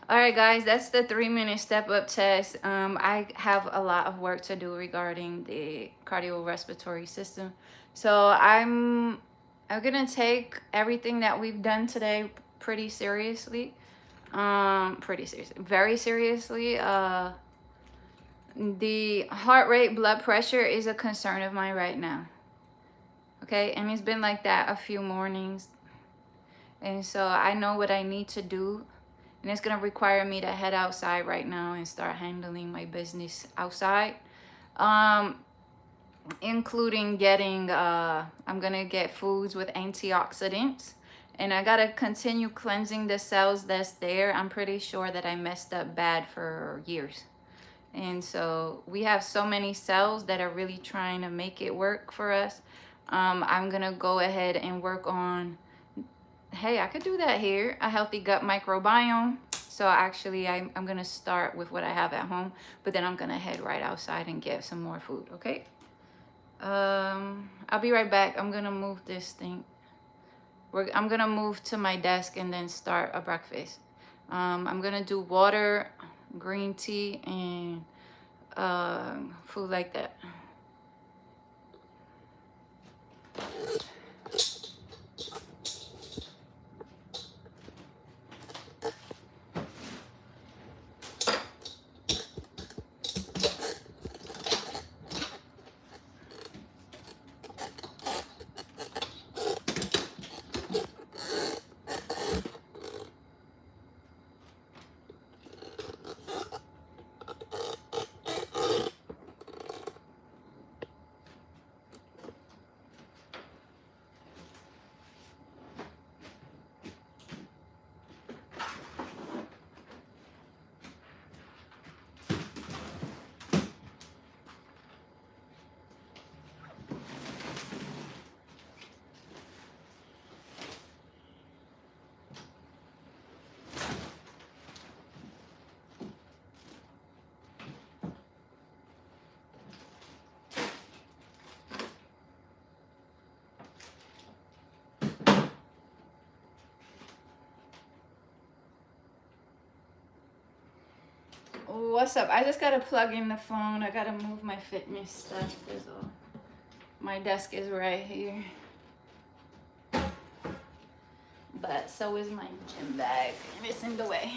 All right, guys, that's the 3-minute step-up test. I have a lot of work to do regarding the cardiorespiratory system. So I'm gonna take everything that we've done today pretty seriously. Very seriously. The heart rate, blood pressure is a concern of mine right now. Okay, and it's been like that a few mornings. And so I know what I need to do. And it's going to require me to head outside right now and start handling my business outside. Including getting, I'm going to get foods with antioxidants. And I got to continue cleansing the cells that's there. I'm pretty sure that I messed up bad for years. And so we have so many cells that are really trying to make it work for us. I'm going to go ahead and work on, hey, I could do that here, a healthy gut microbiome. So actually, I'm going to start with what I have at home, but then I'm going to head right outside and get some more food, okay? I'll be right back. I'm going to move this thing. I'm going to move to my desk and then start a breakfast. I'm going to do water, green tea, and food like that. What's up? I just gotta plug in the phone. I gotta move my fitness stuff. My desk is right here. But so is my gym bag, and it's in the way.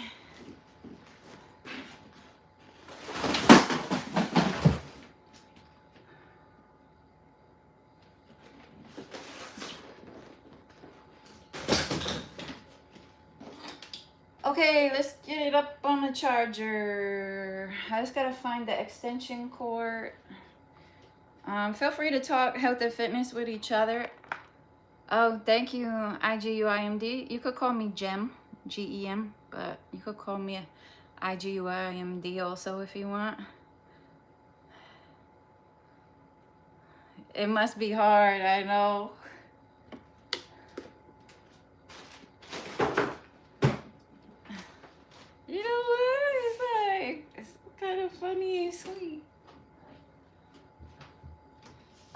Okay, let's get it up on the charger. I just gotta find the extension cord. Feel free to talk health and fitness with each other. Oh, thank you, IGUIMD. You could call me Gem, G-E-M, but you could call me IGUIMD also if you want. It must be hard, I know. You know what? It's like, it's kind of funny and sweet.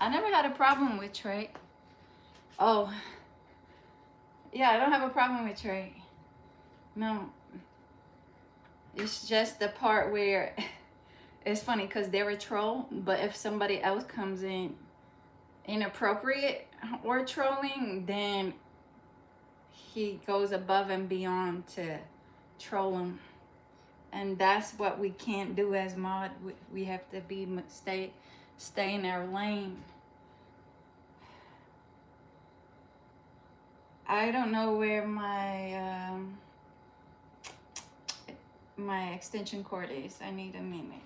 I never had a problem with Trey. Oh, yeah, I don't have a problem with Trey. No. It's just the part where it's funny because they're a troll, but if somebody else comes in inappropriate or trolling, then he goes above and beyond to troll them. And that's what we can't do as mod. We have to be stay in our lane. I don't know where my my extension cord is. I need a minute.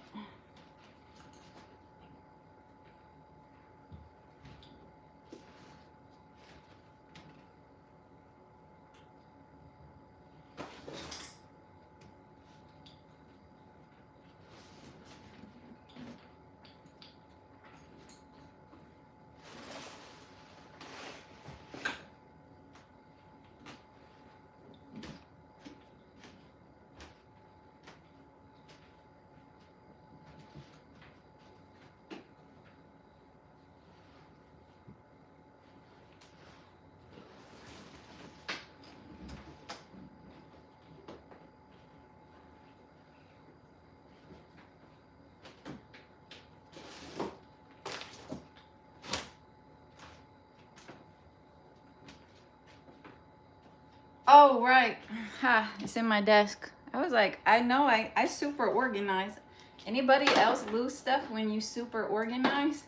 Oh, right. Ha, it's in my desk. I was like, I know I super organized. Anybody else lose stuff when you super organize?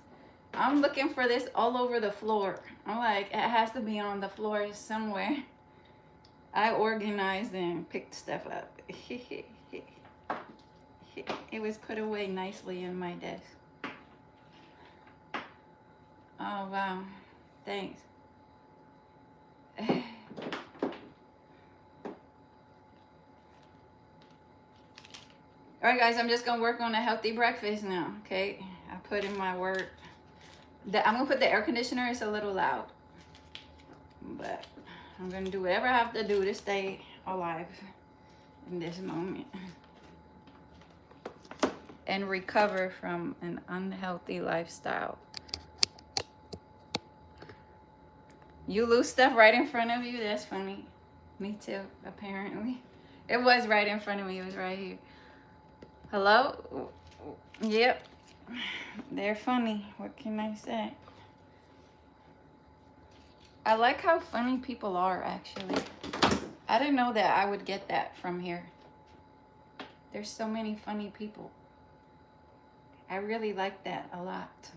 I'm looking for this all over the floor. I'm like, it has to be on the floor somewhere. I organized and picked stuff up. It was put away nicely in my desk. Oh, wow. Thanks. All right, guys, I'm just going to work on a healthy breakfast now, okay? I put in my work. I'm going to put the air conditioner. It's a little loud. But I'm going to do whatever I have to do to stay alive in this moment. And recover from an unhealthy lifestyle. You lose stuff right in front of you? That's funny. Me too, apparently. It was right in front of me. It was right here. Hello? Yep. They're funny. What can I say? I like how funny people are, actually. I didn't know that I would get that from here. There's so many funny people. I really like that a lot.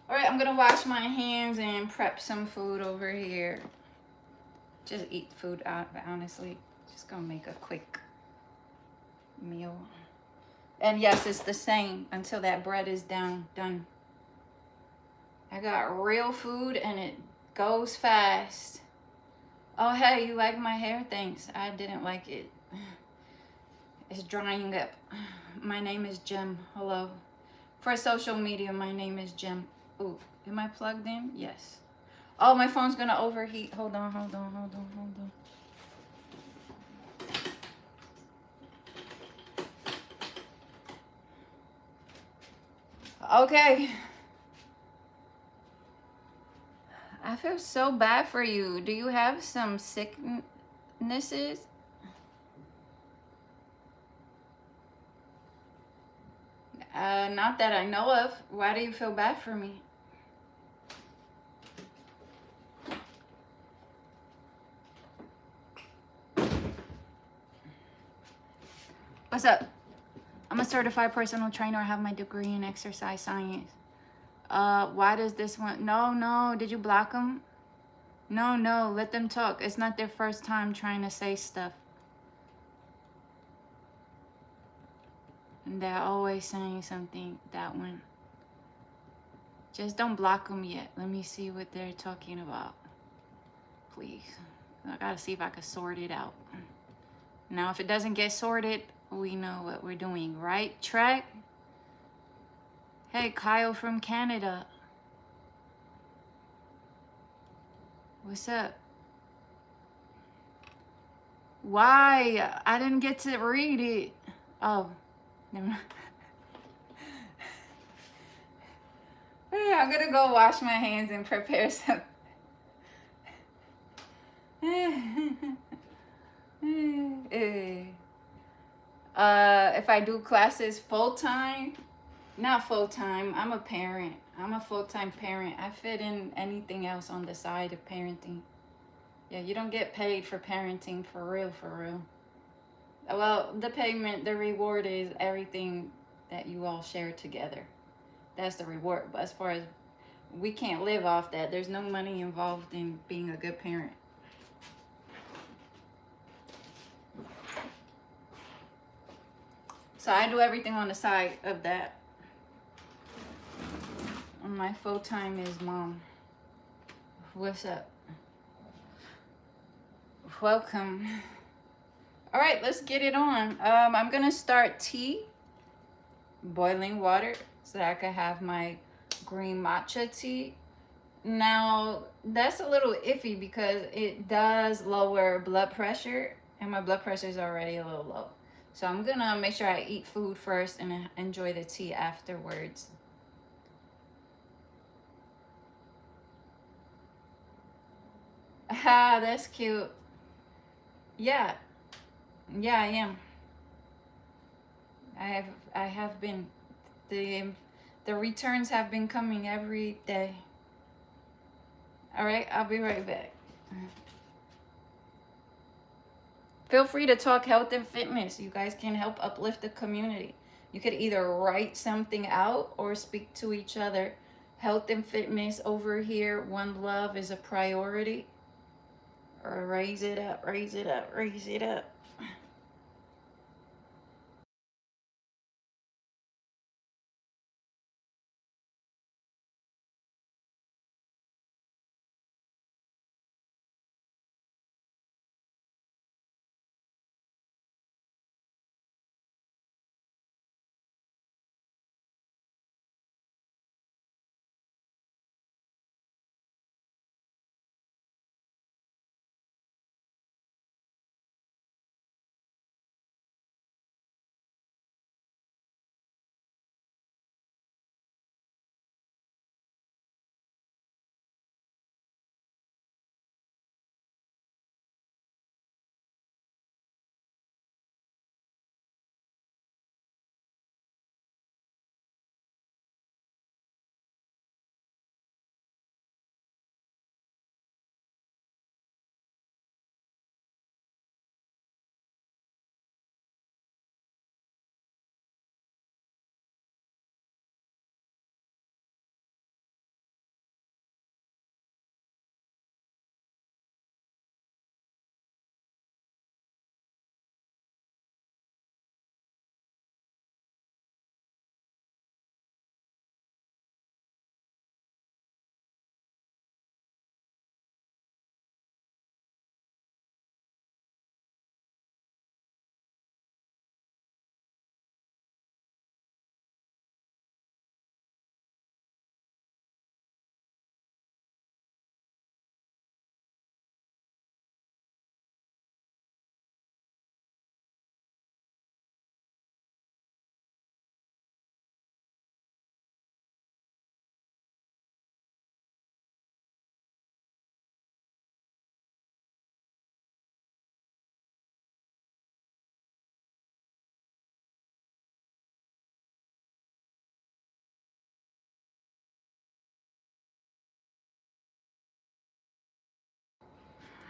All right, I'm gonna wash my hands and prep some food over here. Just eat food out, honestly. Just gonna make a quick meal. And yes, it's the same until that bread is done. I got real food and it goes fast. Oh, hey, you like my hair? Thanks. I didn't like it. It's drying up. My name is Gem. Hello. For social media, my name is Gem. Ooh, am I plugged in? Yes. Oh, my phone's gonna overheat. Hold on. Okay. I feel so bad for you. Do you have some sicknesses? Not that I know of. Why do you feel bad for me? What's up? I'm a certified personal trainer. I have my degree in exercise science. Why does this one? No. Did you block them? No. Let them talk. It's not their first time trying to say stuff. And they're always saying something, that one. Just don't block them yet. Let me see what they're talking about. Please. I gotta see if I can sort it out. Now, if it doesn't get sorted, we know what we're doing, right? Track? Hey, Kyle from Canada. What's up? Why? I didn't get to read it. Oh, never mind. I'm gonna go wash my hands and prepare some. If I do classes full-time, not full-time, I'm a parent. I'm a full-time parent. I fit in anything else on the side of parenting. Yeah, you don't get paid for parenting, for real. Well, the payment, the reward is everything that you all share together. That's the reward. But as far as we can't live off that, there's no money involved in being a good parent. So I do everything on the side of that. And my full time is mom. What's up? Welcome. All right, let's get it on. I'm gonna start tea, boiling water, so that I can have my green matcha tea. Now, that's a little iffy because it does lower blood pressure, and my blood pressure is already a little low. So I'm gonna make sure I eat food first and enjoy the tea afterwards. Ah, that's cute. Yeah, I am. I have been. The returns have been coming every day. All right, I'll be right back. Feel free to talk health and fitness. You guys can help uplift the community. You could either write something out or speak to each other. Health and fitness over here, one love is a priority. Or raise it up.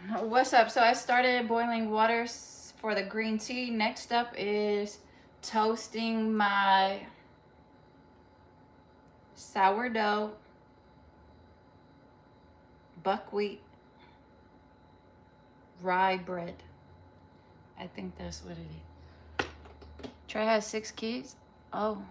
What's up? So I started boiling water for the green tea. Next up is toasting my sourdough, buckwheat, rye bread. I think that's what it is. Trey has 6 kids. Oh.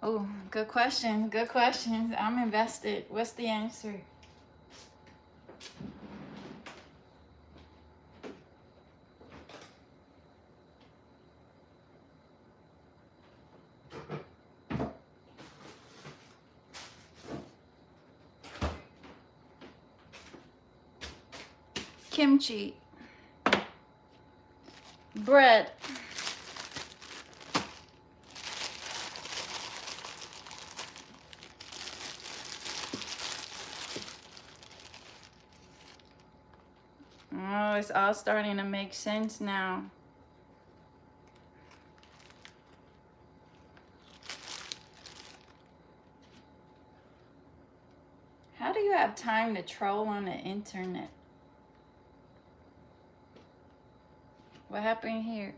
Oh, good question. Good question. I'm invested. What's the answer? Kimchi. Bread. Oh, it's all starting to make sense now. How do you have time to troll on the internet? What happened here?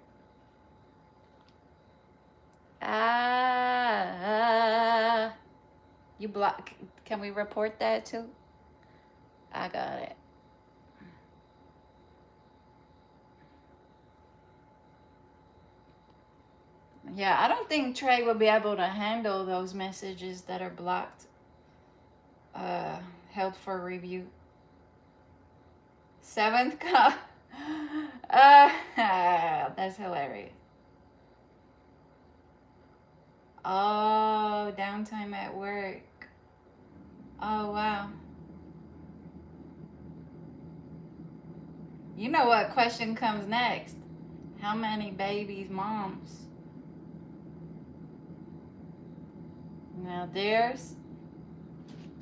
You block. Can we report that too? I got it. Yeah, I don't think Trey will be able to handle those messages that are blocked. Held for review. 7th call. That's hilarious. Oh, downtime at work. Oh, wow. You know what question comes next? How many babies moms? Now there's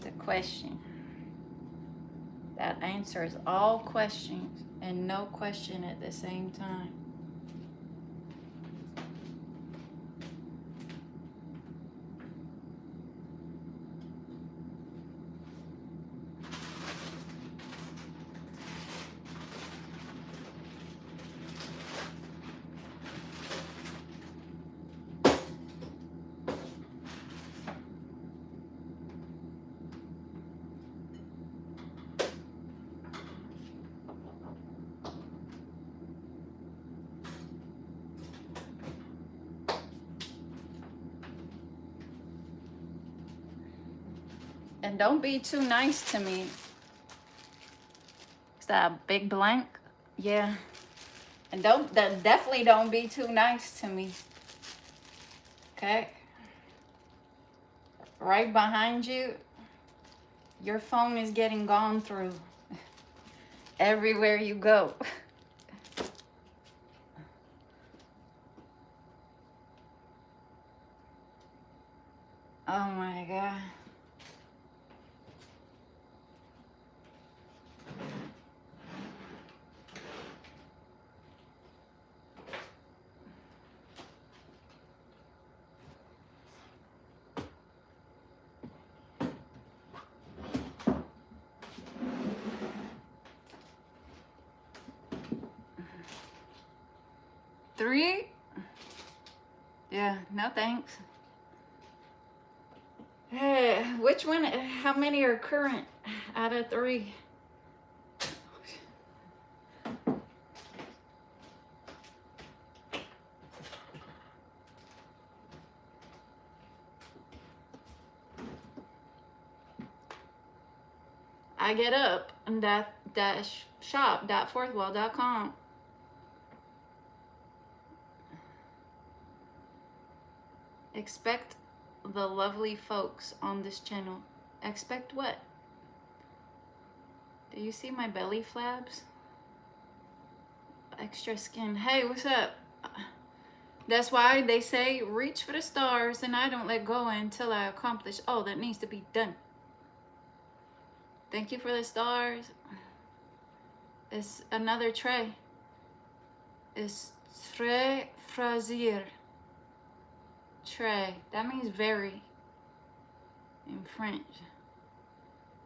the question. That answers all questions and no question at the same time. And don't be too nice to me. Is that a big blank? Yeah. And definitely don't be too nice to me. Okay? Right behind you, your phone is getting gone through everywhere you go. Oh my God. Three? Yeah, no thanks. Hey, which one, how many are current out of 3? iGETUP and shop.fourthwall.com. Expect the lovely folks on this channel. Expect what? Do you see my belly flabs? Extra skin. Hey, what's up? That's why they say reach for the stars and I don't let go until I accomplish all that needs to be done. Thank you for the stars. It's another Trey. It's Trey Frazier. Très. That means very in French.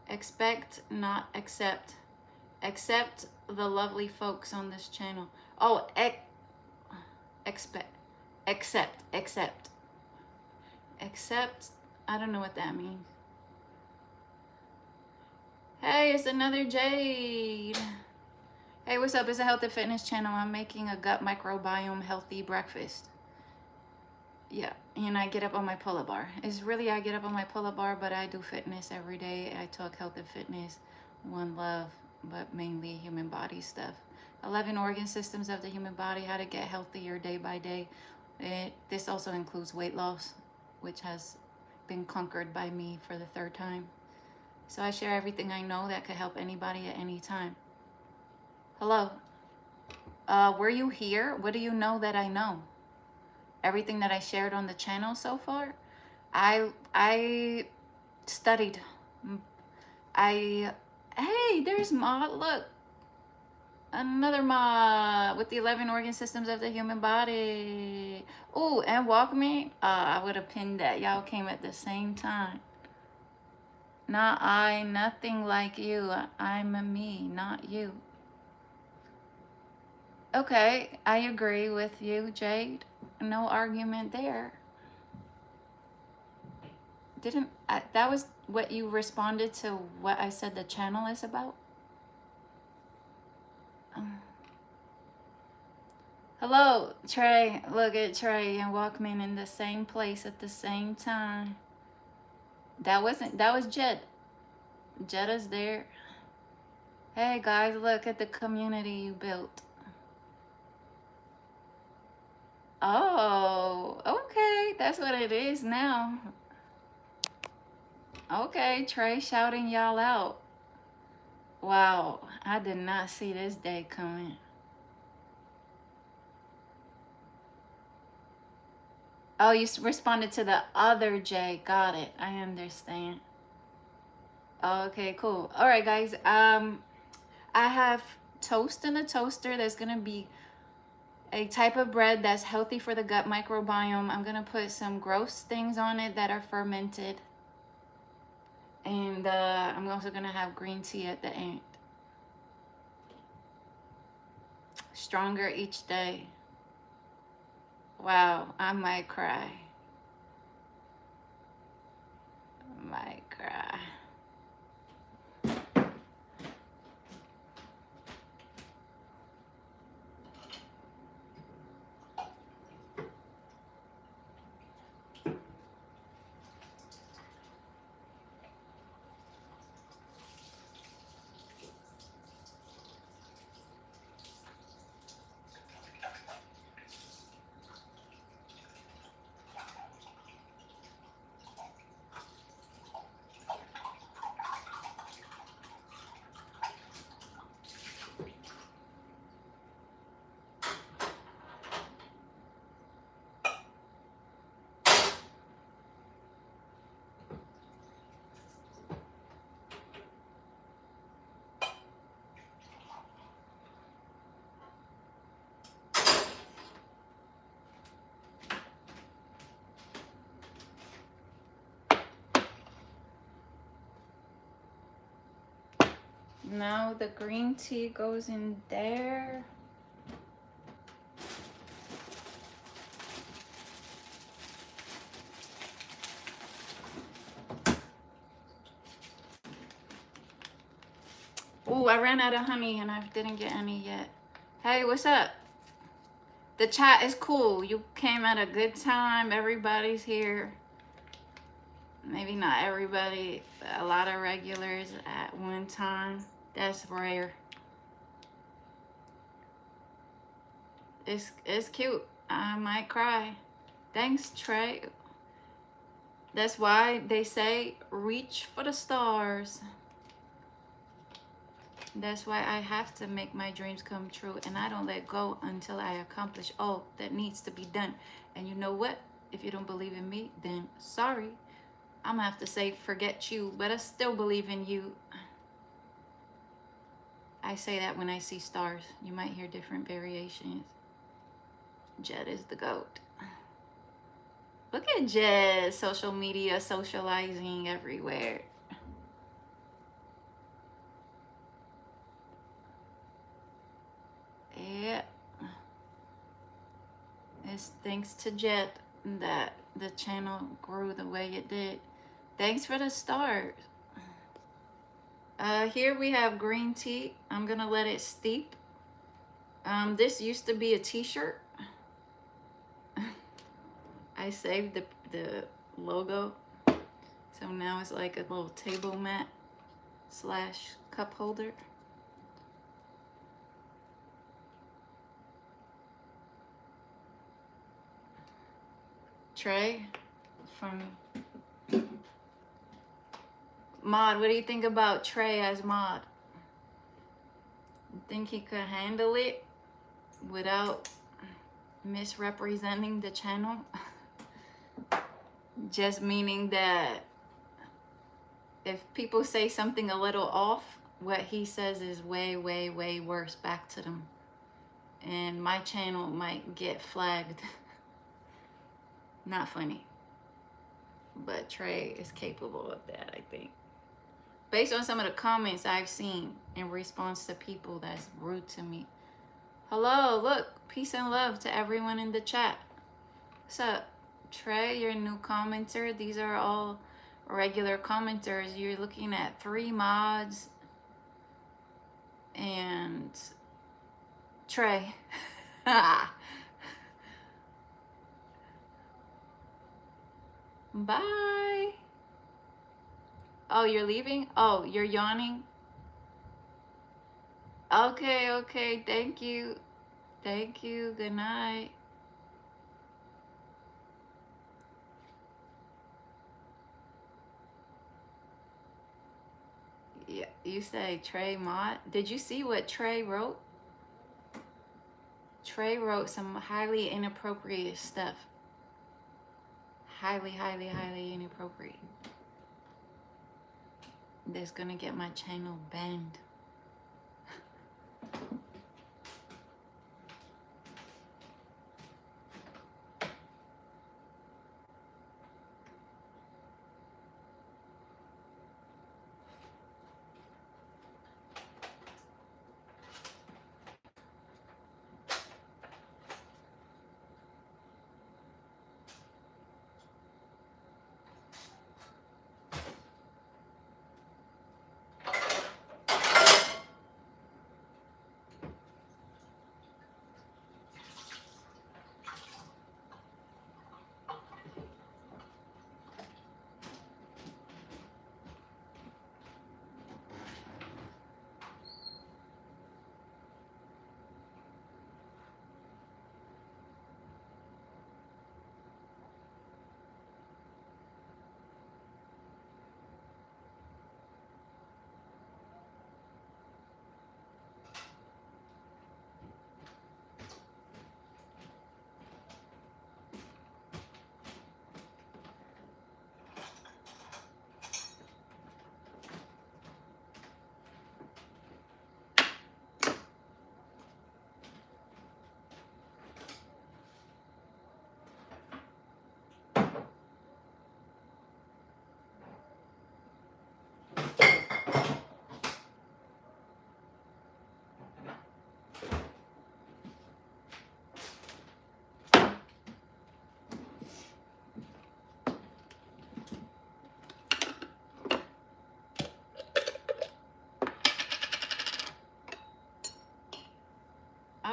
Expect, not accept. Accept the lovely folks on this channel. Oh, expect. Accept. I don't know what that means. Hey, it's another Jade. Hey, what's up? It's a health and fitness channel. I'm making a gut microbiome healthy breakfast. Yeah, and I get up on my pull-up bar. It's really, I get up on my pull-up bar, but I do fitness every day. I talk health and fitness, one love, but mainly human body stuff. 11 organ systems of the human body, how to get healthier day by day. This also includes weight loss, which has been conquered by me for the 3rd time. So I share everything I know that could help anybody at any time. Hello. Were you here? What do you know that I know? Everything that I shared on the channel so far, I studied. Hey, there's Ma. Look, another Ma with the 11 organ systems of the human body. Oh, and walk me. I would have pinned that. Y'all came at the same time. Not I, nothing like you. I'm a me, not you. Okay, I agree with you, Jade. No argument there. That was what you responded to what I said the channel is about? Hello, Trey. Look at Trey and Walkman in the same place at the same time. That was Jed. Jetta's there. Hey guys, look at the community you built. Oh, okay. That's what it is now. Okay, Trey shouting y'all out. Wow, I did not see this day coming. Oh, you responded to the other J. Got it. I understand. Okay, cool. All right, guys. I have toast in the toaster. There's gonna be a type of bread that's healthy for the gut microbiome. I'm gonna put some gross things on it that are fermented. And I'm also gonna have green tea at the end. Stronger each day. Wow, I might cry. Might cry. Now the green tea goes in there. Oh, I ran out of honey and I didn't get any yet. Hey, what's up? The chat is cool. You came at a good time. Everybody's here. Maybe not everybody, but a lot of regulars at one time. That's rare. It's cute. I might cry. Thanks, Trey. That's why they say reach for the stars. That's why I have to make my dreams come true, and I don't let go until I accomplish all that needs to be done. And you know what? If you don't believe in me, then sorry. I'm gonna have to say forget you, but I still believe in you. I say that when I see stars. You might hear different variations. Jed is the GOAT. Look at Jez, social media, socializing everywhere. Yeah. It's thanks to Jet that the channel grew the way it did. Thanks for the start. Here we have green tea. I'm gonna let it steep. This used to be a t-shirt. I saved the logo. So now it's like a little table mat / cup holder. Trey from Mod, what do you think about Trey as Mod? You think he could handle it without misrepresenting the channel? Just meaning that if people say something a little off, what he says is way, way, way worse back to them. And my channel might get flagged. Not funny. But Trey is capable of that, I think. Based on some of the comments I've seen in response to people that's rude to me. Hello, look, peace and love to everyone in the chat. What's up? Trey, you're a new commenter. These are all regular commenters. You're looking at 3 mods and Trey. Bye. Oh, you're leaving? Oh, you're yawning? Okay, okay. Thank you. Thank you. Good night. Yeah, you say Trey Mott. Did you see what Trey wrote? Trey wrote some highly inappropriate stuff. Highly, highly, highly inappropriate. That's gonna get my channel banned.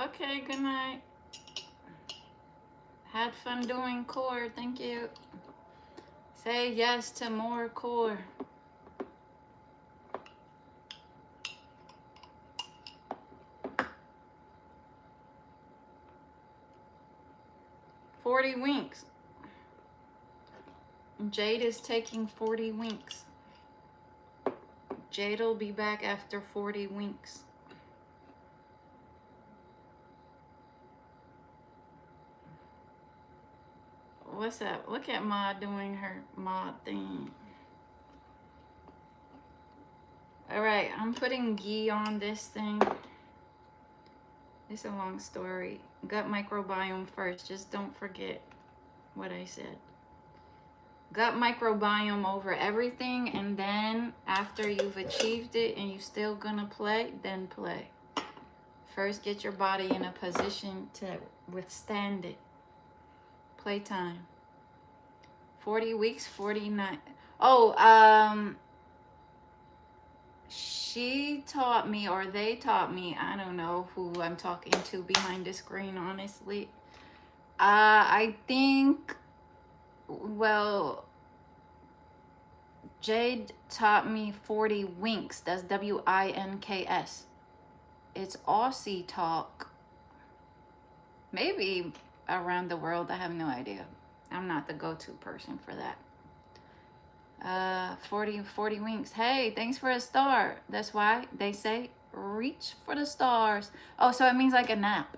Okay, good night. Had fun doing core, thank you. Say yes to more core. "40 winks. Jade is taking 40 winks. Jade will be back after 40 winks. What's up? Look at Ma doing her mod thing. Alright, I'm putting ghee on this thing. It's a long story. Gut microbiome first. Just don't forget what I said. Gut microbiome over everything, and then after you've achieved it and you still gonna play, then play. First, get your body in a position to withstand it. Playtime. 40 weeks, 49. Oh, she taught me, or they taught me, I don't know who I'm talking to behind the screen, honestly. I think, well, Jade taught me 40 winks. That's W-I-N-K-S. It's Aussie talk. Maybe around the world, I have no idea. I'm not the go-to person for that. 40 winks. Hey, thanks for a star. That's why they say reach for the stars. Oh, so it means like a nap.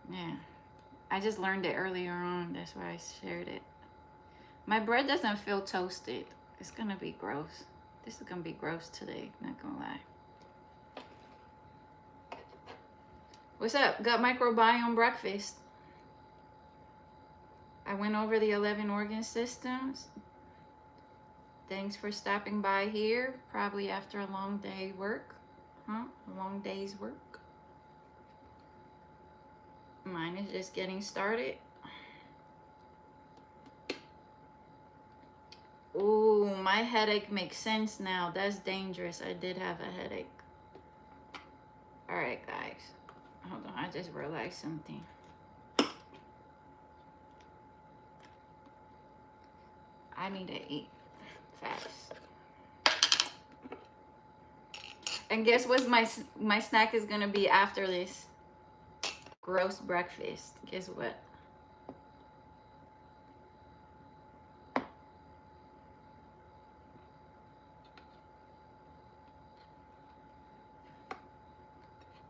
Yeah, I just learned it earlier on. That's why I shared it. My bread doesn't feel toasted. It's gonna be gross. This is gonna be gross today, not gonna lie. What's up? Got microbiome breakfast. I went over the 11 organ systems. Thanks for stopping by here, probably after a long day work. A long day's work. Mine is just getting started. Ooh, my headache makes sense now. That's dangerous. I did have a headache. All right, guys. Hold on, I just realized something. I need to eat fast. And guess what my snack is gonna be after this gross breakfast? Guess what?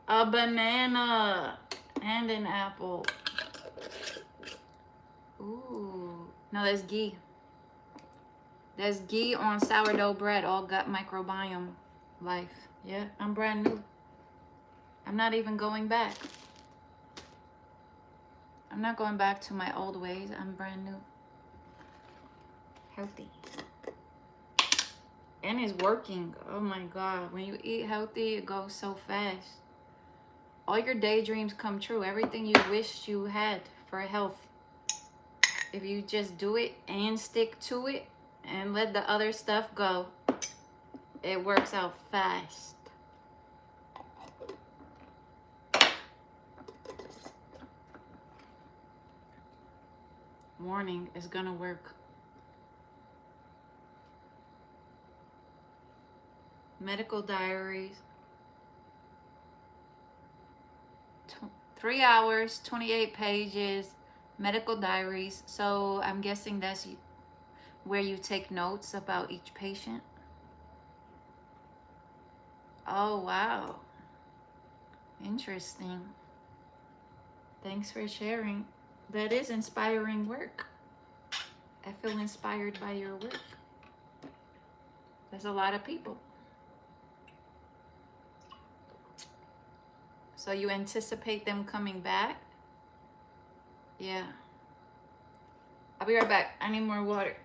A banana and an apple. Ooh, no, that's ghee. There's ghee on sourdough bread, all gut microbiome life. Yeah, I'm brand new. I'm not even going back. I'm not going back to my old ways. I'm brand new. Healthy. And it's working. Oh my God. When you eat healthy, it goes so fast. All your daydreams come true. Everything you wished you had for health. If you just do it and stick to it, and let the other stuff go, it works out fast. Warning, is gonna work. Medical diaries. 3 hours, 28 pages, medical diaries. So I'm guessing that's where you take notes about each patient. Oh, wow. Interesting. Thanks for sharing. That is inspiring work. I feel inspired by your work. There's a lot of people. So you anticipate them coming back? Yeah. I'll be right back. I need more water.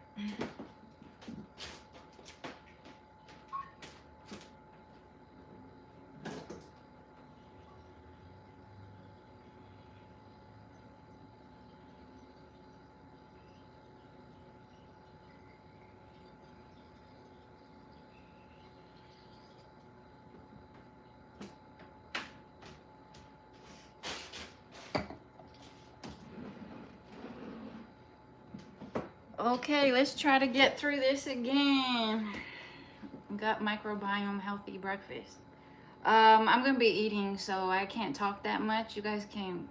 Okay, let's try to get through this again. Gut microbiome healthy breakfast. I'm gonna be eating, so I can't talk that much. You guys can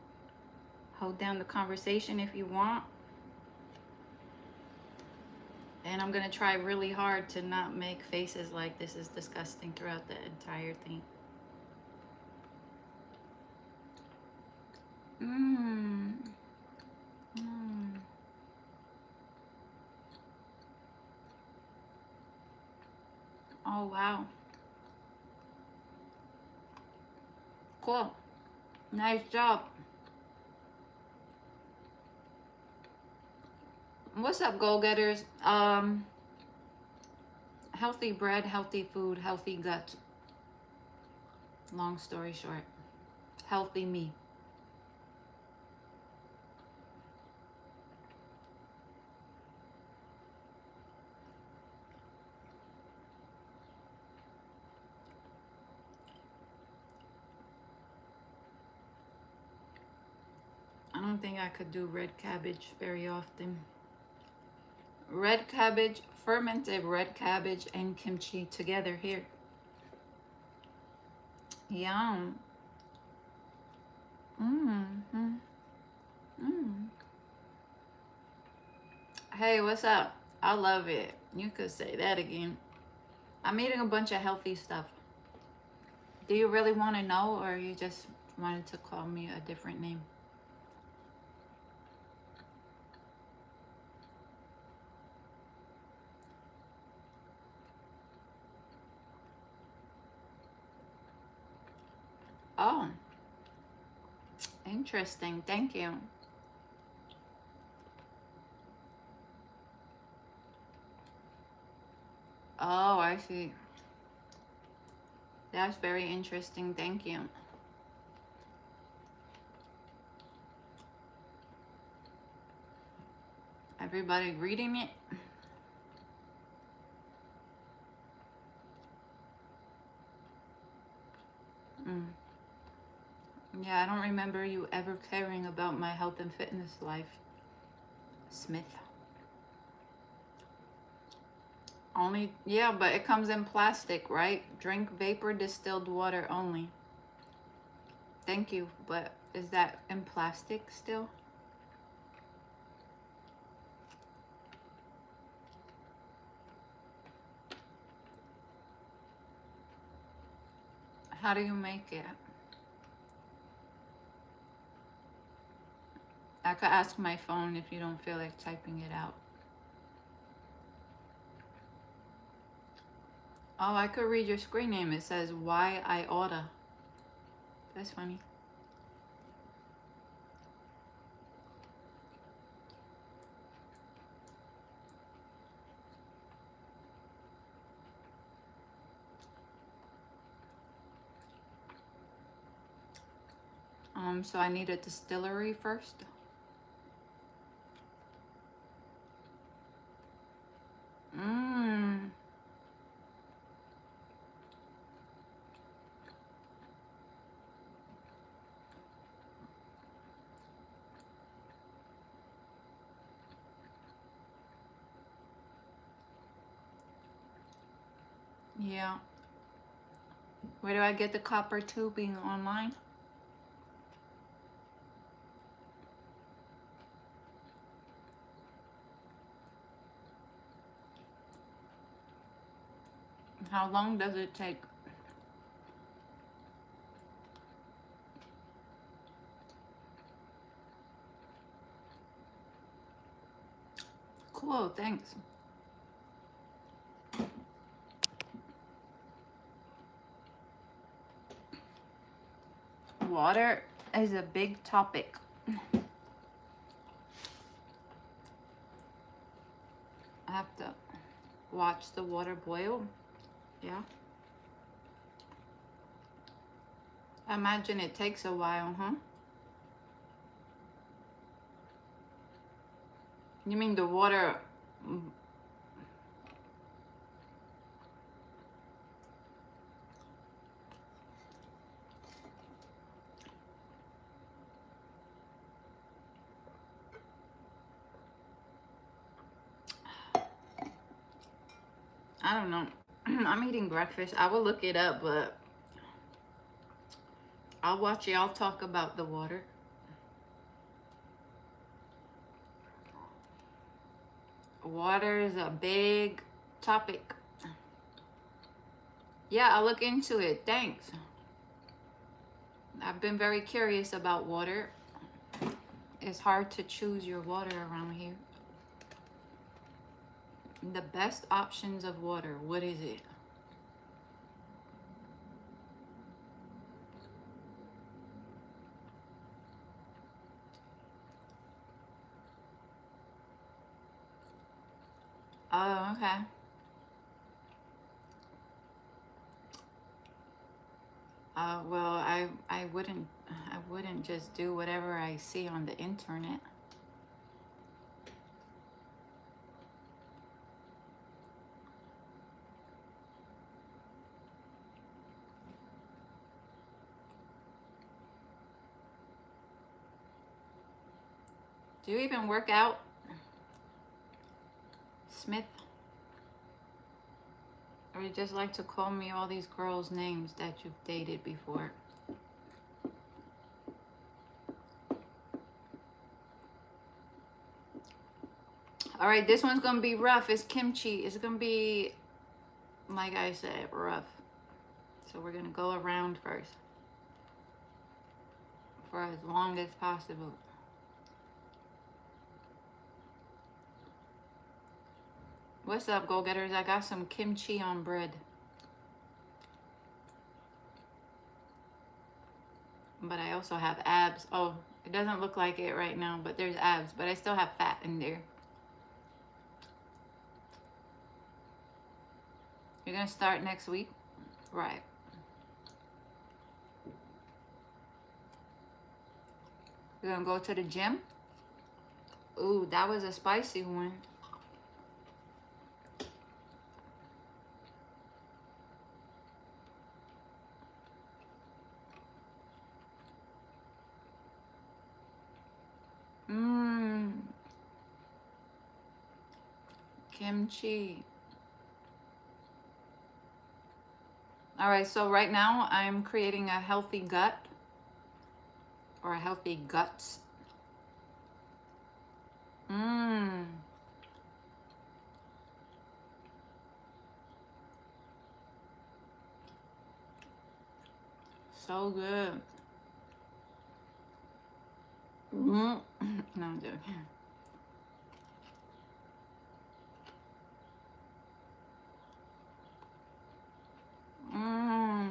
hold down the conversation if you want. And I'm gonna try really hard to not make faces like this is disgusting throughout the entire thing. Oh, wow. Cool. Nice job. What's up, goal-getters? Healthy bread, healthy food, healthy gut. Long story short, healthy me. I don't think I could do red cabbage very often. Red cabbage, fermented red cabbage and kimchi together here. Yum. Mm-hmm. Mm. Hey, what's up? I love it. You could say that again. I'm eating a bunch of healthy stuff. Do you really want to know, or you just wanted to call me a different name? Oh, interesting. Thank you. Oh, I see. That's very interesting. Thank you. Everybody reading it? Mm. Yeah, I don't remember you ever caring about my health and fitness life, Smith. Only, yeah, but it comes in plastic, right? Drink vapor distilled water only. Thank you, but is that in plastic still? How do you make it? I could ask my phone if you don't feel like typing it out. Oh, I could read your screen name. It says why I oughta. That's funny. So I need a distillery first. Mmm. Yeah. Where do I get the copper tubing online? How long does it take? Cool, thanks. Water is a big topic. I have to watch the water boil. Yeah. I imagine it takes a while, huh? You mean the water? I don't know. I'm eating breakfast. I will look it up, but I'll watch y'all talk about the water. Water is a big topic. Yeah, I'll look into it. Thanks. I've been very curious about water. It's hard to choose your water around here. The best options of water, what is it? Oh, okay. Well, I wouldn't just do whatever I see on the internet. Do you even work out, Smith? Or you just like to call me all these girls' names that you've dated before? All right, this one's gonna be rough. It's kimchi. It's gonna be, like I said, rough. So we're gonna go around first for as long as possible. What's up, go-getters? I got some kimchi on bread. But I also have abs. Oh, it doesn't look like it right now, but there's abs. But I still have fat in there. You're gonna start next week? Right. You're gonna go to the gym? Ooh, that was a spicy one. Mmm. Kimchi. All right, so right now I'm creating a healthy gut, or a healthy guts. Mmm. So good. No, I'm joking. Mmm.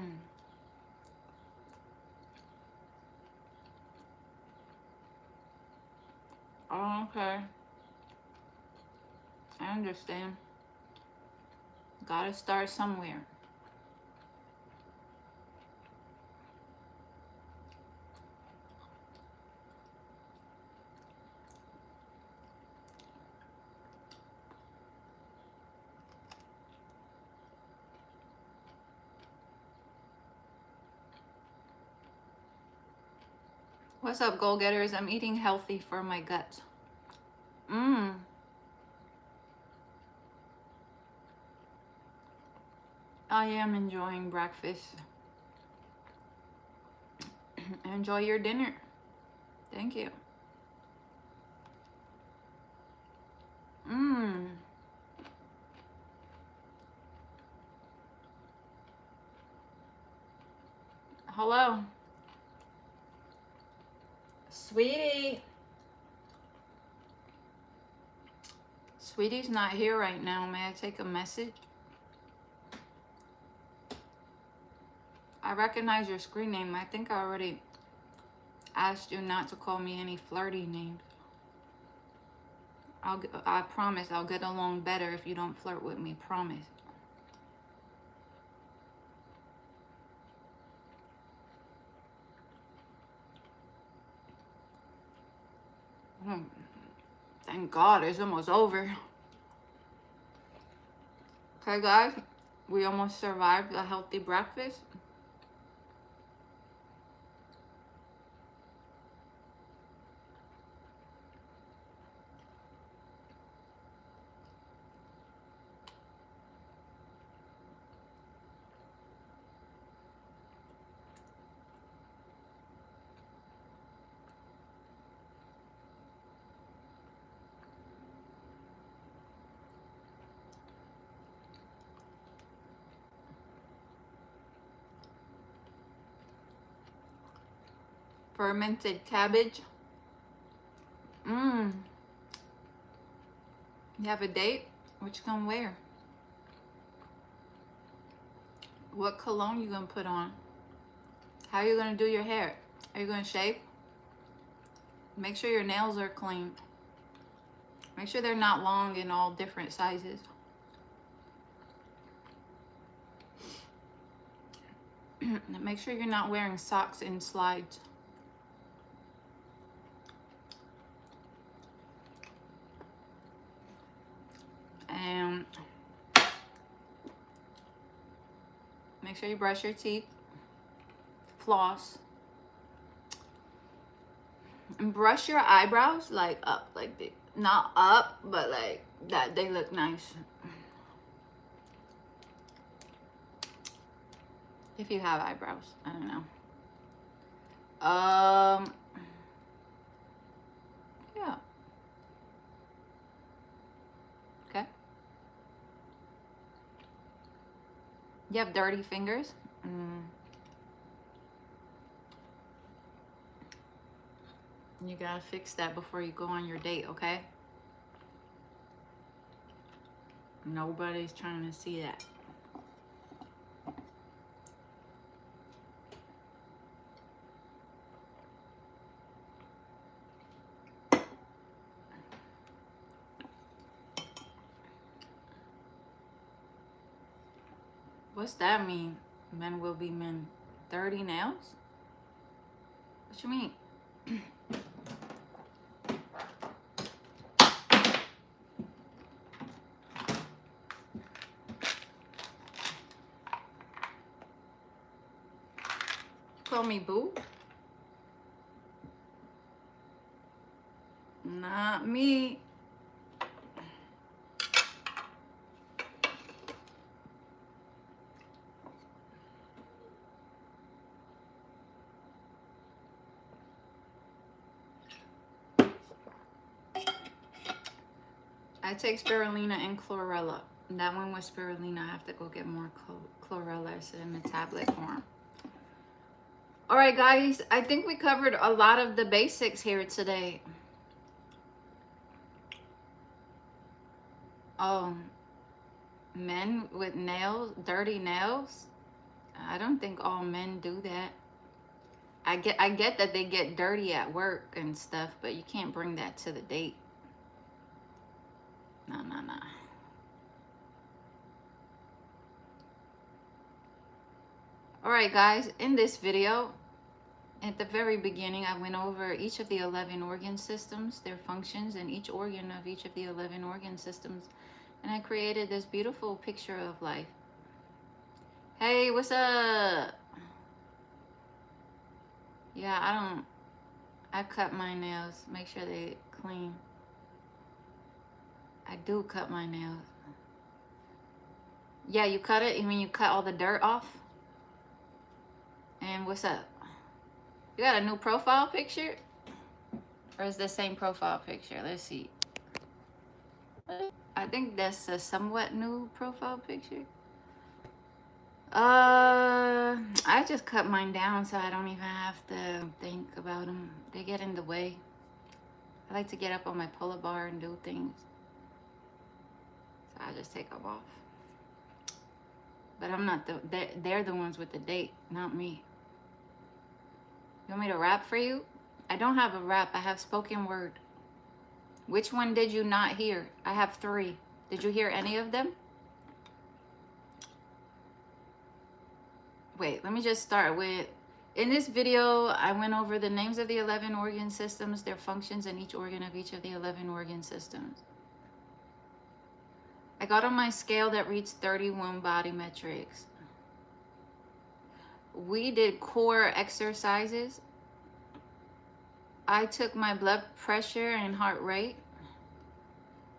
Oh, okay. I understand. Gotta start somewhere. What's up, goal-getters? I'm eating healthy for my gut. Mmm. I am enjoying breakfast. Enjoy your dinner. Thank you. Mmm. Hello. Sweetie. Sweetie's not here right now. May I take a message? I recognize your screen name. I think I already asked you not to call me any flirty names. I promise I'll get along better if you don't flirt with me. Promise. Thank God it's almost over. Okay, guys, we almost survived a healthy breakfast. Fermented cabbage. Mmm. You have a date? What you gonna wear? What cologne you gonna put on? How are you gonna do your hair? Are you gonna shave? Make sure your nails are clean. Make sure they're not long in all different sizes. Make sure you're not wearing socks in slides. And make sure you brush your teeth, floss, and brush your eyebrows like up, like this. Not up, but like that. They look nice. If you have eyebrows, I don't know. Yeah. Okay. You have dirty fingers? You gotta fix that before you go on your date, okay? Nobody's trying to see that. What's that mean? Men will be men. 30 nails? What you mean? Call me boo? Not me. I take spirulina and chlorella. That one was spirulina. I have to go get more chlorella. It's in the tablet form. All right, guys. I think we covered a lot of the basics here today. Oh, men with nails, dirty nails. I don't think all men do that. I get that they get dirty at work and stuff, but you can't bring that to the date. No. All right, guys, in this video, at the very beginning, I went over each of the 11 organ systems, their functions, and each organ of each of the 11 organ systems. And I created this beautiful picture of life. Hey, what's up? Yeah, I cut my nails. Make sure they clean. I do cut my nails. Yeah, you cut it? You mean you cut all the dirt off? And what's up? You got a new profile picture? Or is the same profile picture? Let's see. I think that's a somewhat new profile picture. I just cut mine down so I don't even have to think about them. They get in the way. I like to get up on my pull-up bar and do things. So I just take them off. But I'm not they're the ones with the date, not me. You want me to rap for you? I don't have a rap, I have spoken word. Which one did you not hear? I have 3. Did you hear any of them? Wait, let me just start with, in this video, I went over the names of the 11 organ systems, their functions, and each organ of each of the 11 organ systems. I got on my scale that reads 31 body metrics. We did core exercises. I took my blood pressure and heart rate.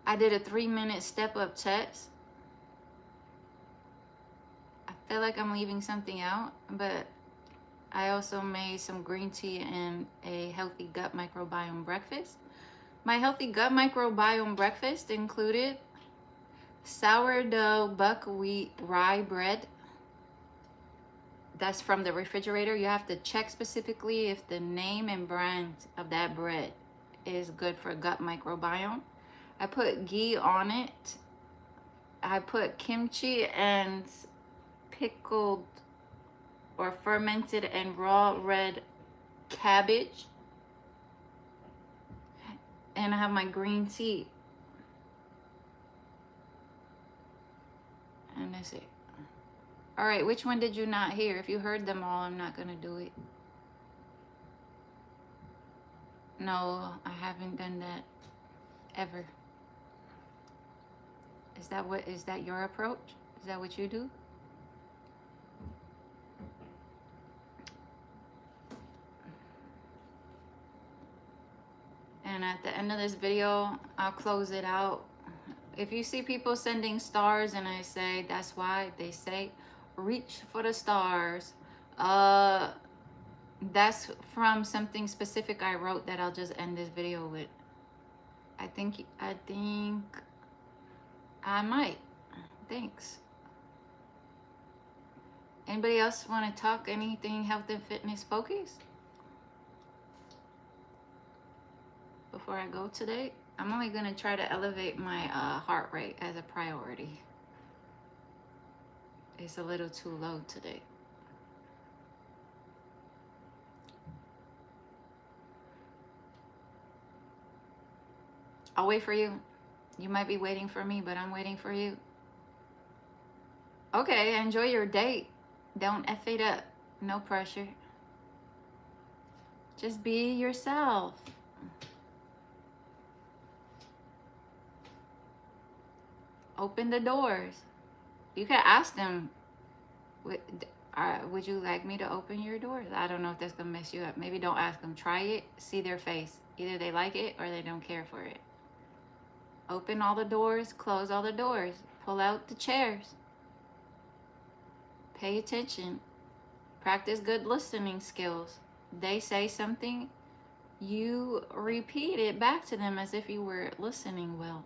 I did a 3-minute step-up test. I feel like I'm leaving something out, but I also made some green tea and a healthy gut microbiome breakfast. My healthy gut microbiome breakfast included sourdough buckwheat rye bread. That's from the refrigerator. You have to check specifically if the name and brand of that bread is good for gut microbiome. I put ghee on it. I put kimchi and pickled or fermented and raw red cabbage. And I have my green tea. me see. All right, which one did you not hear? If you heard them all, I'm not gonna do it. No, I haven't done that ever. Is that your approach? Is that what you do? And at the end of this video, I'll close it out. If you see people sending stars and I say, that's why they say, reach for the stars. That's from something specific I wrote that I'll just end this video with. I think I might. Thanks. Anybody else want to talk anything health and fitness focused? Before I go today, I'm only going to try to elevate my heart rate as a priority. It's a little too low today. I'll wait for you. You might be waiting for me, but I'm waiting for you. Okay, enjoy your date. Don't F it up. No pressure. Just be yourself. Open the doors. You can ask them, would you like me to open your doors? I don't know if that's going to mess you up. Maybe don't ask them. Try it. See their face. Either they like it or they don't care for it. Open all the doors. Close all the doors. Pull out the chairs. Pay attention. Practice good listening skills. They say something, you repeat it back to them as if you were listening well.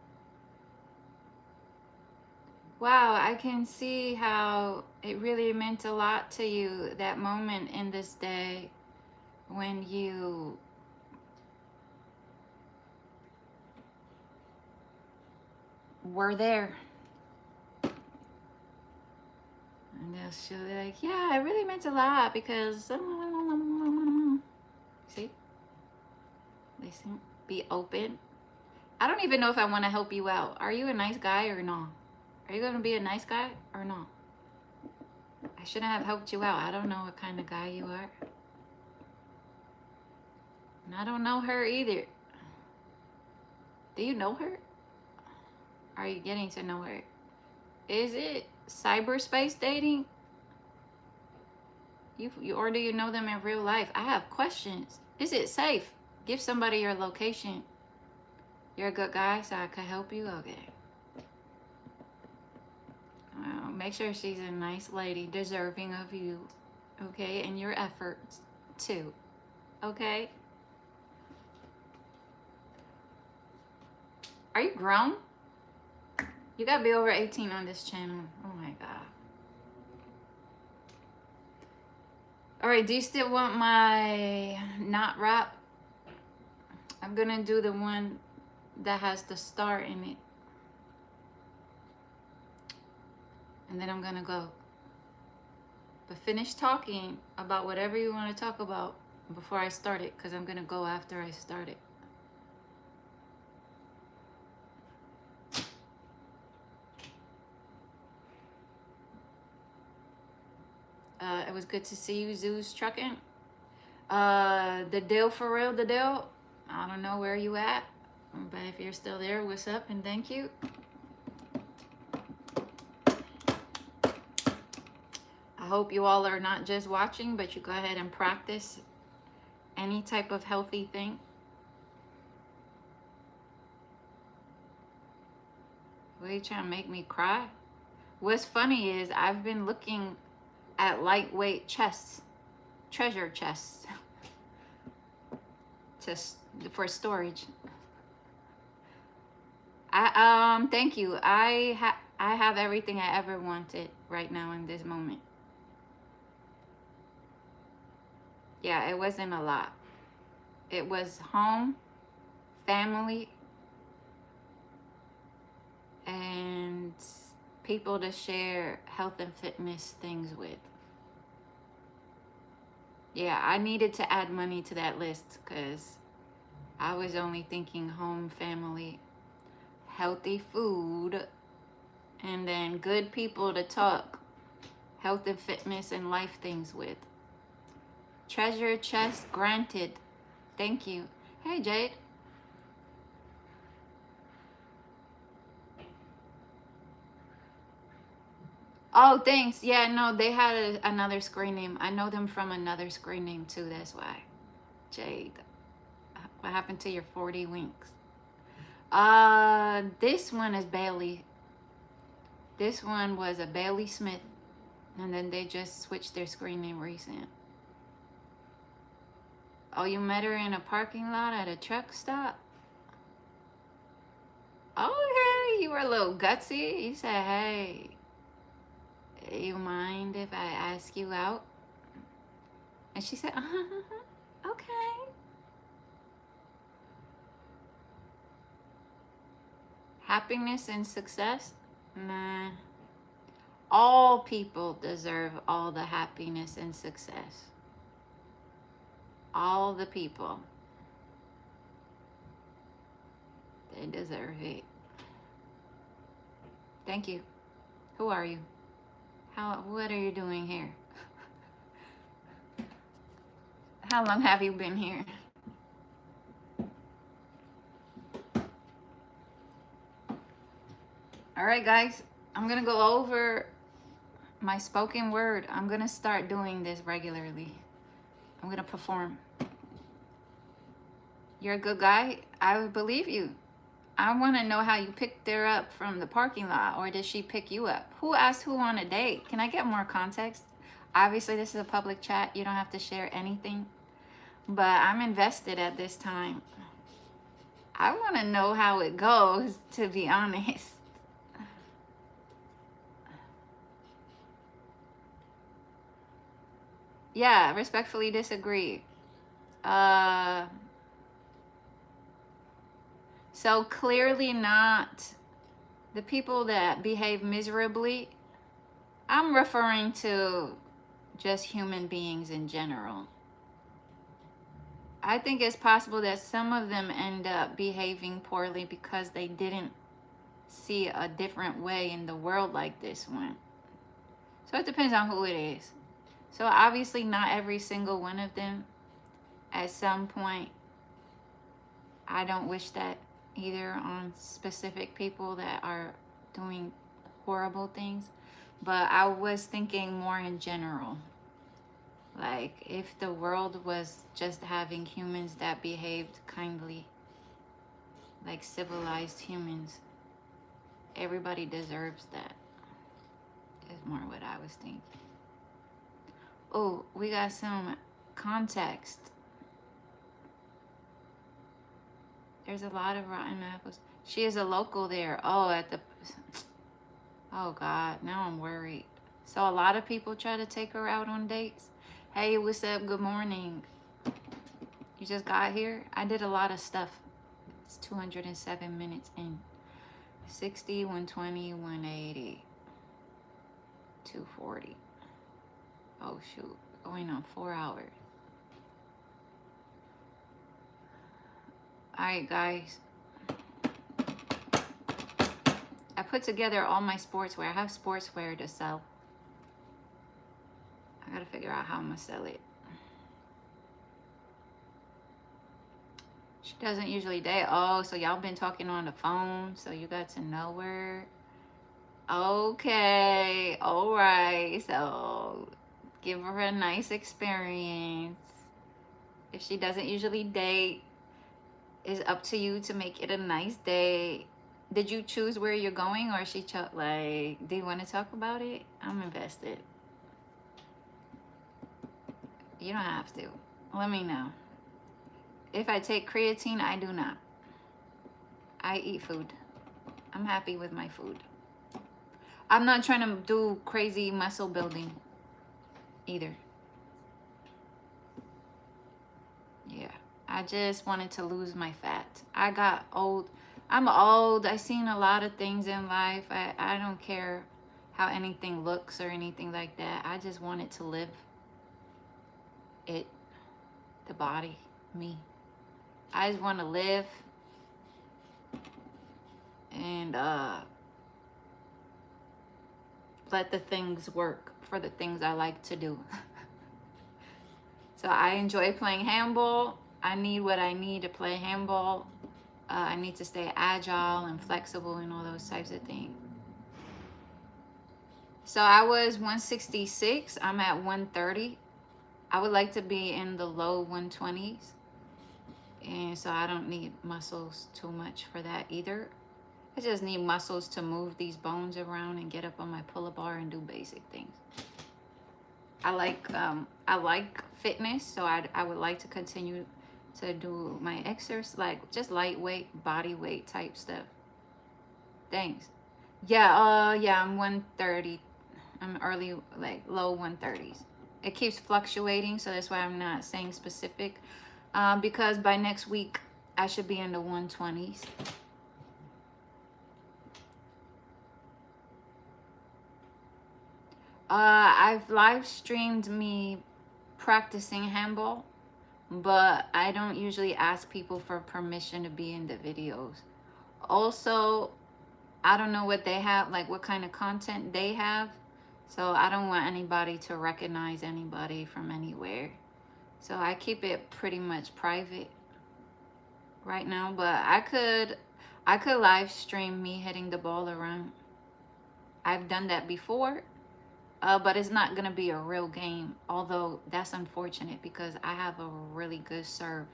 Wow, I can see how it really meant a lot to you, that moment in this day when you were there. And she'll be like, yeah, it really meant a lot because, see? Listen, be open. I don't even know if I want to help you out. Are you a nice guy or not? Are you going to be a nice guy or not? I shouldn't have helped you out. I don't know what kind of guy you are. And I don't know her either. Do you know her? Are you getting to know her? Is it cyberspace dating? Or do you know them in real life? I have questions. Is it safe? Give somebody your location. You're a good guy, so I could help you? Okay. Well, make sure she's a nice lady, deserving of you, okay? And your efforts, too, okay? Are you grown? You gotta be over 18 on this channel. Oh my God. All right, do you still want my knot wrap? I'm gonna do the one that has the star in it. And then I'm gonna go. But finish talking about whatever you want to talk about before I start it, because I'm gonna go after I start it. It was good to see you, Zeus Trucking. The deal for real, the deal. I don't know where you at, but if you're still there, what's up and thank you. I hope you all are not just watching, but you go ahead and practice any type of healthy thing. What are you trying to make me cry? What's funny is I've been looking at lightweight chests, treasure chests, for storage. Thank you. I have everything I ever wanted right now in this moment. Yeah, it wasn't a lot. It was home, family, and people to share health and fitness things with. Yeah, I needed to add money to that list because I was only thinking home, family, healthy food, And then good people to talk health and fitness and life things with. Treasure chest granted. Thank you. Hey, Jade. Oh, thanks. Yeah, no, they had another screen name. I know them from another screen name too. That's why. Jade. What happened to your 40 winks? This one is Bailey. This one was a Bailey Smith. And then they just switched their screen name recent. Oh, you met her in a parking lot at a truck stop? Okay, you were a little gutsy. You said, hey, you mind if I ask you out? And she said, okay. Happiness and success? Nah. All people deserve all the happiness and success. All the people. They deserve it. Thank you. Who are you? What are you doing here? How long have you been here? All right, guys. I'm going to go over my spoken word. I'm going to start doing this regularly. I'm going to perform. You're a good guy. I would believe you. I want to know how you picked her up from the parking lot, or did she pick you up? Who asked who on a date? Can I get more context? Obviously, this is a public chat. You don't have to share anything. But I'm invested at this time. I want to know how it goes, to be honest. Yeah, respectfully disagree. So clearly not the people that behave miserably. I'm referring to just human beings in general. I think it's possible that some of them end up behaving poorly because they didn't see a different way in the world like this one. So it depends on who it is. So obviously not every single one of them. At some point, I don't wish that either on specific people that are doing horrible things. But I was thinking more in general. Like, if the world was just having humans that behaved kindly, like civilized humans, everybody deserves that, is more what I was thinking. Oh, we got some context. There's a lot of rotten apples. She is a local there. Oh, oh God, now I'm worried. So a lot of people try to take her out on dates. Hey, what's up? Good morning. You just got here? I did a lot of stuff. It's 207 minutes in. 60, 120, 180, 240. Oh shoot, going on 4 hours. All right, guys. I put together all my sportswear. I have sportswear to sell. I gotta figure out how I'm gonna sell it. She doesn't usually date. Oh, so y'all been talking on the phone, so you got to know her. Okay, all right. So give her a nice experience. If she doesn't usually date, it's up to you to make it a nice day. Did you choose where you're going, or she like, do you want to talk about it? I'm invested. You don't have to. Let me know. If I take creatine, I do not. I eat food. I'm happy with my food. I'm not trying to do crazy muscle building either. Yeah. I just wanted to lose my fat. I got old. I'm old. I've seen a lot of things in life. I don't care how anything looks or anything like that. I just wanted to live it, the body, me. I just want to live and let the things work for the things I like to do. So I enjoy playing handball. I need what I need to play handball. I need to stay agile and flexible and all those types of things. So I was 166. I'm at 130. I would like to be in the low 120s. And so I don't need muscles too much for that either. I just need muscles to move these bones around and get up on my pull-up bar and do basic things. I like fitness, so I would like to continue to do my exercise, like just lightweight, body weight type stuff. Thanks. Yeah, I'm 130. I'm early, like low 130s. It keeps fluctuating, so that's why I'm not saying specific. Because by next week, I should be in the 120s. I've live streamed me practicing handball, but I don't usually ask people for permission to be in the videos. Also, I don't know what they have, like what kind of content they have. So I don't want anybody to recognize anybody from anywhere. So I keep it pretty much private right now, but I could live stream me hitting the ball around. I've done that before. But it's not gonna be a real game, although that's unfortunate because I have a really good serve,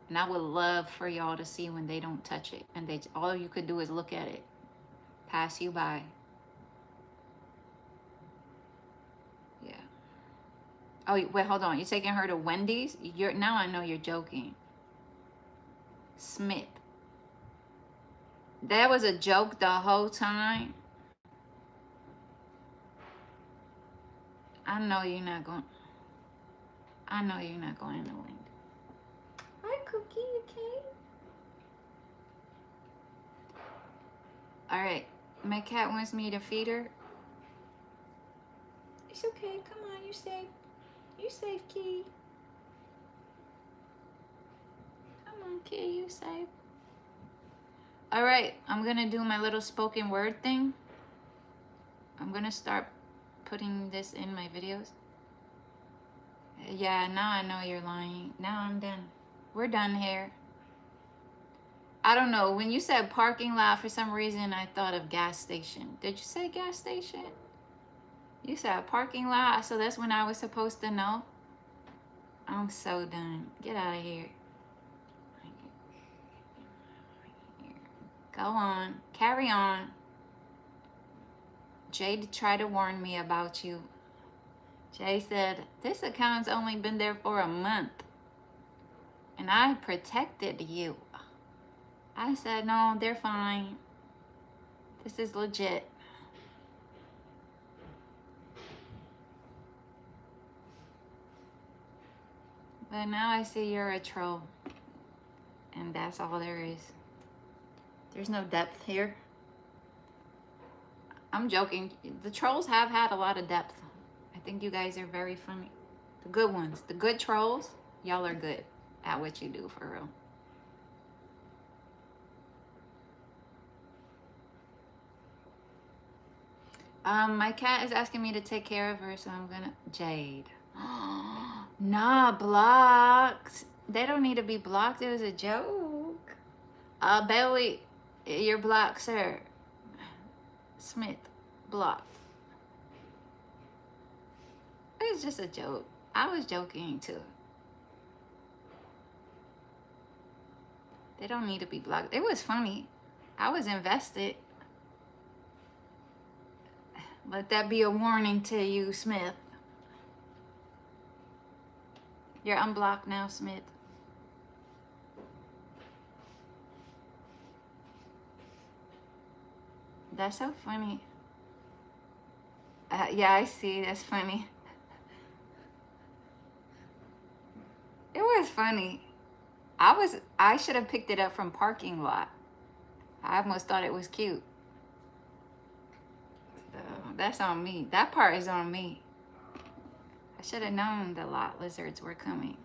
and I would love for y'all to see when they don't touch it and they all you could do is look at it pass you by. Yeah. Oh wait, hold on, you're taking her to Wendy's? Now I know you're joking. Smith, that was a joke the whole time. I know you're not going to win. Hi, Cookie, you okay? All right, my cat wants me to feed her. It's okay, come on, you're safe. You're safe, Key. Come on, Key, you safe. All right, I'm gonna do my little spoken word thing. I'm gonna start putting this in my videos. Yeah, now I know you're lying. Now I'm done. We're done here. I don't know. When you said parking lot, for some reason, I thought of gas station. Did you say gas station? You said parking lot, so that's when I was supposed to know? I'm so done. Get out of here. Go on. Carry on. Jay tried to warn me about you. Jay said, this account's only been there for a month, and I protected you. I said, no, they're fine. This is legit. But now I see you're a troll, and that's all there is. There's no depth here. I'm joking. The trolls have had a lot of depth. I think you guys are very funny. The good ones, the good trolls, y'all are good at what you do, for real. My cat is asking me to take care of her, so I'm gonna... Jade. Nah, blocked. They don't need to be blocked. It was a joke. Bailey, you're blocked, sir. Smith, blocked. It was just a joke. I was joking too. They don't need to be blocked. It was funny. I was invested. Let that be a warning to you, Smith. You're unblocked now, Smith. That's so funny. Yeah, I see. That's funny. It was funny. I should have picked it up from parking lot. I almost thought it was cute. So that's on me. That part is on me. I should have known the lot lizards were coming.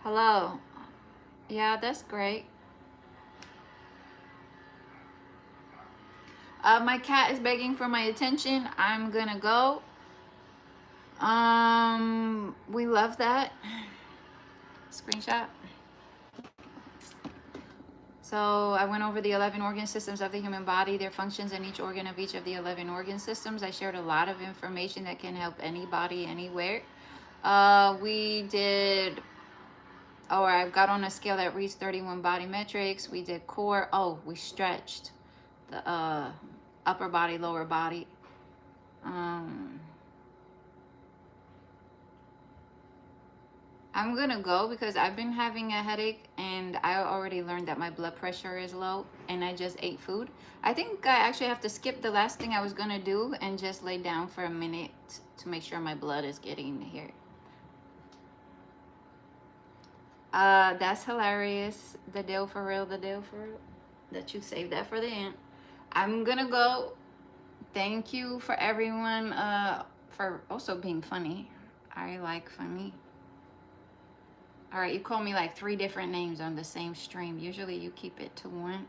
Hello. Yeah, that's great. My cat is begging for my attention. I'm gonna go. We love that. Screenshot. So I went over the 11 organ systems of the human body, their functions in each organ of each of the 11 organ systems. I shared a lot of information that can help anybody, anywhere. We did, I got on a scale that reads 31 body metrics. We did core. Oh, we stretched the upper body, lower body. I'm gonna go because I've been having a headache and I already learned that my blood pressure is low and I just ate food. I think I actually have to skip the last thing I was gonna do and just lay down for a minute to make sure my blood is getting here. That's hilarious. The deal for real, that you saved that for the end. I'm gonna go. Thank you for everyone for also being funny. I like funny. All right, you call me like 3 different names on the same stream. Usually you keep it to 1.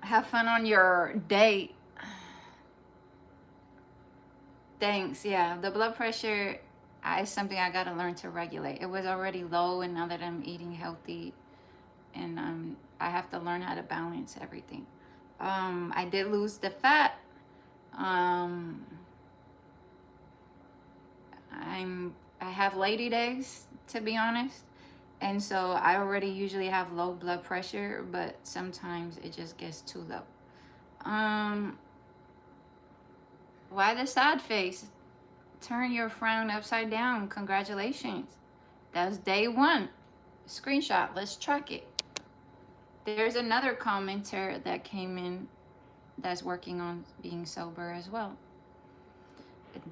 Have fun on your date. Thanks. Yeah, the blood pressure is something I got to learn to regulate. It was already low, and now that I'm eating healthy, and I have to learn how to balance everything. I did lose the fat. I have lady days, to be honest, and so I already usually have low blood pressure, but sometimes it just gets too low. Why the sad face? Turn your frown upside down. Congratulations. That's day 1. Screenshot. Let's track it. There's another commenter that came in that's working on being sober as well.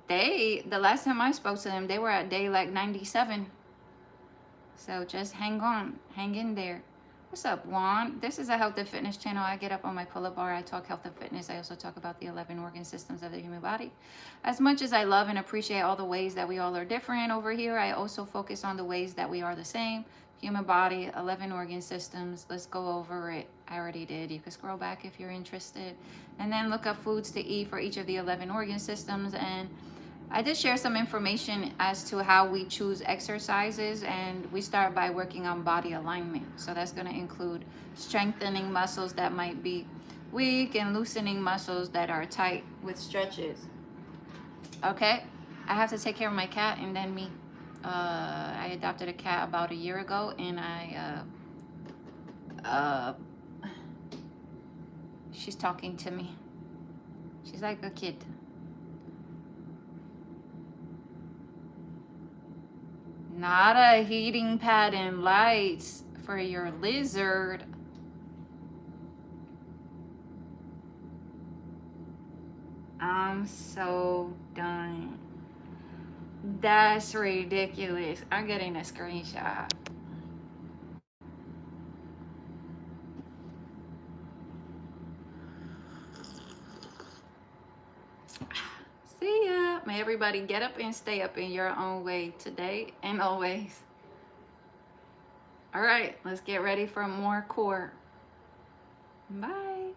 The last time I spoke to them, they were at day like 97. So just hang on, hang in there. What's up, Juan? This is a health and fitness channel. I get up on my pull-up bar. I talk health and fitness. I also talk about the 11 organ systems of the human body. As much as I love and appreciate all the ways that we all are different over here, I also focus on the ways that we are the same. Human body, 11 organ systems. Let's go over it. I already did. You can scroll back if you're interested. And then look up foods to eat for each of the 11 organ systems. And I did share some information as to how we choose exercises, and we start by working on body alignment. So that's going to include strengthening muscles that might be weak and loosening muscles that are tight with stretches. Okay, I have to take care of my cat and then me. I adopted a cat about a year ago, and she's talking to me. She's like a kid. Not a heating pad and lights for your lizard. I'm so done. That's ridiculous. I'm getting a screenshot. See ya. May everybody get up and stay up in your own way today and always. All right, let's get ready for more core. Bye.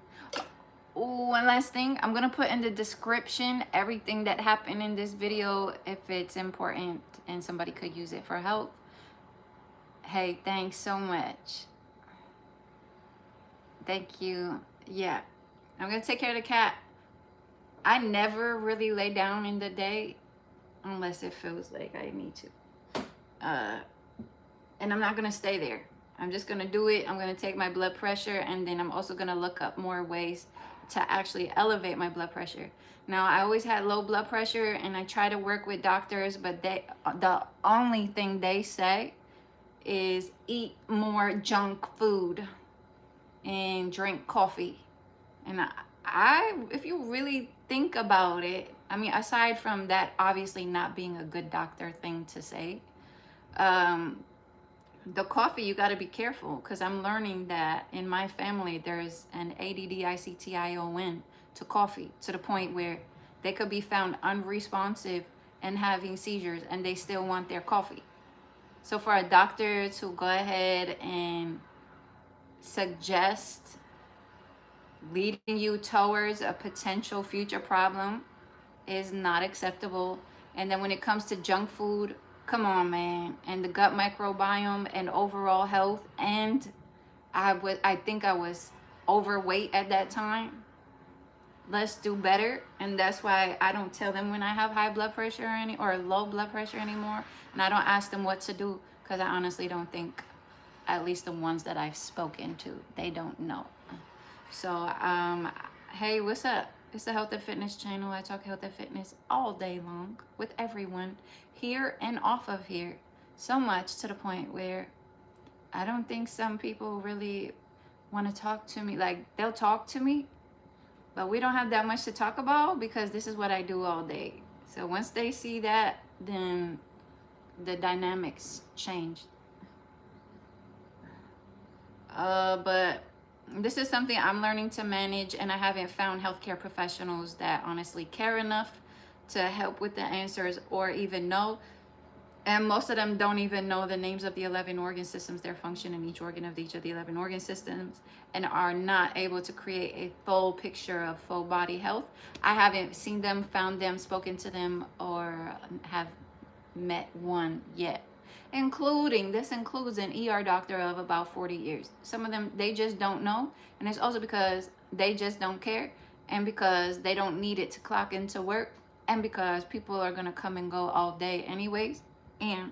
Oh, one last thing. I'm going to put in the description everything that happened in this video if it's important and somebody could use it for help. Hey, thanks so much. Thank you. Yeah, I'm going to take care of the cat. I never really lay down in the day unless it feels like I need to. And I'm not going to stay there. I'm just going to do it. I'm going to take my blood pressure, and then I'm also going to look up more ways to actually elevate my blood pressure. Now, I always had low blood pressure, and I try to work with doctors, but the only thing they say is eat more junk food and drink coffee. And if you really think about it, I mean, aside from that obviously not being a good doctor thing to say, the coffee, you got to be careful, because I'm learning that in my family there's an ADDICTION to coffee, to the point where they could be found unresponsive and having seizures, and they still want their coffee. So for a doctor to go ahead and suggest leading you towards a potential future problem is not acceptable. And then when it comes to junk food, come on, man. And the gut microbiome and overall health, and I think I was overweight at that time. Let's do better. And that's why I don't tell them when I have high blood pressure or low blood pressure anymore, and I don't ask them what to do, because I honestly don't think, at least the ones that I've spoken to, they don't know. So hey, what's up? It's the Health and Fitness channel. I talk health and fitness all day long with everyone, here and off of here. So much to the point where I don't think some people really want to talk to me. Like, they'll talk to me, but we don't have that much to talk about because this is what I do all day. So once they see that, then the dynamics change. But this is something I'm learning to manage, and I haven't found healthcare professionals that honestly care enough to help with the answers or even know. And most of them don't even know the names of the 11 organ systems, their function in each organ of each of the 11 organ systems, and are not able to create a full picture of full body health. I haven't seen them, found them, spoken to them, or have met one yet. This includes an ER doctor of about 40 years. Some of them, they just don't know. And it's also because they just don't care, and because they don't need it to clock into work, and because people are going to come and go all day anyways. And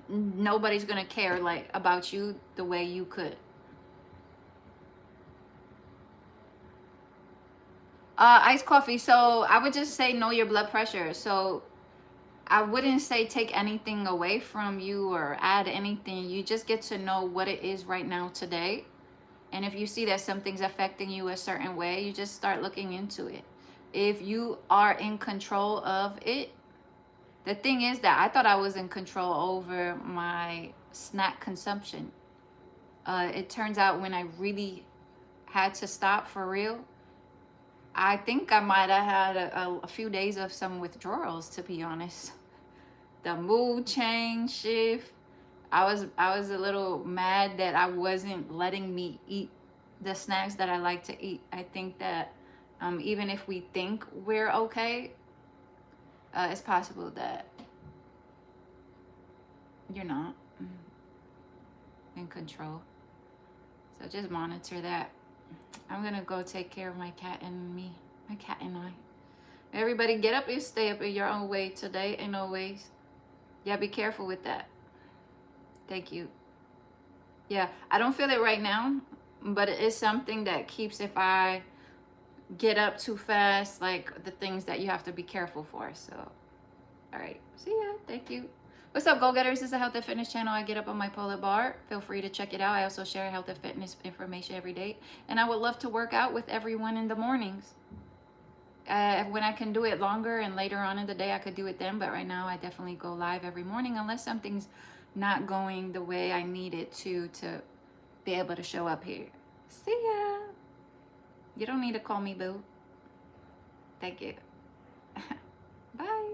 nobody's going to care like about you the way you could. Iced coffee. So I would just say know your blood pressure. So I wouldn't say take anything away from you or add anything. You just get to know what it is right now today. And if you see that something's affecting you a certain way, you just start looking into it. If you are in control of it, the thing is that I thought I was in control over my snack consumption. It turns out when I really had to stop for real, I think I might have had a few days of some withdrawals, to be honest. The mood change, shift. I was a little mad that I wasn't letting me eat the snacks that I like to eat. I think that even if we think we're okay, it's possible that you're not in control. So just monitor that. I'm gonna go take care of my cat and I. Everybody get up and stay up in your own way today and always. Yeah, be careful with that. Thank you. Yeah, I don't feel it right now, but it is something that keeps, if I get up too fast, like the things that you have to be careful for. So, all right. See ya. Thank you. What's up, go-getters? This is a health and fitness channel. I get up on my pull up bar. Feel free to check it out. I also share health and fitness information every day. And I would love to work out with everyone in the mornings. When I can do it longer and later on in the day, I could do it then. But right now, I definitely go live every morning unless something's not going the way I need it to be able to show up here. See ya. You don't need to call me boo. Thank you. Bye.